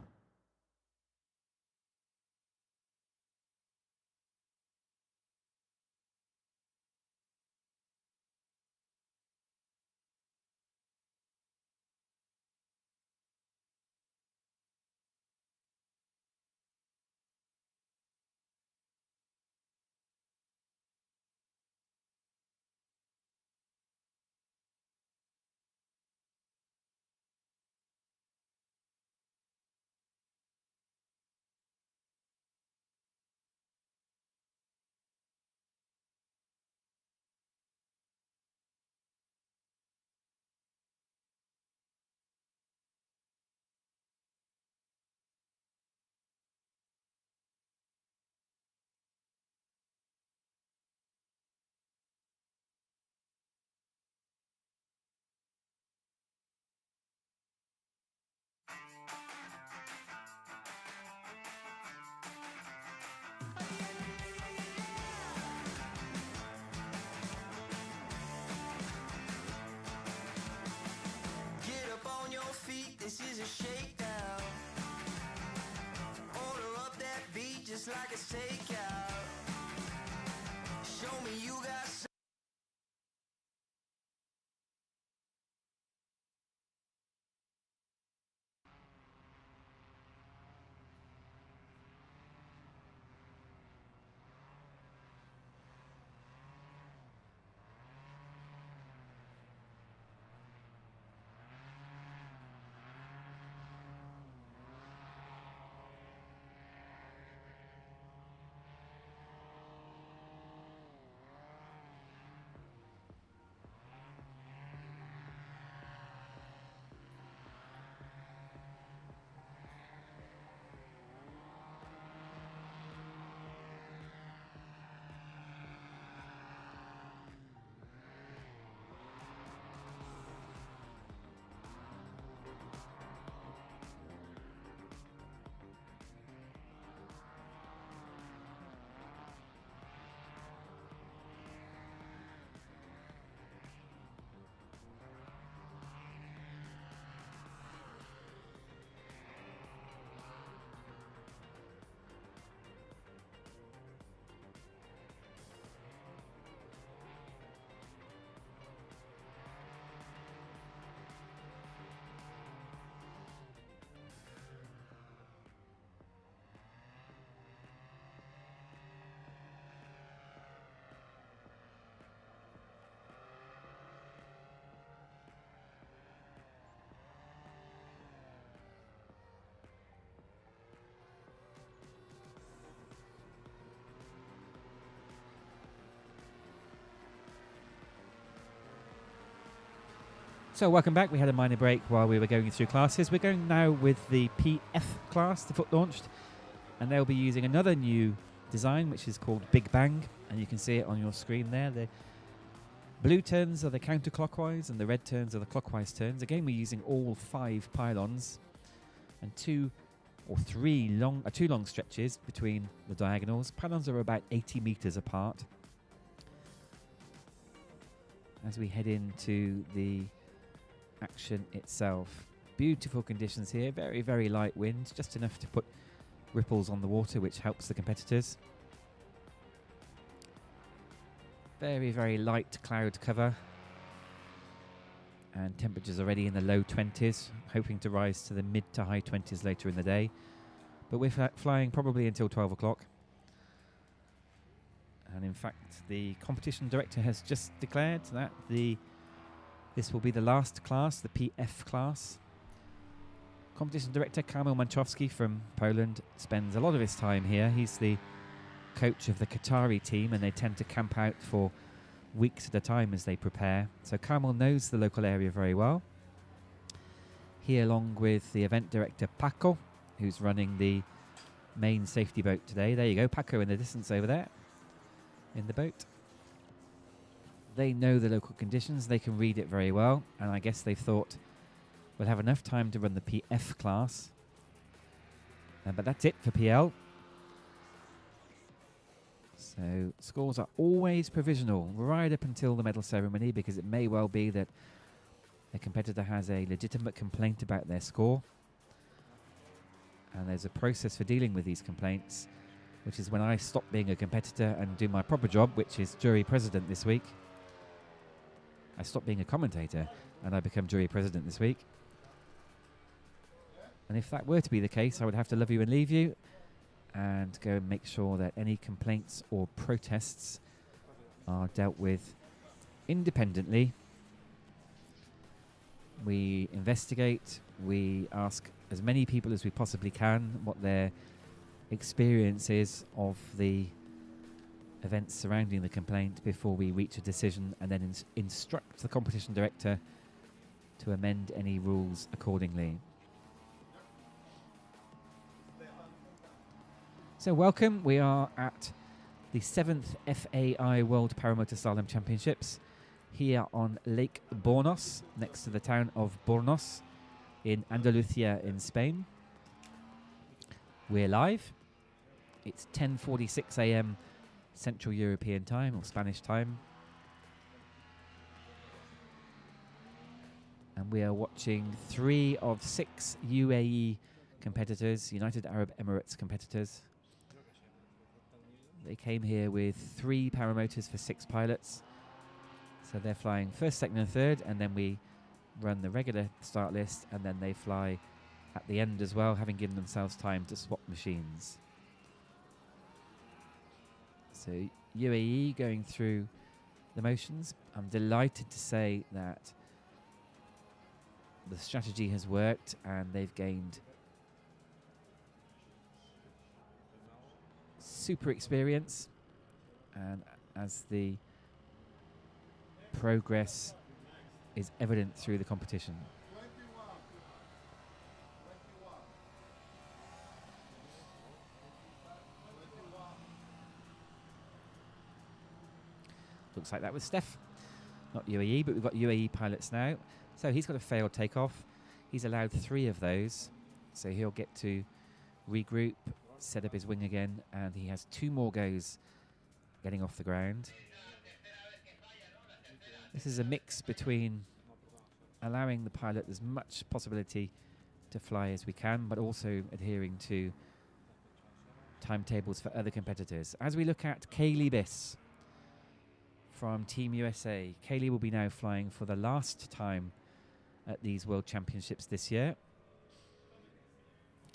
Get up on your feet, this is a shakedown. Order up that beat just like it's takeout. Show me you got soul. So welcome back. We had a minor break while we were going through classes. We're going now with the PF class, the foot launched, and they'll be using another new design which is called Big Bang, and you can see it on your screen there. The blue turns are the counterclockwise and the red turns are the clockwise turns. Again, we're using all 5 pylons and two long stretches between the diagonals. Pylons are about 80 meters apart. As we head into the action itself, beautiful conditions here, very, very light winds, just enough to put ripples on the water, which helps the competitors. Very, very light cloud cover, and temperatures already in the low 20s, hoping to rise to the mid to high 20s later in the day, but we're flying probably until 12 o'clock. And in fact, the competition director has just declared that this will be the last class, the PF class. Competition director Kamil Manchowski from Poland spends a lot of his time here. He's the coach of the Qatari team, and they tend to camp out for weeks at a time as they prepare. So Carmel knows the local area very well. He, along with the event director Paco, who's running the main safety boat today. There you go, Paco in the distance over there in the boat. They know the local conditions, they can read it very well, and I guess they've thought we'll have enough time to run the PF class. But that's it for PL. So scores are always provisional right up until the medal ceremony, because it may well be that a competitor has a legitimate complaint about their score. And there's a process for dealing with these complaints, which is when I stop being a competitor and do my proper job, which is jury president this week. I stop being a commentator and I become jury president this week. And if that were to be the case, I would have to love you and leave you and go and make sure that any complaints or protests are dealt with independently. We investigate, we ask as many people as we possibly can what their experience is of the events surrounding the complaint before we reach a decision, and then instruct the competition director to amend any rules accordingly. So welcome, we are at the 7th FAI World Paramotor Slalom Championships here on Lake Bornos, next to the town of Bornos in Andalusia in Spain. We're live. It's 10:46 a.m. Central European time, or Spanish time. And we are watching 3 of 6 UAE competitors, United Arab Emirates competitors. They came here with 3 paramotors for 6 pilots. So they're flying first, second and third, and then we run the regular start list, and then they fly at the end as well, having given themselves time to swap machines. So UAE going through the motions. I'm delighted to say that the strategy has worked and they've gained super experience, and as the progress is evident through the competition. Looks like that was Steph, not UAE, but we've got UAE pilots now. So he's got a failed takeoff. He's allowed 3 of those, so he'll get to regroup, set up his wing again, and he has 2 more goes getting off the ground. This is a mix between allowing the pilot as much possibility to fly as we can, but also adhering to timetables for other competitors. As we look at Kaylee Biss from Team USA, Kaylee will be now flying for the last time at these World Championships this year.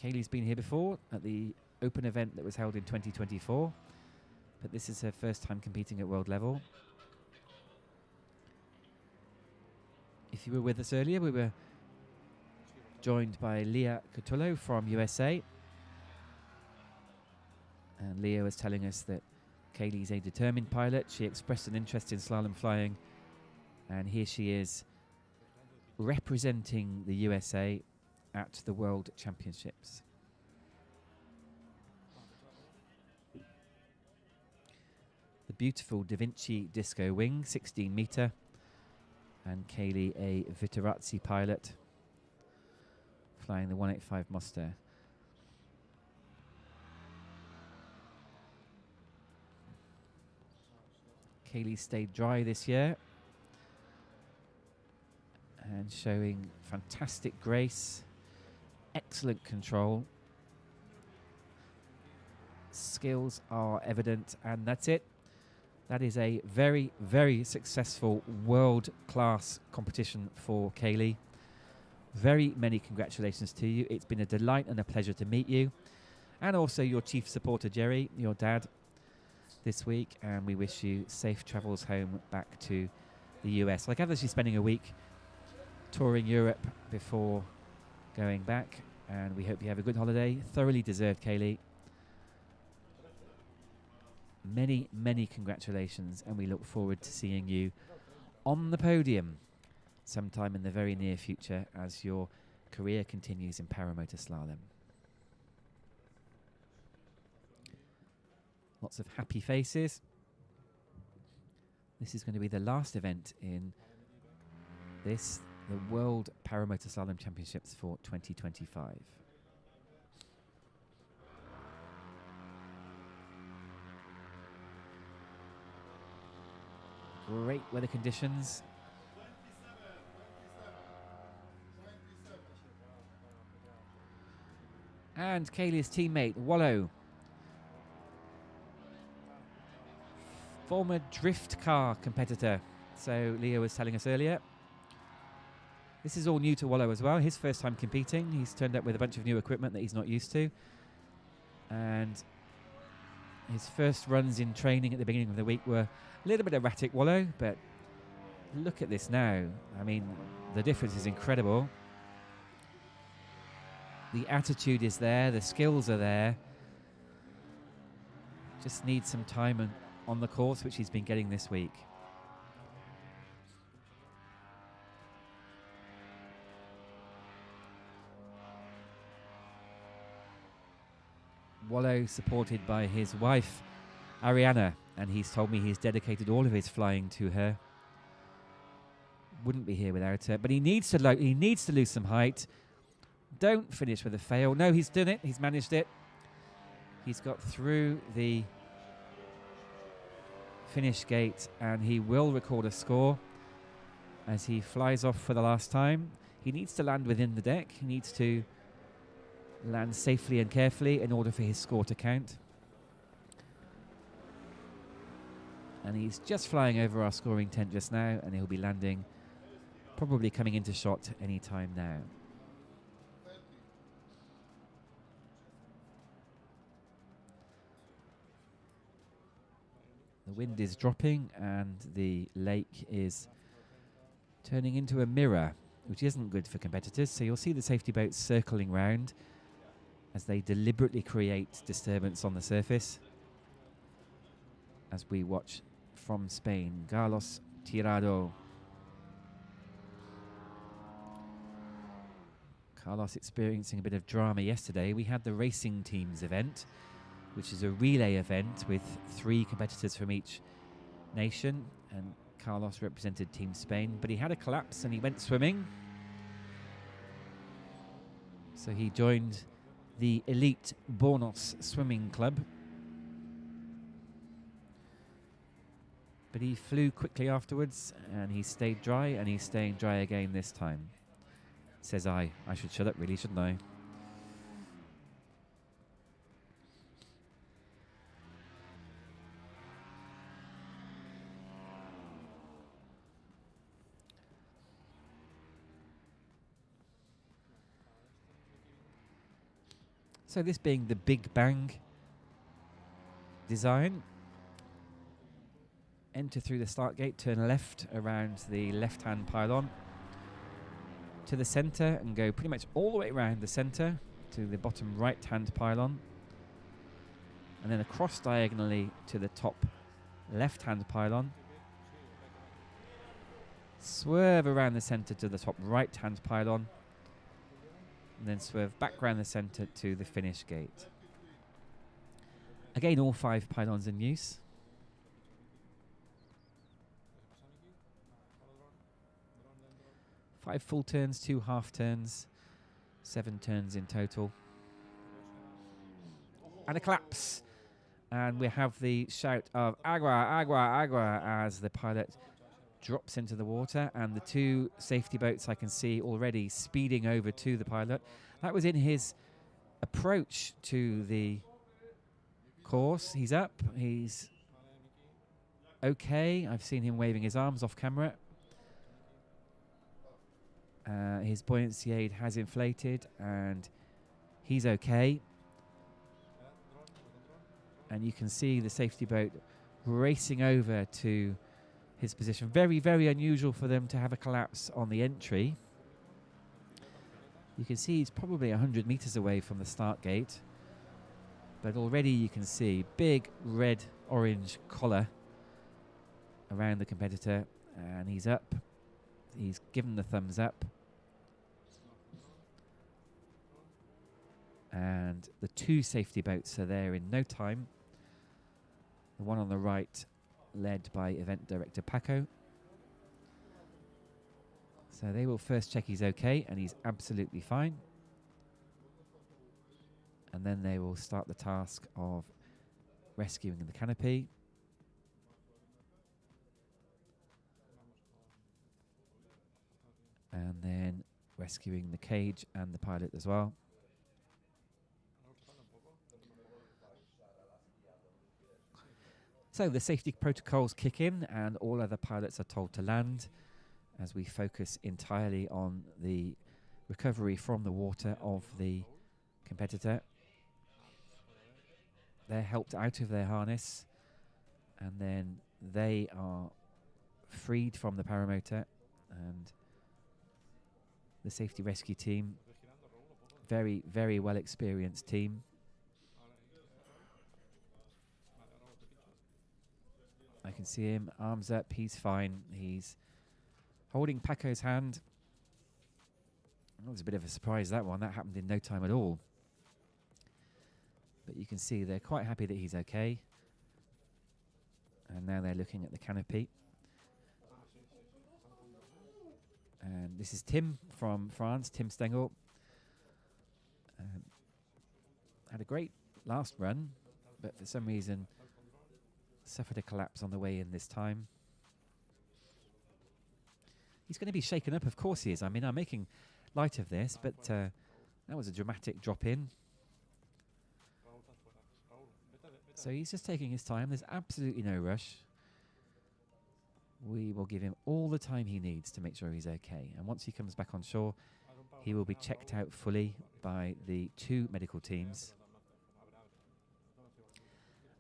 Kaylee's been here before at the Open event that was held in 2024, but this is her first time competing at world level. If you were with us earlier, we were joined by Leah Cotullo from USA. And Leah was telling us that Kaylee's a determined pilot. She expressed an interest in slalom flying, and here she is representing the USA at the World Championships. The beautiful Da Vinci Disco wing, 16 metre, and Kaylee a Viterazzi pilot flying the 185 Moster. Kaylee stayed dry this year and showing fantastic grace, excellent control. Skills are evident, and that's it. That is a very, very successful world-class competition for Kaylee. Very many congratulations to you. It's been a delight and a pleasure to meet you. And also your chief supporter, Jerry, your dad, this week. And we wish you safe travels home back to the US. I gather she's spending a week touring Europe before going back. And we hope you have a good holiday. Thoroughly deserved, Kaylee. many, many congratulations, and we look forward to seeing you on the podium sometime in the very near future as your career continues in Paramotor Slalom. Lots of happy faces. This is going to be the last event in this, the World Paramotor Slalom Championships for 2025. Great weather conditions. And Kaylee's teammate, Wallow. Former drift car competitor, so Leo was telling us earlier. This is all new to Wallow as well. His first time competing. He's turned up with a bunch of new equipment that he's not used to. And his first runs in training at the beginning of the week were a little bit erratic, Wallow, but look at this now. I mean, the difference is incredible. The attitude is there, the skills are there. Just needs some time on the course, which he's been getting this week. Wallow supported by his wife, Ariana, and he's told me he's dedicated all of his flying to her. Wouldn't be here without her, but he needs to lose some height. Don't finish with a fail. No, he's done it. He's managed it. He's got through the finish gate, and he will record a score as he flies off for the last time. He needs to land within the deck. He needs to land safely and carefully in order for his score to count. And he's just flying over our scoring tent just now, and he'll be landing, probably coming into shot any time now. The wind is dropping and the lake is turning into a mirror, which isn't good for competitors. So you'll see the safety boats circling round as they deliberately create disturbance on the surface. As we watch from Spain, Carlos Tirado. Carlos experiencing a bit of drama yesterday. We had the racing teams event, which is a relay event with 3 competitors from each nation, and Carlos represented Team Spain, but he had a collapse and he went swimming. So he joined the elite Bornos swimming club, but he flew quickly afterwards and he stayed dry, and he's staying dry again this time. Says I should shut up really, shouldn't I? So this being the Big Bang design, enter through the start gate, turn left around the left-hand pylon to the center and go pretty much all the way around the center to the bottom right-hand pylon, and then across diagonally to the top left-hand pylon, swerve around the center to the top right-hand pylon, and then swerve back around the center to the finish gate. Again, all 5 pylons in use. Five full turns, 2 half turns, 7 turns in total. And a collapse. And we have the shout of agua, agua, agua as the pilot drops into the water, and the 2 safety boats I can see already speeding over to the pilot. That was in his approach to the course. He's up, he's okay. I've seen him waving his arms off camera. His buoyancy aid has inflated and he's okay. And you can see the safety boat racing over to his position. Very, very unusual for them to have a collapse on the entry. You can see he's probably 100 meters away from the start gate, but already you can see big red orange collar around the competitor, and he's up. He's given the thumbs up. And the 2 safety boats are there in no time. The one on the right led by event director Paco. So they will first check he's okay, and he's absolutely fine. And then they will start the task of rescuing the canopy. And then rescuing the cage and the pilot as well. So the safety protocols kick in and all other pilots are told to land as we focus entirely on the recovery from the water of the competitor. They're helped out of their harness and then they are freed from the paramotor, and the safety rescue team, very, very well experienced team. I can see him, arms up, he's fine. He's holding Paco's hand. That was a bit of a surprise, that one. That happened in no time at all. But you can see they're quite happy that he's okay. And now they're looking at the canopy. And this is Tim from France, Tim Stengel. Had a great last run, but for some reason suffered a collapse on the way in this time. He's going to be shaken up, of course he is. I mean, I'm making light of this, but that was a dramatic drop in. So he's just taking his time. There's absolutely no rush. We will give him all the time he needs to make sure he's okay. And once he comes back on shore, he will be checked out fully by the 2 medical teams.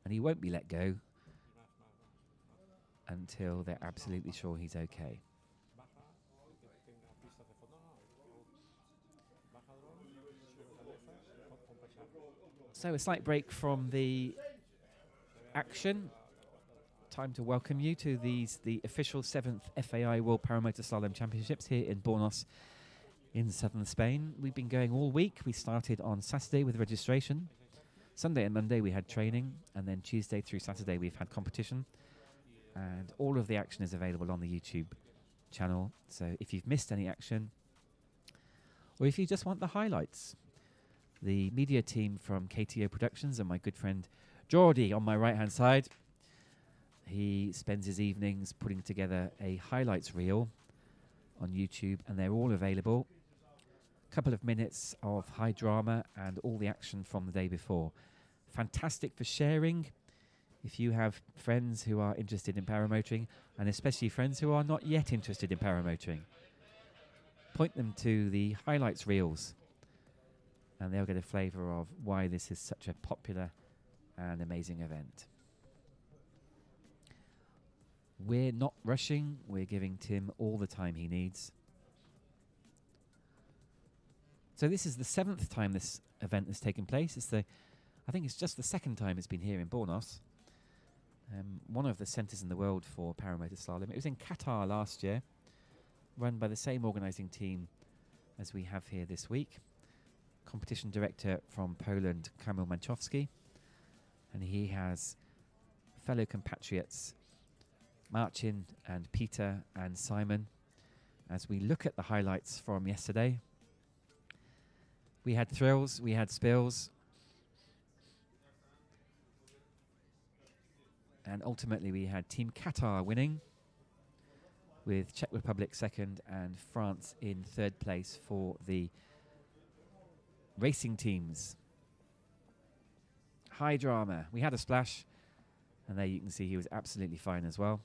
And he won't be let go until they're absolutely sure he's okay. So a slight break from the action. Time to welcome you to the official 7th FAI World Paramotor Slalom Championships here in Bornos in southern Spain. We've been going all week. We started on Saturday with registration. Sunday and Monday we had training, and then Tuesday through Saturday we've had competition. And all of the action is available on the YouTube channel. So if you've missed any action, or if you just want the highlights, the media team from KTO Productions and my good friend Jordi on my right-hand side, he spends his evenings putting together a highlights reel on YouTube, and they're all available. A couple of minutes of high drama and all the action from the day before. Fantastic for sharing if you have friends who are interested in paramotoring, and especially friends who are not yet interested in paramotoring. Point them to the highlights reels, and they'll get a flavour of why this is such a popular and amazing event. We're not rushing. We're giving Tim all the time he needs. So this is the 7th time this event has taken place. I think it's just the 2nd time it's been here in Bornos. One of the centres in the world for Paramotor Slalom. It was in Qatar last year, run by the same organising team as we have here this week. Competition director from Poland, Kamil Manchowski. And he has fellow compatriots Marcin and Peter and Simon. As we look at the highlights from yesterday, we had thrills, we had spills, and ultimately we had Team Qatar winning, with Czech Republic 2nd and France in 3rd place for the racing teams. High drama. We had a splash, and there you can see he was absolutely fine as well.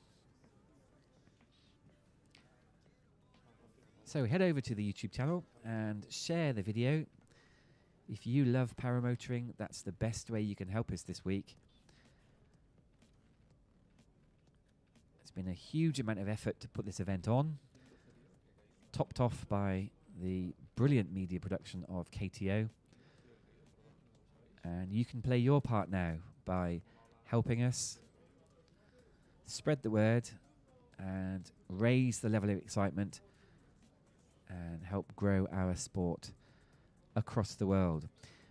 So head over to the YouTube channel and share the video. If you love paramotoring, that's the best way you can help us this week. It's been a huge amount of effort to put this event on, topped off by the brilliant media production of KTO. And you can play your part now by helping us, spread the word and raise the level of excitement and help grow our sport across the world.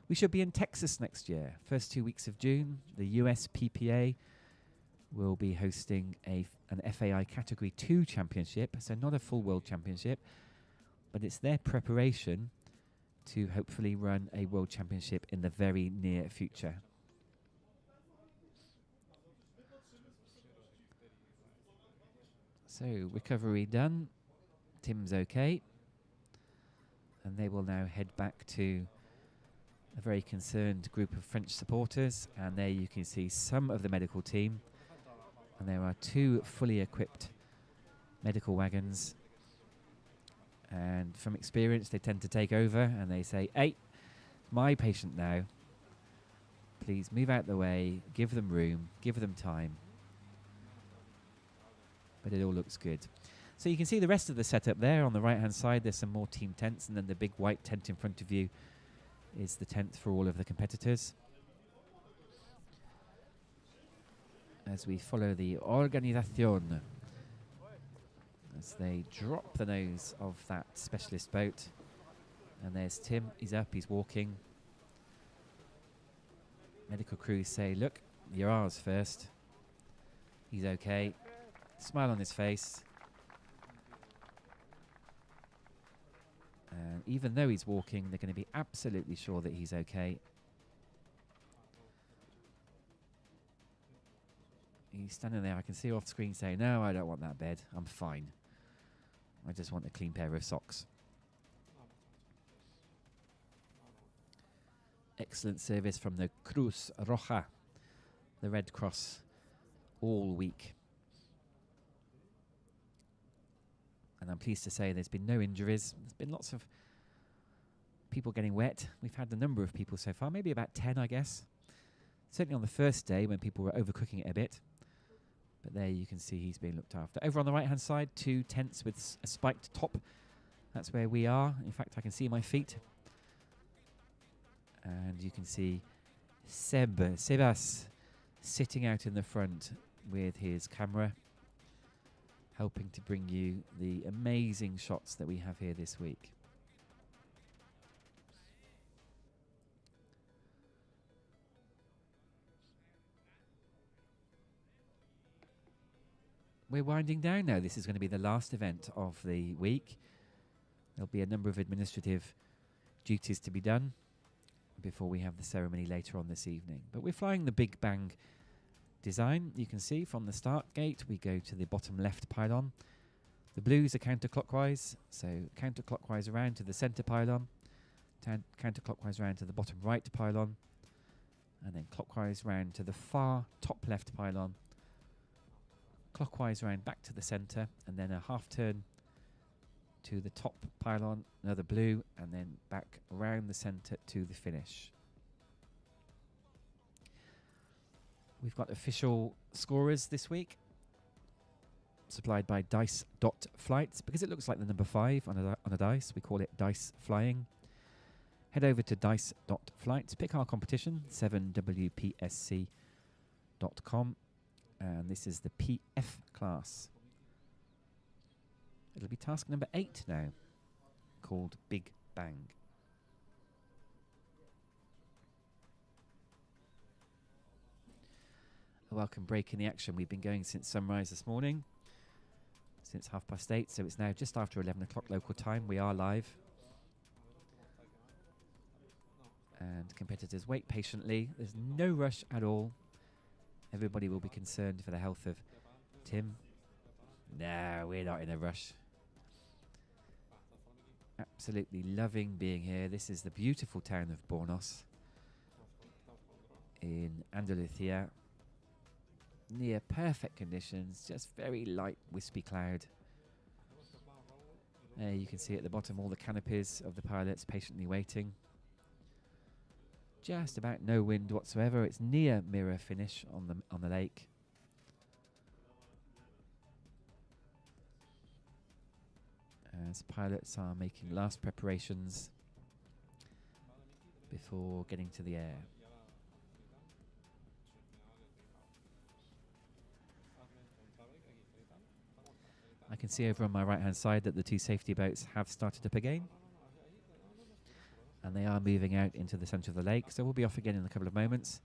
We should be in Texas next year. First 2 weeks of June, the US PPA will be hosting an FAI Category 2 championship, so not a full world championship, but it's their preparation to hopefully run a world championship in the very near future. So recovery done, Tim's okay, and they will now head back to a very concerned group of French supporters, and there you can see some of the medical team, and there are 2 fully equipped medical wagons, and from experience they tend to take over and they say, "Hey, my patient now, please move out the way, give them room, give them time." But it all looks good. So you can see the rest of the setup there on the right hand side. There's some more team tents, and then the big white tent in front of you is the tent for all of the competitors. As we follow the Organización, as they drop the nose of that specialist boat. And there's Tim, he's up, he's walking. Medical crews say, "Look, you're ours first." He's okay. Smile on his face. And even though he's walking, they're going to be absolutely sure that he's okay. He's standing there, I can see off screen saying, "No, I don't want that bed, I'm fine. I just want a clean pair of socks." Excellent service from the Cruz Roja, the Red Cross, all week. And I'm pleased to say there's been no injuries. There's been lots of people getting wet. We've had a number of people so far, maybe about 10, I guess. Certainly on the first day when people were overcooking it a bit. But there you can see he's being looked after. Over on the right-hand side, 2 tents with a spiked top. That's where we are. In fact, I can see my feet. And you can see Sebas, sitting out in the front with his camera, helping to bring you the amazing shots that we have here this week. We're winding down now. This is going to be the last event of the week. There'll be a number of administrative duties to be done before we have the ceremony later on this evening. But we're flying the Big Bang design. You can see from the start gate we go to the bottom left pylon. The blues are counterclockwise, so counterclockwise around to the center pylon, counterclockwise around to the bottom right pylon, and then clockwise round to the far top left pylon, clockwise round back to the center, and then a half turn to the top pylon, another blue, and then back around the center to the finish. We've got official scorers this week, supplied by dice.flights. Because it looks like the number 5 on a dice, we call it dice flying. Head over to dice.flights, pick our competition, 7wpsc.com, and this is the PF class. It'll be task number 8 now, called Big Bang. A welcome break in the action. We've been going since sunrise this morning, since 8:30, so it's now just after 11 o'clock local time. We are live. And competitors wait patiently. There's no rush at all. Everybody will be concerned for the health of Tim. No, we're not in a rush. Absolutely loving being here. This is the beautiful town of Bornos in Andalusia. Near perfect conditions, just very light wispy cloud. There you can see at the bottom all the canopies of the pilots patiently waiting. Just about no wind whatsoever. It's near mirror finish on the lake. As pilots are making last preparations before getting to the air. I can see over on my right-hand side that the two safety boats have started up again. And they are moving out into the centre of the lake, so we'll be off again in a couple of moments.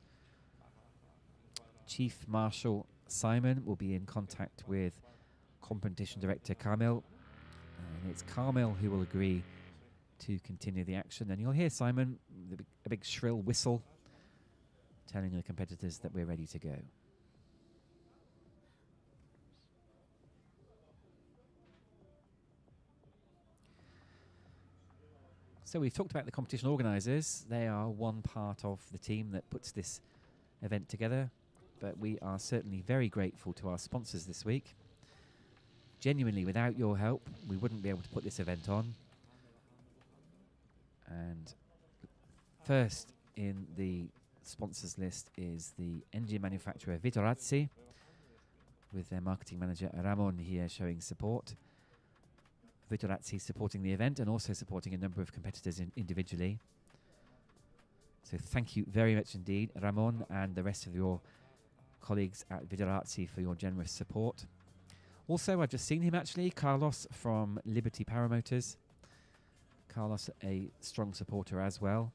Chief Marshal Simon will be in contact with Competition Director Carmel, and it's Carmel who will agree to continue the action. And you'll hear Simon, a big shrill whistle, telling the competitors that we're ready to go. So we've talked about the competition organisers. They are one part of the team that puts this event together, but we are certainly very grateful to our sponsors this week. Genuinely, without your help, we wouldn't be able to put this event on. And first in the sponsors list is the engine manufacturer Vitorazzi, with their marketing manager Ramon here showing support. Vitorazzi supporting the event and also supporting a number of competitors individually. So thank you very much indeed, Ramon, and the rest of your colleagues at Vitorazzi for your generous support. Also, I've just seen him actually, Carlos from Liberty Paramotors. Carlos, a strong supporter as well.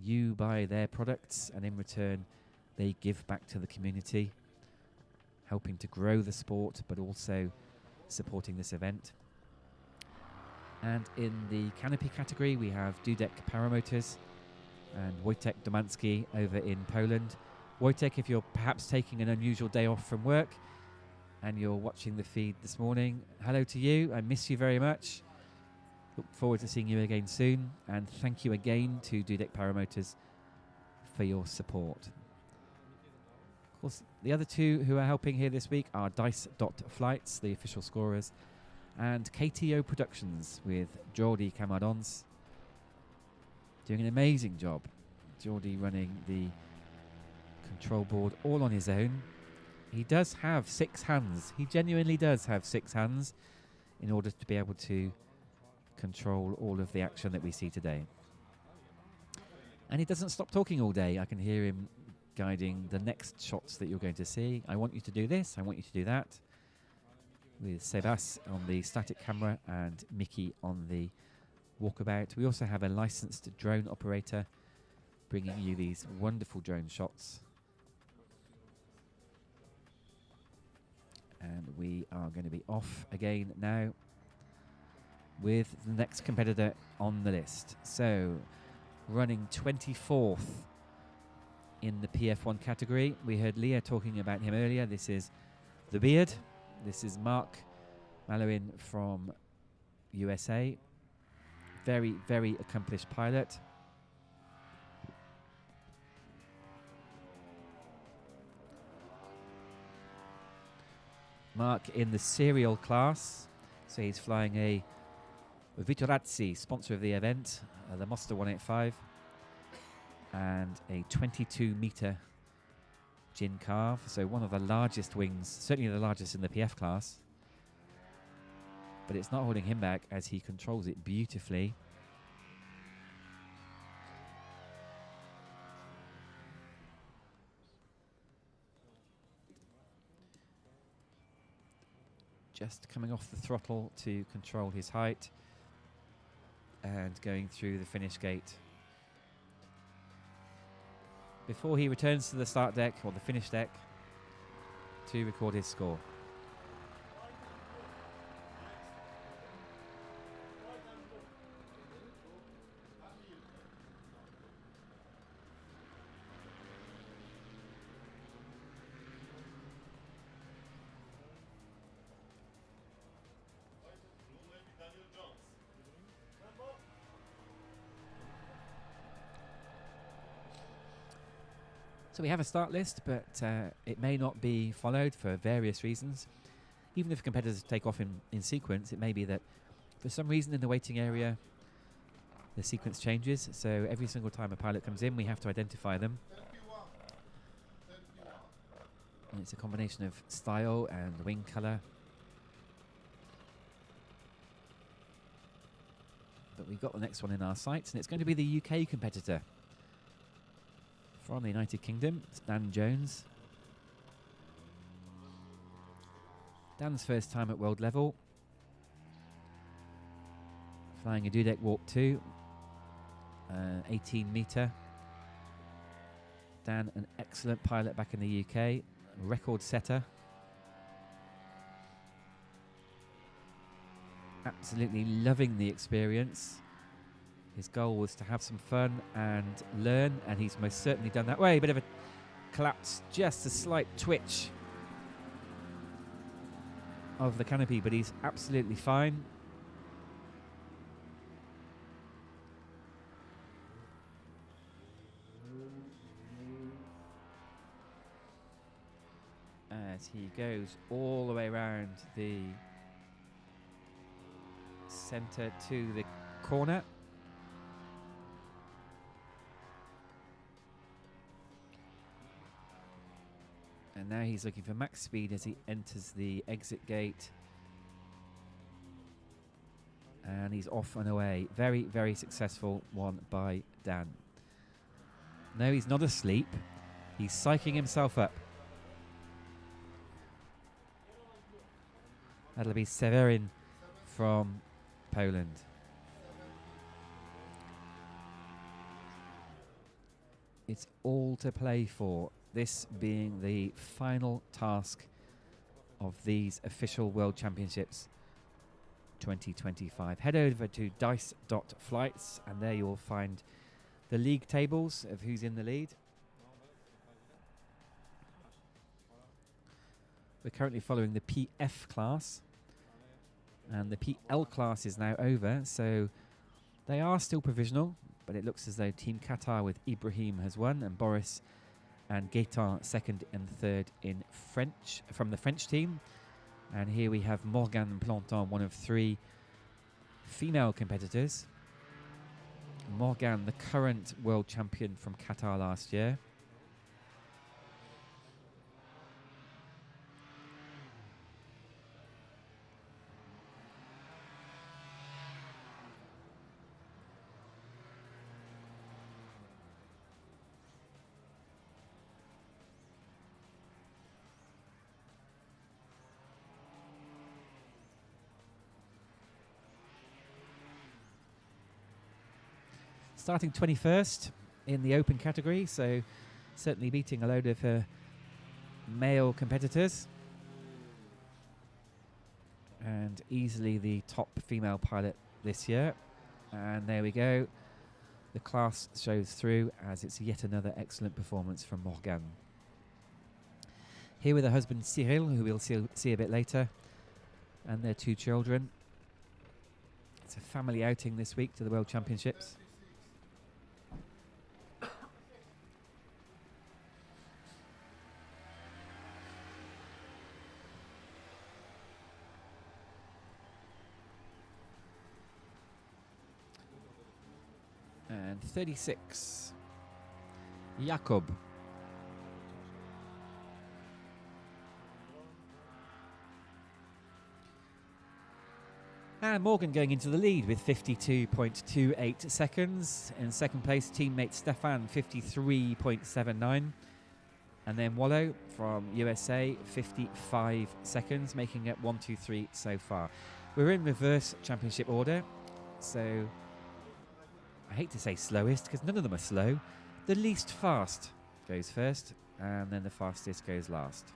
You buy their products and in return they give back to the community, helping to grow the sport but also supporting this event. And in the canopy category we have Dudek Paramotors and Wojtek Domanski over in Poland. Wojtek, if you're perhaps taking an unusual day off from work and you're watching the feed this morning, hello to you. I miss you very much. Look forward to seeing you again soon, and thank you again to Dudek Paramotors for your support. Of course, the other two who are helping here this week are Dice.Flights, the official scorers, and KTO Productions with Jordi Camadons, doing an amazing job. Jordi running the control board all on his own. He does have 6 hands. He genuinely does have 6 hands in order to be able to control all of the action that we see today. And he doesn't stop talking all day. I can hear him guiding the next shots that you're going to see. I want you to do this, I want you to do that, with Sebas on the static camera and Mickey on the walkabout. We also have a licensed drone operator bringing you these wonderful drone shots. And we are going to be off again now with the next competitor on the list. So, running 24th in the PF1 category. We heard Leah talking about him earlier. This is the Beard. This is Mark Malowin from USA. Very, very accomplished pilot. Mark in the serial class. So he's flying a Vitorazzi, sponsor of the event, the Monster 185, and a 22-meter gin carve, so one of the largest wings, certainly the largest in the PF class. But it's not holding him back as he controls it beautifully. Just coming off the throttle to control his height and going through the finish gate before he returns to the start deck or the finish deck to record his score. So we have a start list, but it may not be followed for various reasons. Even if competitors take off in sequence, it may be that for some reason in the waiting area the sequence changes. So every single time a pilot comes in, we have to identify them. And it's a combination of style and wing colour. But we've got the next one in our sights, and it's going to be the UK competitor. From the United Kingdom, it's Dan Jones. Dan's first time at world level. Flying a dudek walk 2, 18 metre. Dan, an excellent pilot back in the UK, record setter. Absolutely loving the experience. His goal was to have some fun and learn, and he's most certainly done that. Way, a bit of a collapse, just a slight twitch of the canopy, but he's absolutely fine. As he goes all the way around the centre to the corner. And now he's looking for max speed as he enters the exit gate. And he's off and away. Very, very successful one by Dan. No, he's not asleep. He's psyching himself up. That'll be Severin from Poland. It's all to play for, this being the final task of these official World Championships 2025. Head over to dice.flights and there you'll find the league tables of who's in the lead. We're currently following the PF class, and the PL class is now over, so they are still provisional, but it looks as though Team Qatar with Ibrahim has won, and Boris and Gaetan second and third in French from the French team. And here we have Morgane Planton, one of 3 female competitors. Morgane, the current world champion from Qatar last year. Starting 21st in the open category, so certainly beating a load of male competitors. And easily the top female pilot this year. And there we go. The class shows through as it's yet another excellent performance from Morgane. Here with her husband Cyril, who we'll see a bit later, and their 2 children. It's a family outing this week to the World Championships. And 36, Jakob. And Morgan going into the lead with 52.28 seconds. In second place, teammate Stefan, 53.79. And then Wallo from USA, 55 seconds, making it 1, 2, 3 so far. We're in reverse championship order, so I hate to say slowest because none of them are slow. The least fast goes first, and then the fastest goes last.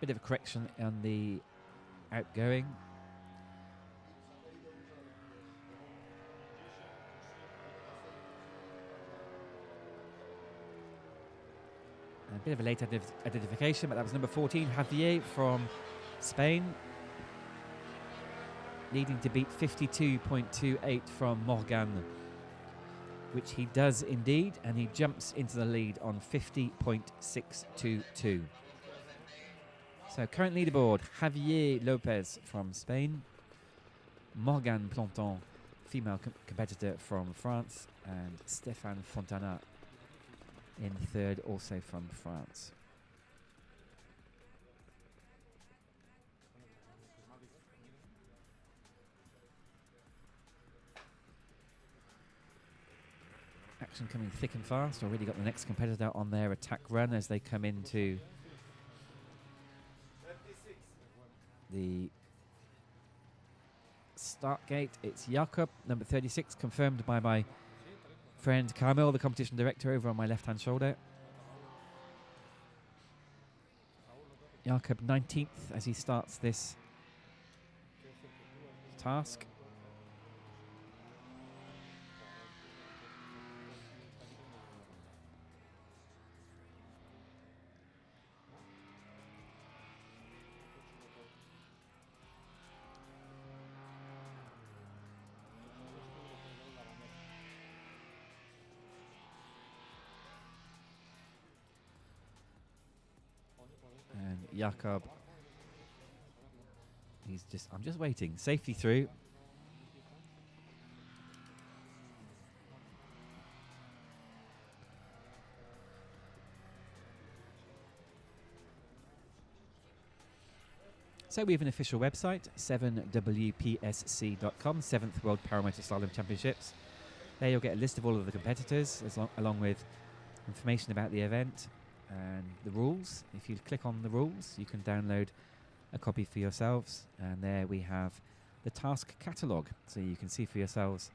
Bit of a correction on the outgoing. A bit of a late identification, but that was number 14, Javier from Spain, needing to beat 52.28 from Morgane, which he does indeed, and he jumps into the lead on 50.622. So current leaderboard, Javier Lopez from Spain, Morgane Planton, female competitor from France, and Stéphane Fontana in third, also from France. action coming thick and fast. Already got the next competitor on their attack run as they come into the start gate. It's Jakob, number 36, confirmed by my friend Carmel, the competition director, over on my left-hand shoulder. Jakob 19th as he starts this task. And Jakob, I'm just waiting. Safety through. So we have an official website, 7wpsc.com, 7th World Paramotor Slalom Championships. There you'll get a list of all of the competitors, along with information about the event and the rules. If you click on the rules, you can download a copy for yourselves. And there we have the task catalogue, so you can see for yourselves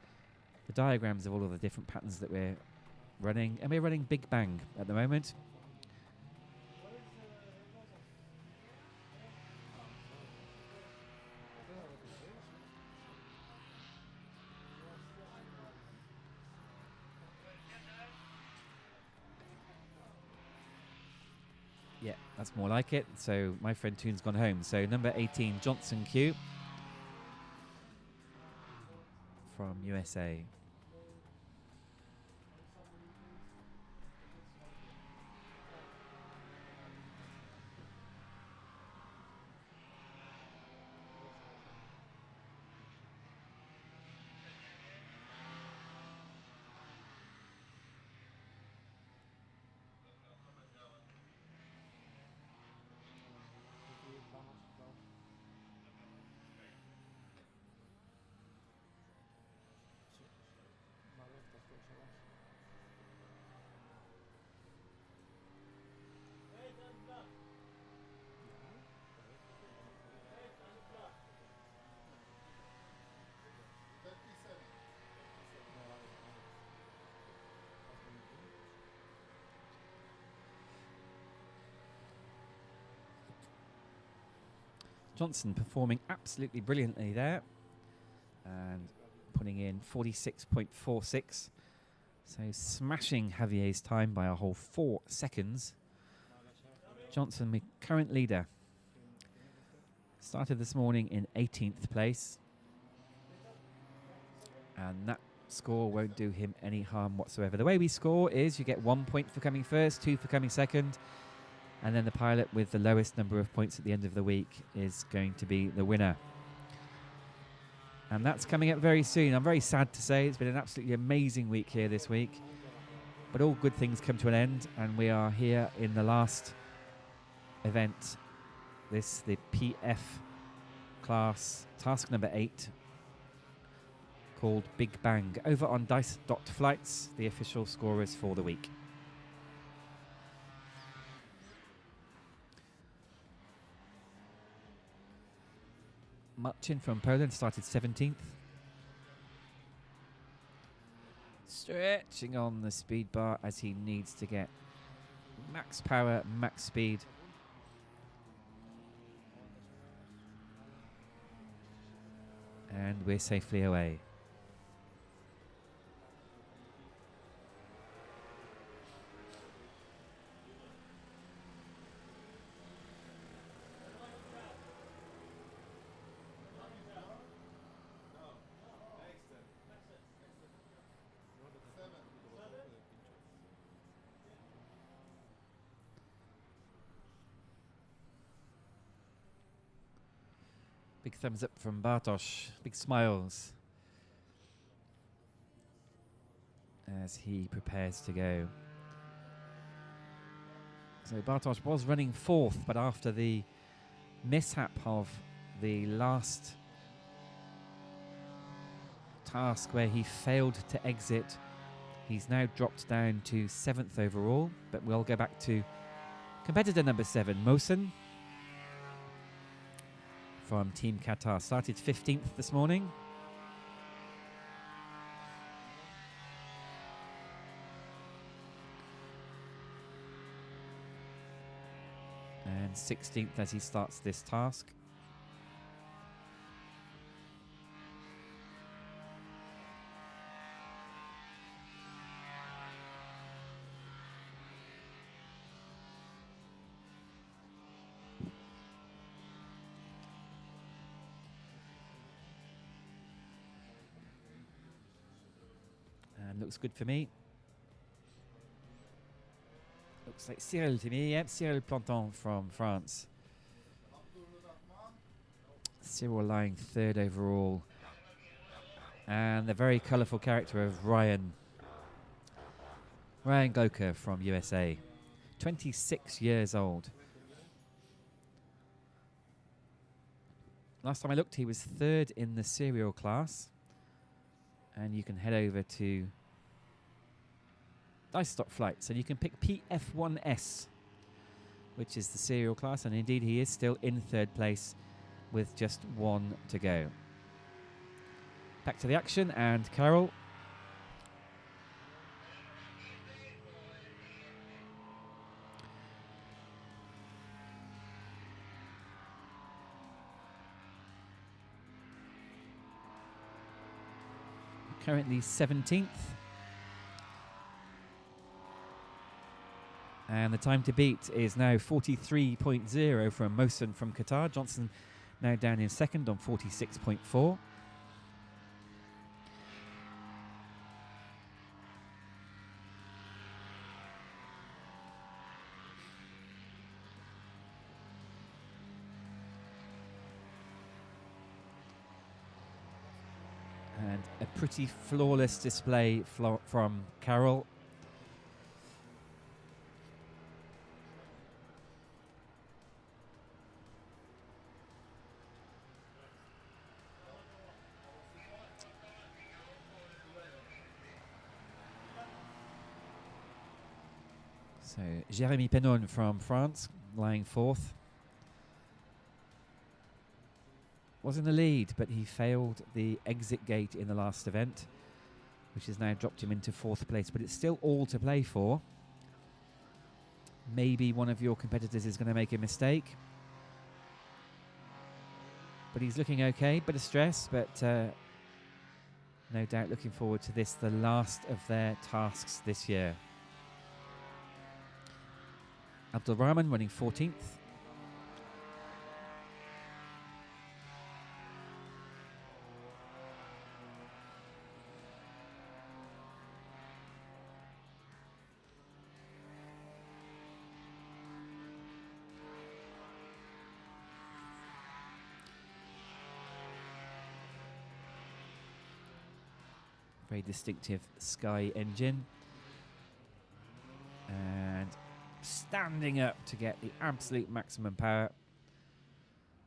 the diagrams of all of the different patterns that we're running. And we're running Big Bang at the moment. Yeah, that's more like it. So my friend Toon's gone home. So number 18, Johnson Q from USA. Johnson performing absolutely brilliantly there and putting in 46.46. So smashing Javier's time by a whole 4 seconds. Johnson, the current leader, started this morning in 18th place. And that score won't do him any harm whatsoever. The way we score is you get 1 point for coming first, 2 for coming second, and then the pilot with the lowest number of points at the end of the week is going to be the winner. And that's coming up very soon. I'm very sad to say it's been an absolutely amazing week here this week. But all good things come to an end, and we are here in the last event. The PF class, task number 8, called Big Bang. Over on dice.flights, the official scorers for the week. Marcin from Poland started 17th. Stretching on the speed bar as he needs to get max power, max speed. And we're safely away. Big thumbs up from Bartosz, big smiles as he prepares to go. So Bartosz was running 4th, but after the mishap of the last task where he failed to exit He's now dropped down to 7th overall, but we'll go back to competitor number 7, Mohsen from Team Qatar. Started 15th this morning. And 16th as he starts this task. And looks good for me. Looks like Cyril to me. Yep, Cyril Planton from France. Cyril lying 3rd overall. And the very colourful character of Ryan Goker from USA. 26 years old. Last time I looked, he was 3rd in the serial class. And you can head over to Dice Stock Flights, and you can pick PF1S, which is the serial class, and indeed he is still in 3rd place with just 1 to go. Back to the action, and Carol. Currently 17th. And the time to beat is now 43.0 from Mohsen from Qatar. Johnson now down in 2nd on 46.4. And a pretty flawless display from Carol. So Jérémy Penon from France, lying 4th. Was in the lead, but he failed the exit gate in the last event, which has now dropped him into 4th place. But it's still all to play for. Maybe one of your competitors is going to make a mistake. But he's looking okay, bit of stress, but no doubt looking forward to this, the last of their tasks this year. Abdul Rahman running 14th. Very distinctive Sky engine. And standing up to get the absolute maximum power,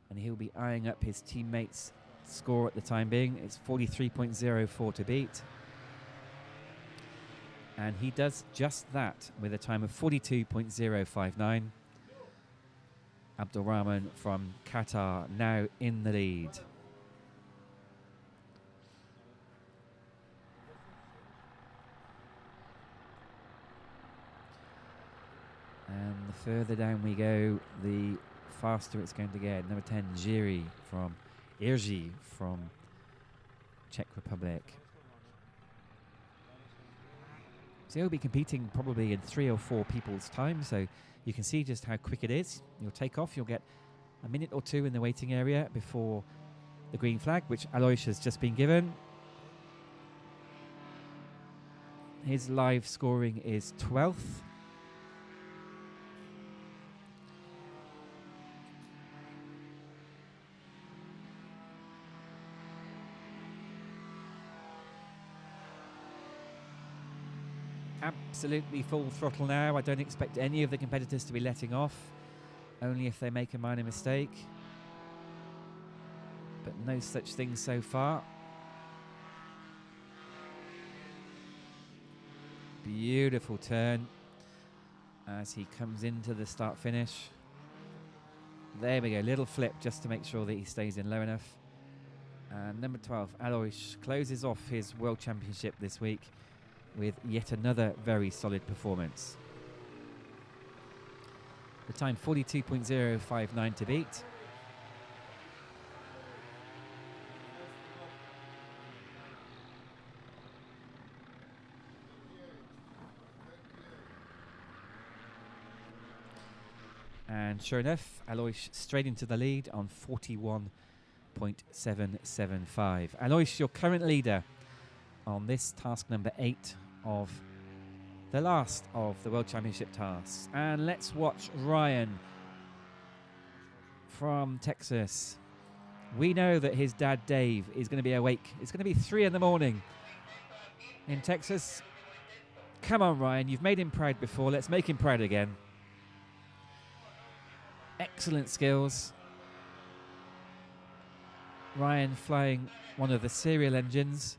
and he'll be eyeing up his teammates' score at the time being. It's 43.04 to beat, and he does just that with a time of 42.059. Abdul Rahman from Qatar now in the lead. And the further down we go, the faster it's going to get. Number 10, Jiří from Czech Republic. So he'll be competing probably in 3 or 4 people's time, so you can see just how quick it is. You'll take off, you'll get a minute or 2 in the waiting area before the green flag, which Alois has just been given. His live scoring is 12th. Absolutely full throttle now. I don't expect any of the competitors to be letting off, only if they make a minor mistake. But no such thing so far. beautiful turn as he comes into the start-finish. There we go, little flip just to make sure that he stays in low enough. And number 12, Alois, closes off his World Championship this week with yet another very solid performance. The time 42.059 to beat. And sure enough, Alois straight into the lead on 41.775. Alois, your current leader on this task number 8 of the last of the World Championship tasks. And let's watch Ryan from Texas. We know that his dad Dave is going to be awake. It's going to be 3 in the morning in Texas. Come on, Ryan, you've made him proud before. Let's make him proud again. Excellent skills. Ryan flying one of the serial engines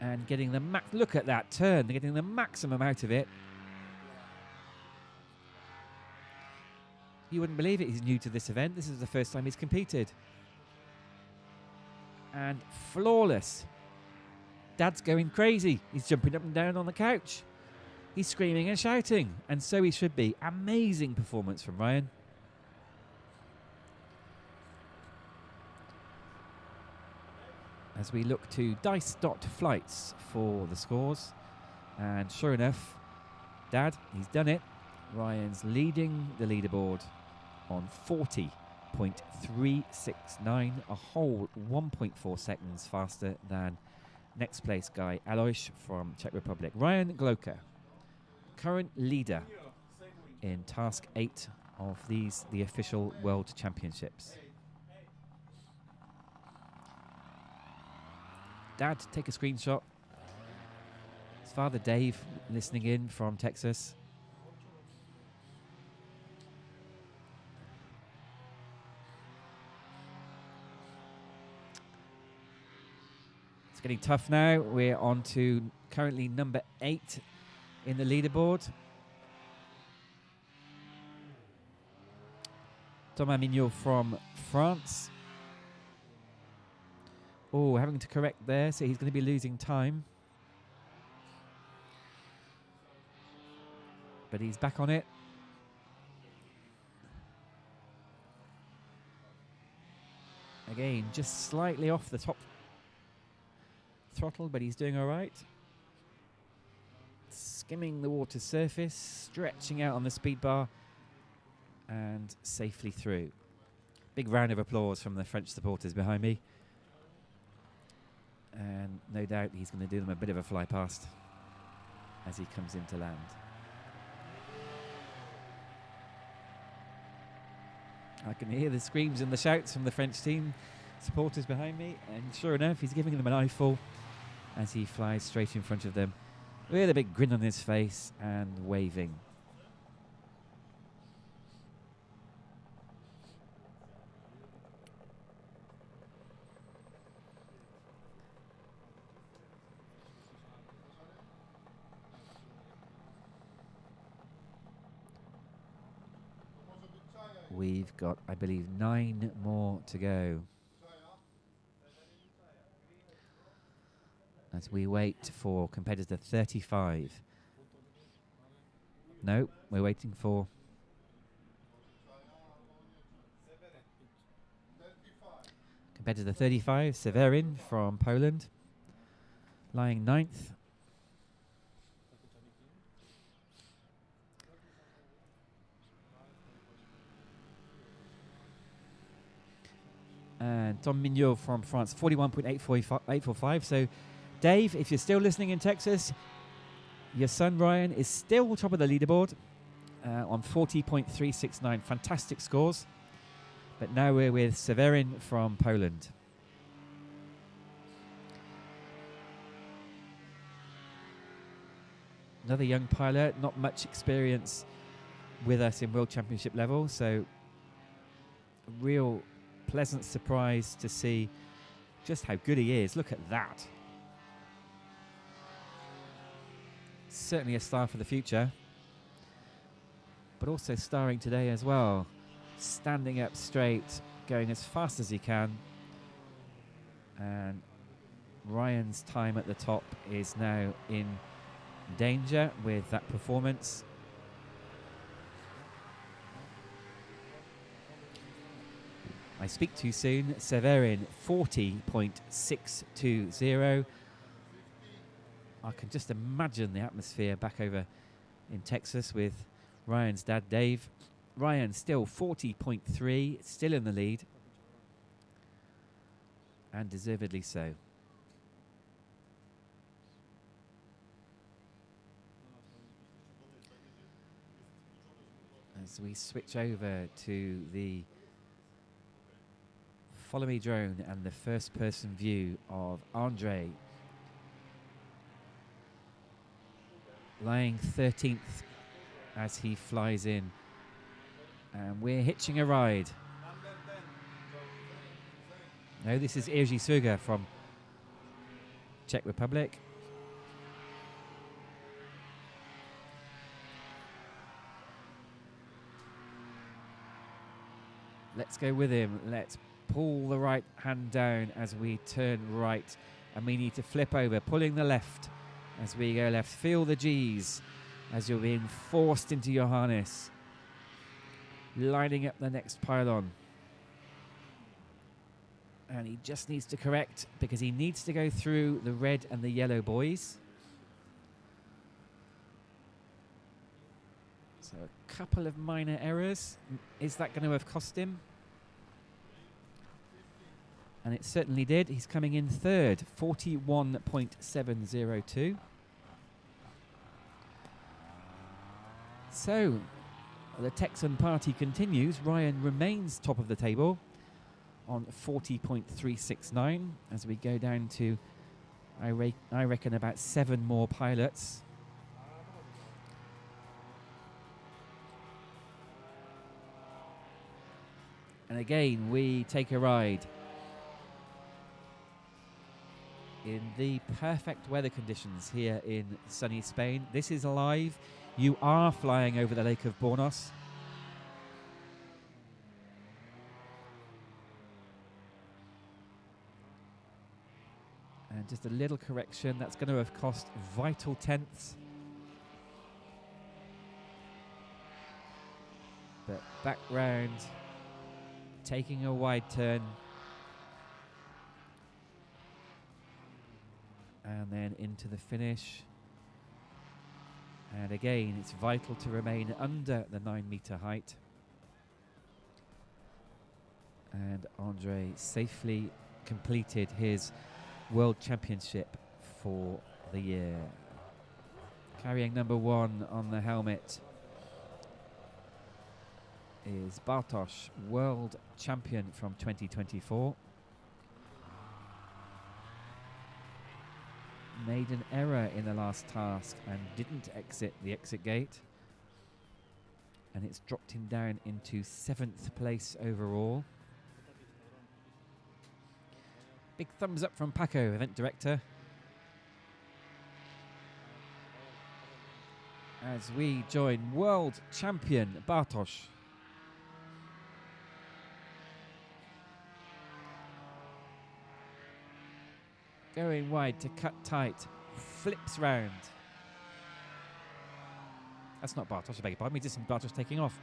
and getting the look at that turn, getting the maximum out of it. You wouldn't believe it, he's new to this event. This is the first time he's competed. And flawless. Dad's going crazy. He's jumping up and down on the couch. He's screaming and shouting, and so he should be. Amazing performance from Ryan. As we look to dice.flights for the scores, and sure enough, Dad, he's done it. Ryan's leading the leaderboard on 40.369, a whole 1.4 seconds faster than next place guy Alois from Czech Republic. Ryan Gloker, current leader in task 8 of these, the official World Championships. Dad, take a screenshot. His father Dave listening in from Texas. It's getting tough now. We're on to currently number 8 in the leaderboard. Thomas Mignot from France. Oh, having to correct there, so he's going to be losing time. But he's back on it. Again, just slightly off the top throttle, but he's doing all right. Skimming the water surface, stretching out on the speed bar, and safely through. Big round of applause from the French supporters behind me. And no doubt he's going to do them a bit of a fly past as he comes into land. I can hear the screams and the shouts from the French team supporters behind me, and sure enough, he's giving them an eyeful as he flies straight in front of them with a big grin on his face and waving. We've got, I believe, 9 more to go as we wait for competitor 35. No, we're waiting for competitor 35, Severin from Poland, lying 9th. And Tom Mignot from France, 41.845. So, Dave, if you're still listening in Texas, your son Ryan is still top of the leaderboard on 40.369. Fantastic scores. But now we're with Severin from Poland. Another young pilot, not much experience with us in World Championship level, so a real pleasant surprise to see just how good he is. Look at that. Certainly a star for the future, but also starring today as well. Standing up straight, going as fast as he can. And Ryan's time at the top is now in danger with that performance. I speak too soon. Severin 40.620. I can just imagine the atmosphere back over in Texas with Ryan's dad, Dave. Ryan still 40.3, still in the lead. And deservedly so. As we switch over to the follow me drone and the first person view of Andre, lying 13th as he flies in, and we're hitching a ride. No, this is Irji Suga from Czech Republic. Let's go with him. Let's pull the right hand down as we turn right, and we need to flip over, pulling the left as we go left. Feel the G's as you're being forced into your harness. Lining up the next pylon. And he just needs to correct because he needs to go through the red and the yellow buoys. So a couple of minor errors. Is that going to have cost him? And it certainly did. He's coming in third, 41.702. So the Texan party continues. Ryan remains top of the table on 40.369 as we go down to, I reckon, about 7 more pilots. And again, we take a ride in the perfect weather conditions here in sunny Spain. This is live. You are flying over the Lake of Bornos. And just a little correction, that's going to have cost vital tenths. But back round, taking a wide turn. And then into the finish. And again, it's vital to remain under the 9-meter height. And Andre safely completed his World Championship for the year. Carrying number 1 on the helmet is Bartosz, World Champion from 2024. Made an error in the last task and didn't exit the exit gate. And it's dropped him down into 7th place overall. Big thumbs up from Paco, event director. As we join world champion Bartosz. Going wide to cut tight, flips round. That's not Bartosz, I beg your pardon. We just see Bartosz taking off.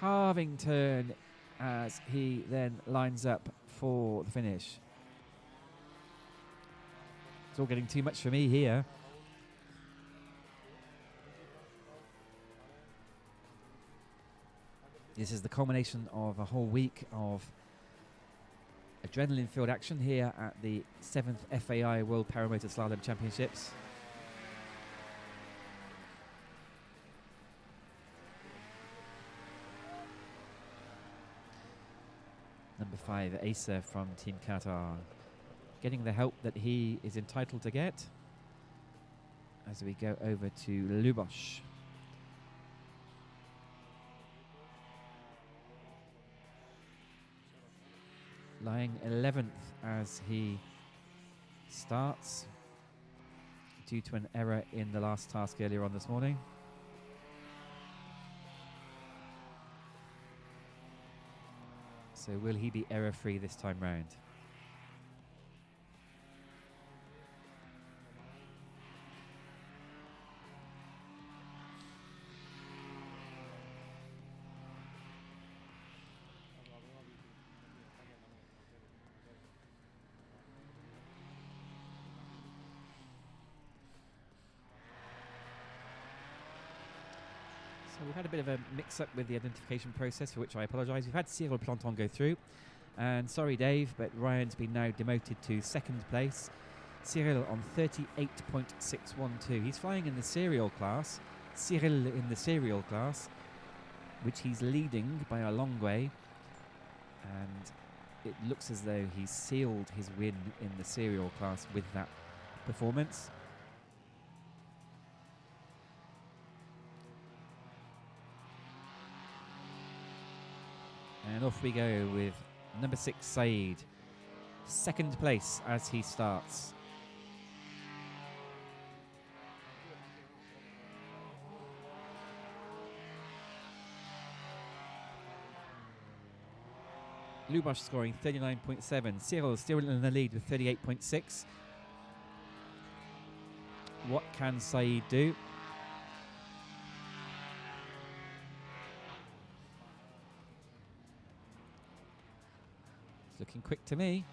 Carving turn as he then lines up for the finish. It's all getting too much for me here. This is the culmination of a whole week of adrenaline-filled action here at the 7th FAI World Paramotor Slalom Championships. Number 5, Asa from Team Qatar, getting the help that he is entitled to get as we go over to Lubos. lying 11th as he starts due to an error in the last task earlier on this morning. So will he be error-free this time round? So we've had a bit of a mix-up with the identification process, for which I apologise. We've had Cyril Planton go through, and sorry Dave, but Ryan's been now demoted to second place. Cyril on 38.612. He's flying in the serial class. Cyril in the serial class, which he's leading by a long way, and it looks as though he's sealed his win in the serial class with that performance. And off we go with number 6, Saeed. Second place as he starts. Lubosh scoring 39.7. Cyril still in the lead with 38.6. What can Saeed do? It's looking quick to me.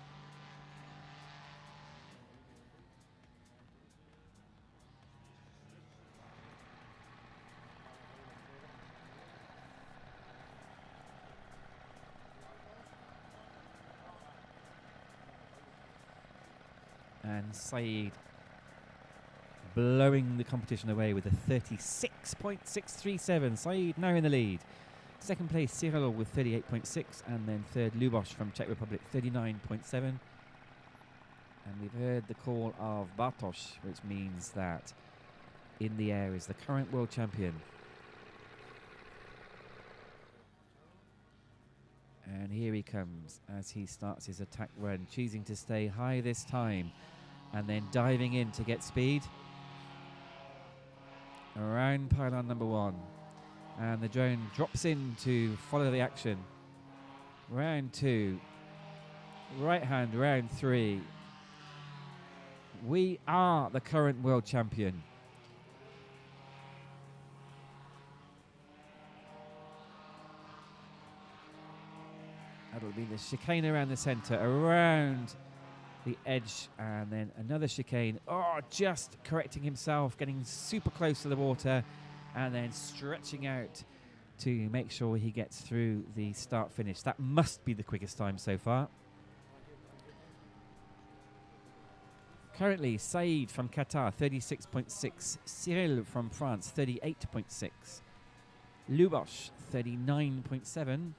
And Saeed blowing the competition away with a 36.637. Saeed now in the lead. Second place, Cyril with 38.6, and then third, Lubosh from Czech Republic, 39.7. And we've heard the call of Bartosz, which means that in the air is the current world champion. And here he comes as he starts his attack run, choosing to stay high this time, and then diving in to get speed. Around pylon number 1. And the drone drops in to follow the action. Round 2. Right hand, round 3. We are the current world champion. That'll be the chicane around the centre, around the edge, and then another chicane. Oh, just correcting himself, getting super close to the water, and then stretching out to make sure he gets through the start-finish. That must be the quickest time so far. Currently, Saeed from Qatar, 36.6. Cyril from France, 38.6. Lubosh, 39.7.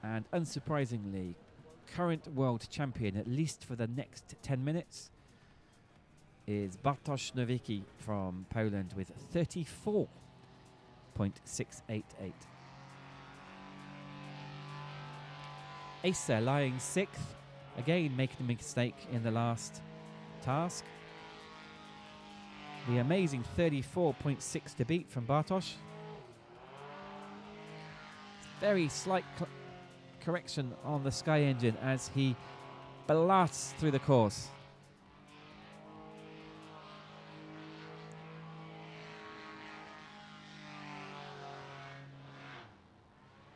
And unsurprisingly, current world champion, at least for the next 10 minutes, is Bartosz Nowicki from Poland with 34.688. Asa lying 6th, again making a mistake in the last task. The amazing 34.6 to beat from Bartosz. Very slight correction on the Sky engine as he blasts through the course.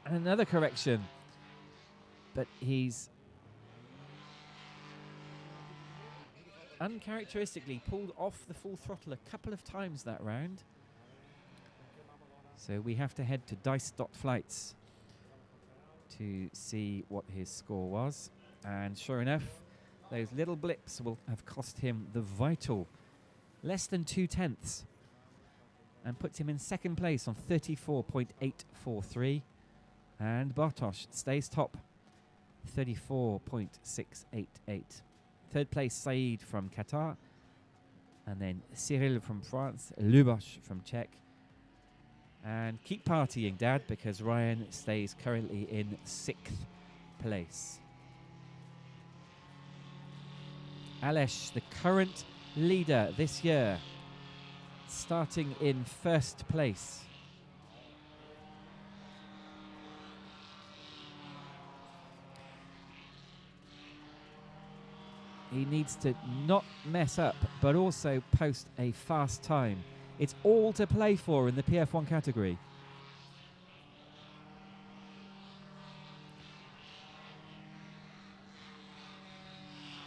And another correction, but he's uncharacteristically pulled off the full throttle a couple of times that round. So we have to head to dice.flights to see what his score was. And sure enough, those little blips will have cost him the vital less than 2/10 and puts him in second place on 34.843. And Bartosz stays top, 34.688. Third place, Saeed from Qatar. And then Cyril from France, Lubosh from Czech. And keep partying, Dad, because Ryan stays currently in 6th place. Aleš, the current leader this year, starting in first place. He needs to not mess up, but also post a fast time. It's all to play for in the PF1 category.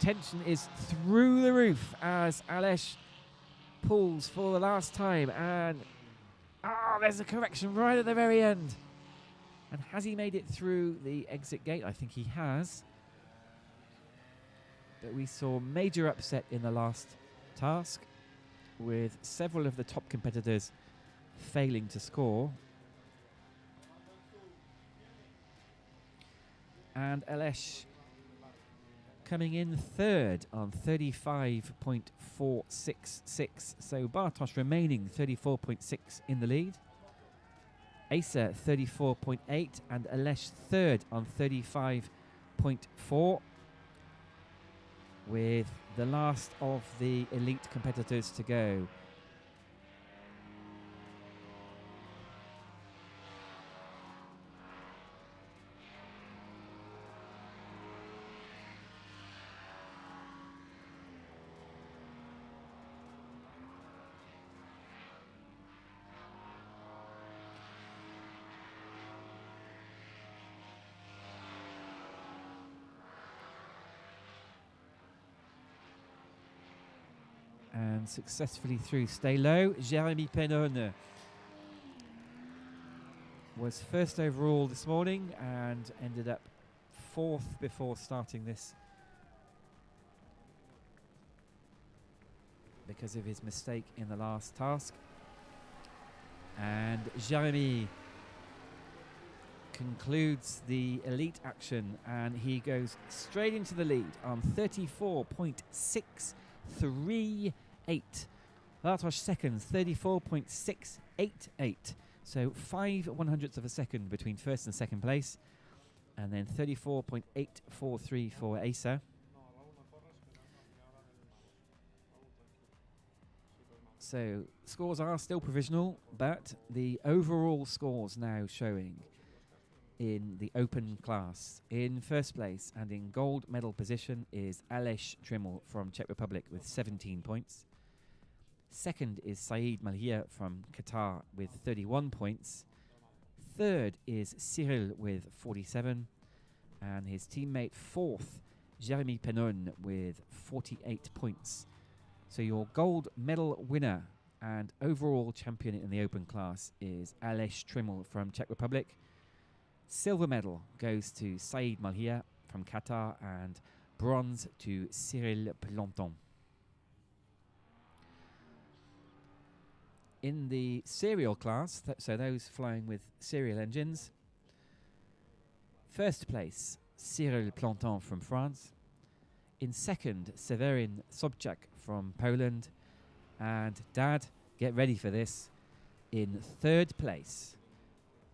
Tension is through the roof as Aleš pulls for the last time, and there's a correction right at the very end. And has he made it through the exit gate? I think he has. But we saw major upset in the last task, with several of the top competitors failing to score. And Aleš coming in third on 35.466. So Bartosz remaining 34.6 in the lead. Asa 34.8 and Aleš third on 35.4. With the last of the elite competitors to go. And successfully through. Stay low. Jérémy Pénon was first overall this morning and ended up fourth before starting this because of his mistake in the last task. And Jérémy concludes the elite action and he goes straight into the lead on 34.638. Bartosz second, 34.688. So 5/100ths of a second between first and second place. And then 34.843 for Asa. So scores are still provisional, but the overall scores now showing in the open class. In first place and in gold medal position is Aleš Trimel from Czech Republic with 17 points. Second is Saïd Malhia from Qatar with 31 points. Third is Cyril with 47. And his teammate fourth, Jérémy Pénon with 48 points. So your gold medal winner and overall champion in the open class is Aleš Trimel from Czech Republic. Silver medal goes to Saïd Malhia from Qatar and bronze to Cyril Planton. In the serial class, so those flying with serial engines, first place, Cyril Planton from France. In second, Severin Sobczak from Poland. And Dad, get ready for this, in third place,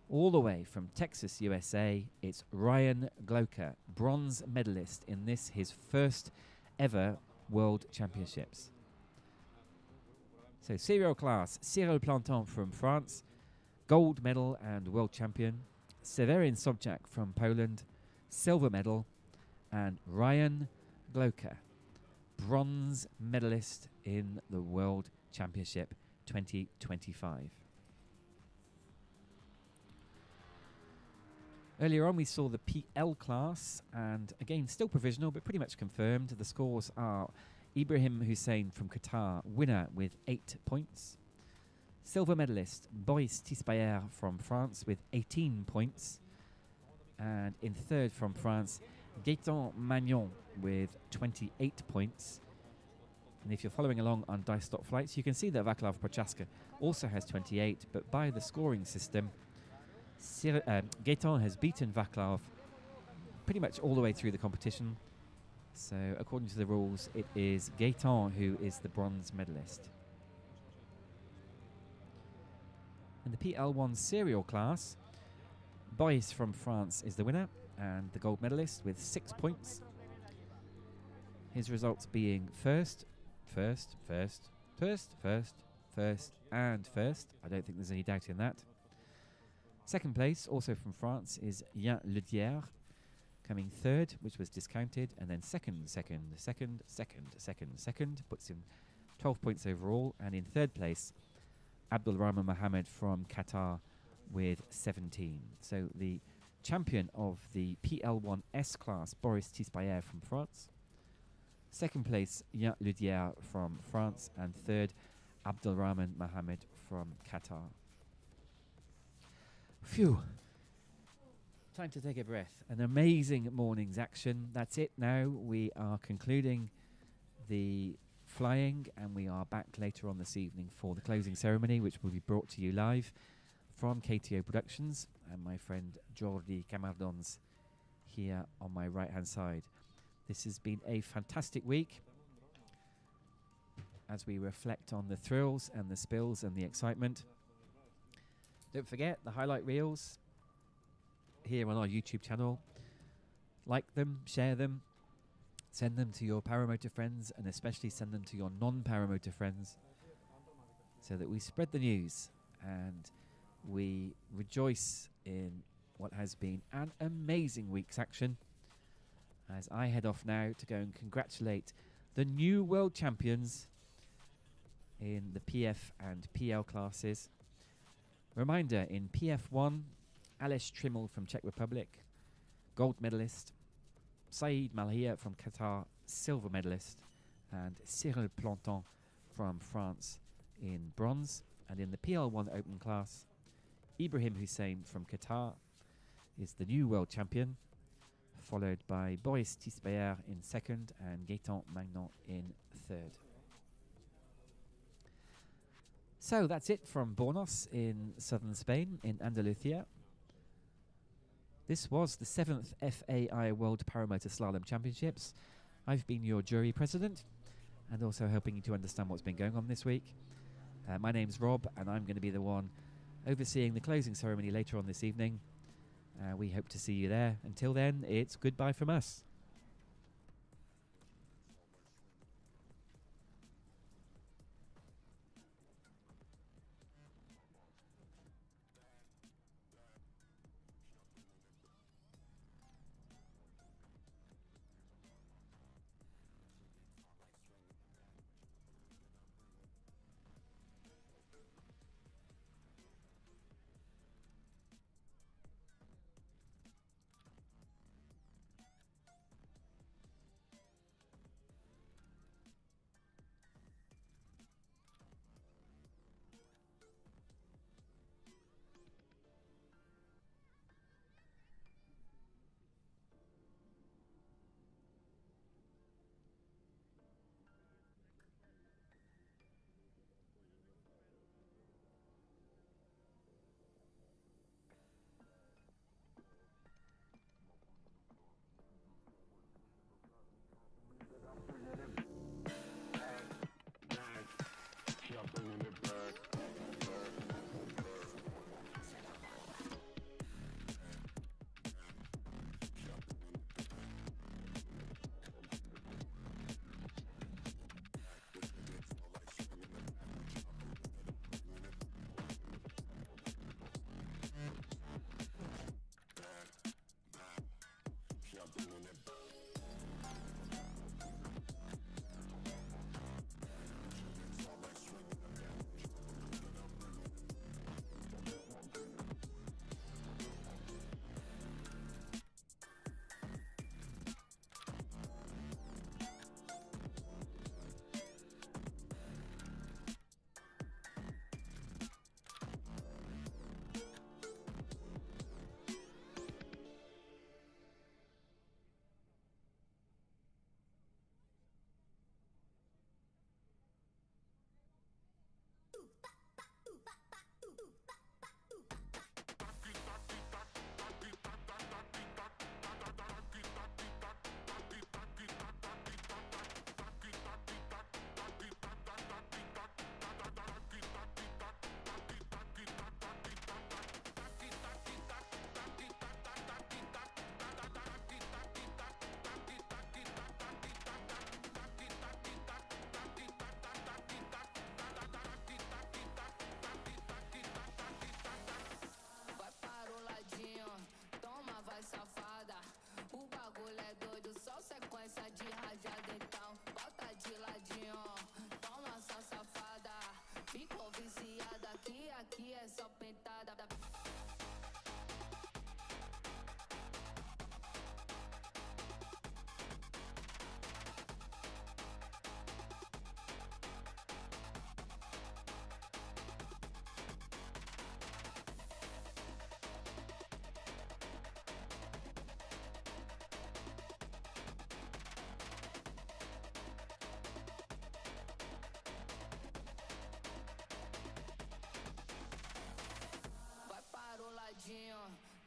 all the way from Texas, USA, it's Ryan Gloker, bronze medalist in this, his first ever World Championships. So serial class, Cyril Planton from France, gold medal and world champion. Severin Sobczak from Poland, silver medal. And Ryan Gloker, bronze medalist in the World Championship 2025. Earlier on we saw the PL class, and again still provisional but pretty much confirmed. The scores are Ibrahim Hussein from Qatar, winner with 8 points. Silver medalist Boris Tispayer from France with 18 points. And in third from France, Gaëtan Magnon with 28 points. And if you're following along on Dice Stop Flights, you can see that Vaclav Prochaska also has 28, but by the scoring system, Gaëtan has beaten Vaclav pretty much all the way through the competition. So according to the rules, it is Gaëtan who is the bronze medalist. In the PL1 serial class, Boris from France is the winner and the gold medalist with 6 points. His results being first, and first. I don't think there's any doubt in that. Second place, also from France, is Yann Ledière, coming third, which was discounted, and then second, puts him 12 points overall, and in third place, Abdulrahman Mohammed from Qatar with 17. So the champion of the PL1 S class, Boris Tispayer from France. Second place, Yann Ledière from France, and third, Abdulrahman Mohammed from Qatar. Phew. Time to take a breath. An amazing morning's action. That's it now. We are concluding the flying, and we are back later on this evening for the closing ceremony, which will be brought to you live from KTO Productions and my friend Jordi Camardons here on my right hand side. This has been a fantastic week as we reflect on the thrills and the spills and the excitement. Don't forget the highlight reels here on our YouTube channel. Like them, share them, send them to your paramotor friends, and especially send them to your non-paramotor friends, so that we spread the news and we rejoice in what has been an amazing week's action, as I head off now to go and congratulate the new world champions in the PF and PL classes. Reminder, in PF1, Aleš Trimmel from Czech Republic, gold medalist, Saïd Malhia from Qatar, silver medalist, and Cyril Planton from France in bronze. And in the PL1 open class, Ibrahim Hussein from Qatar is the new world champion, followed by Boris Tispayer in second and Gaëtan Magnan in third. So that's it from Bornos in southern Spain, in Andalusia. This was the 7th FAI World Paramotor Slalom Championships. I've been your jury president and also helping you to understand what's been going on this week. My name's Rob, and I'm going to be the one overseeing the closing ceremony later on this evening. We hope to see you there. Until then, it's goodbye from us. aqui é só pentada.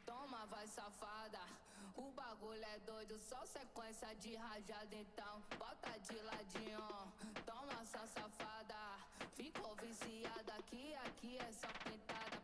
Toma, vai safada. O bagulho é doido, só sequência de rajada. Então bota de ladinho. Toma, só safada. Ficou viciada aqui é só pentada.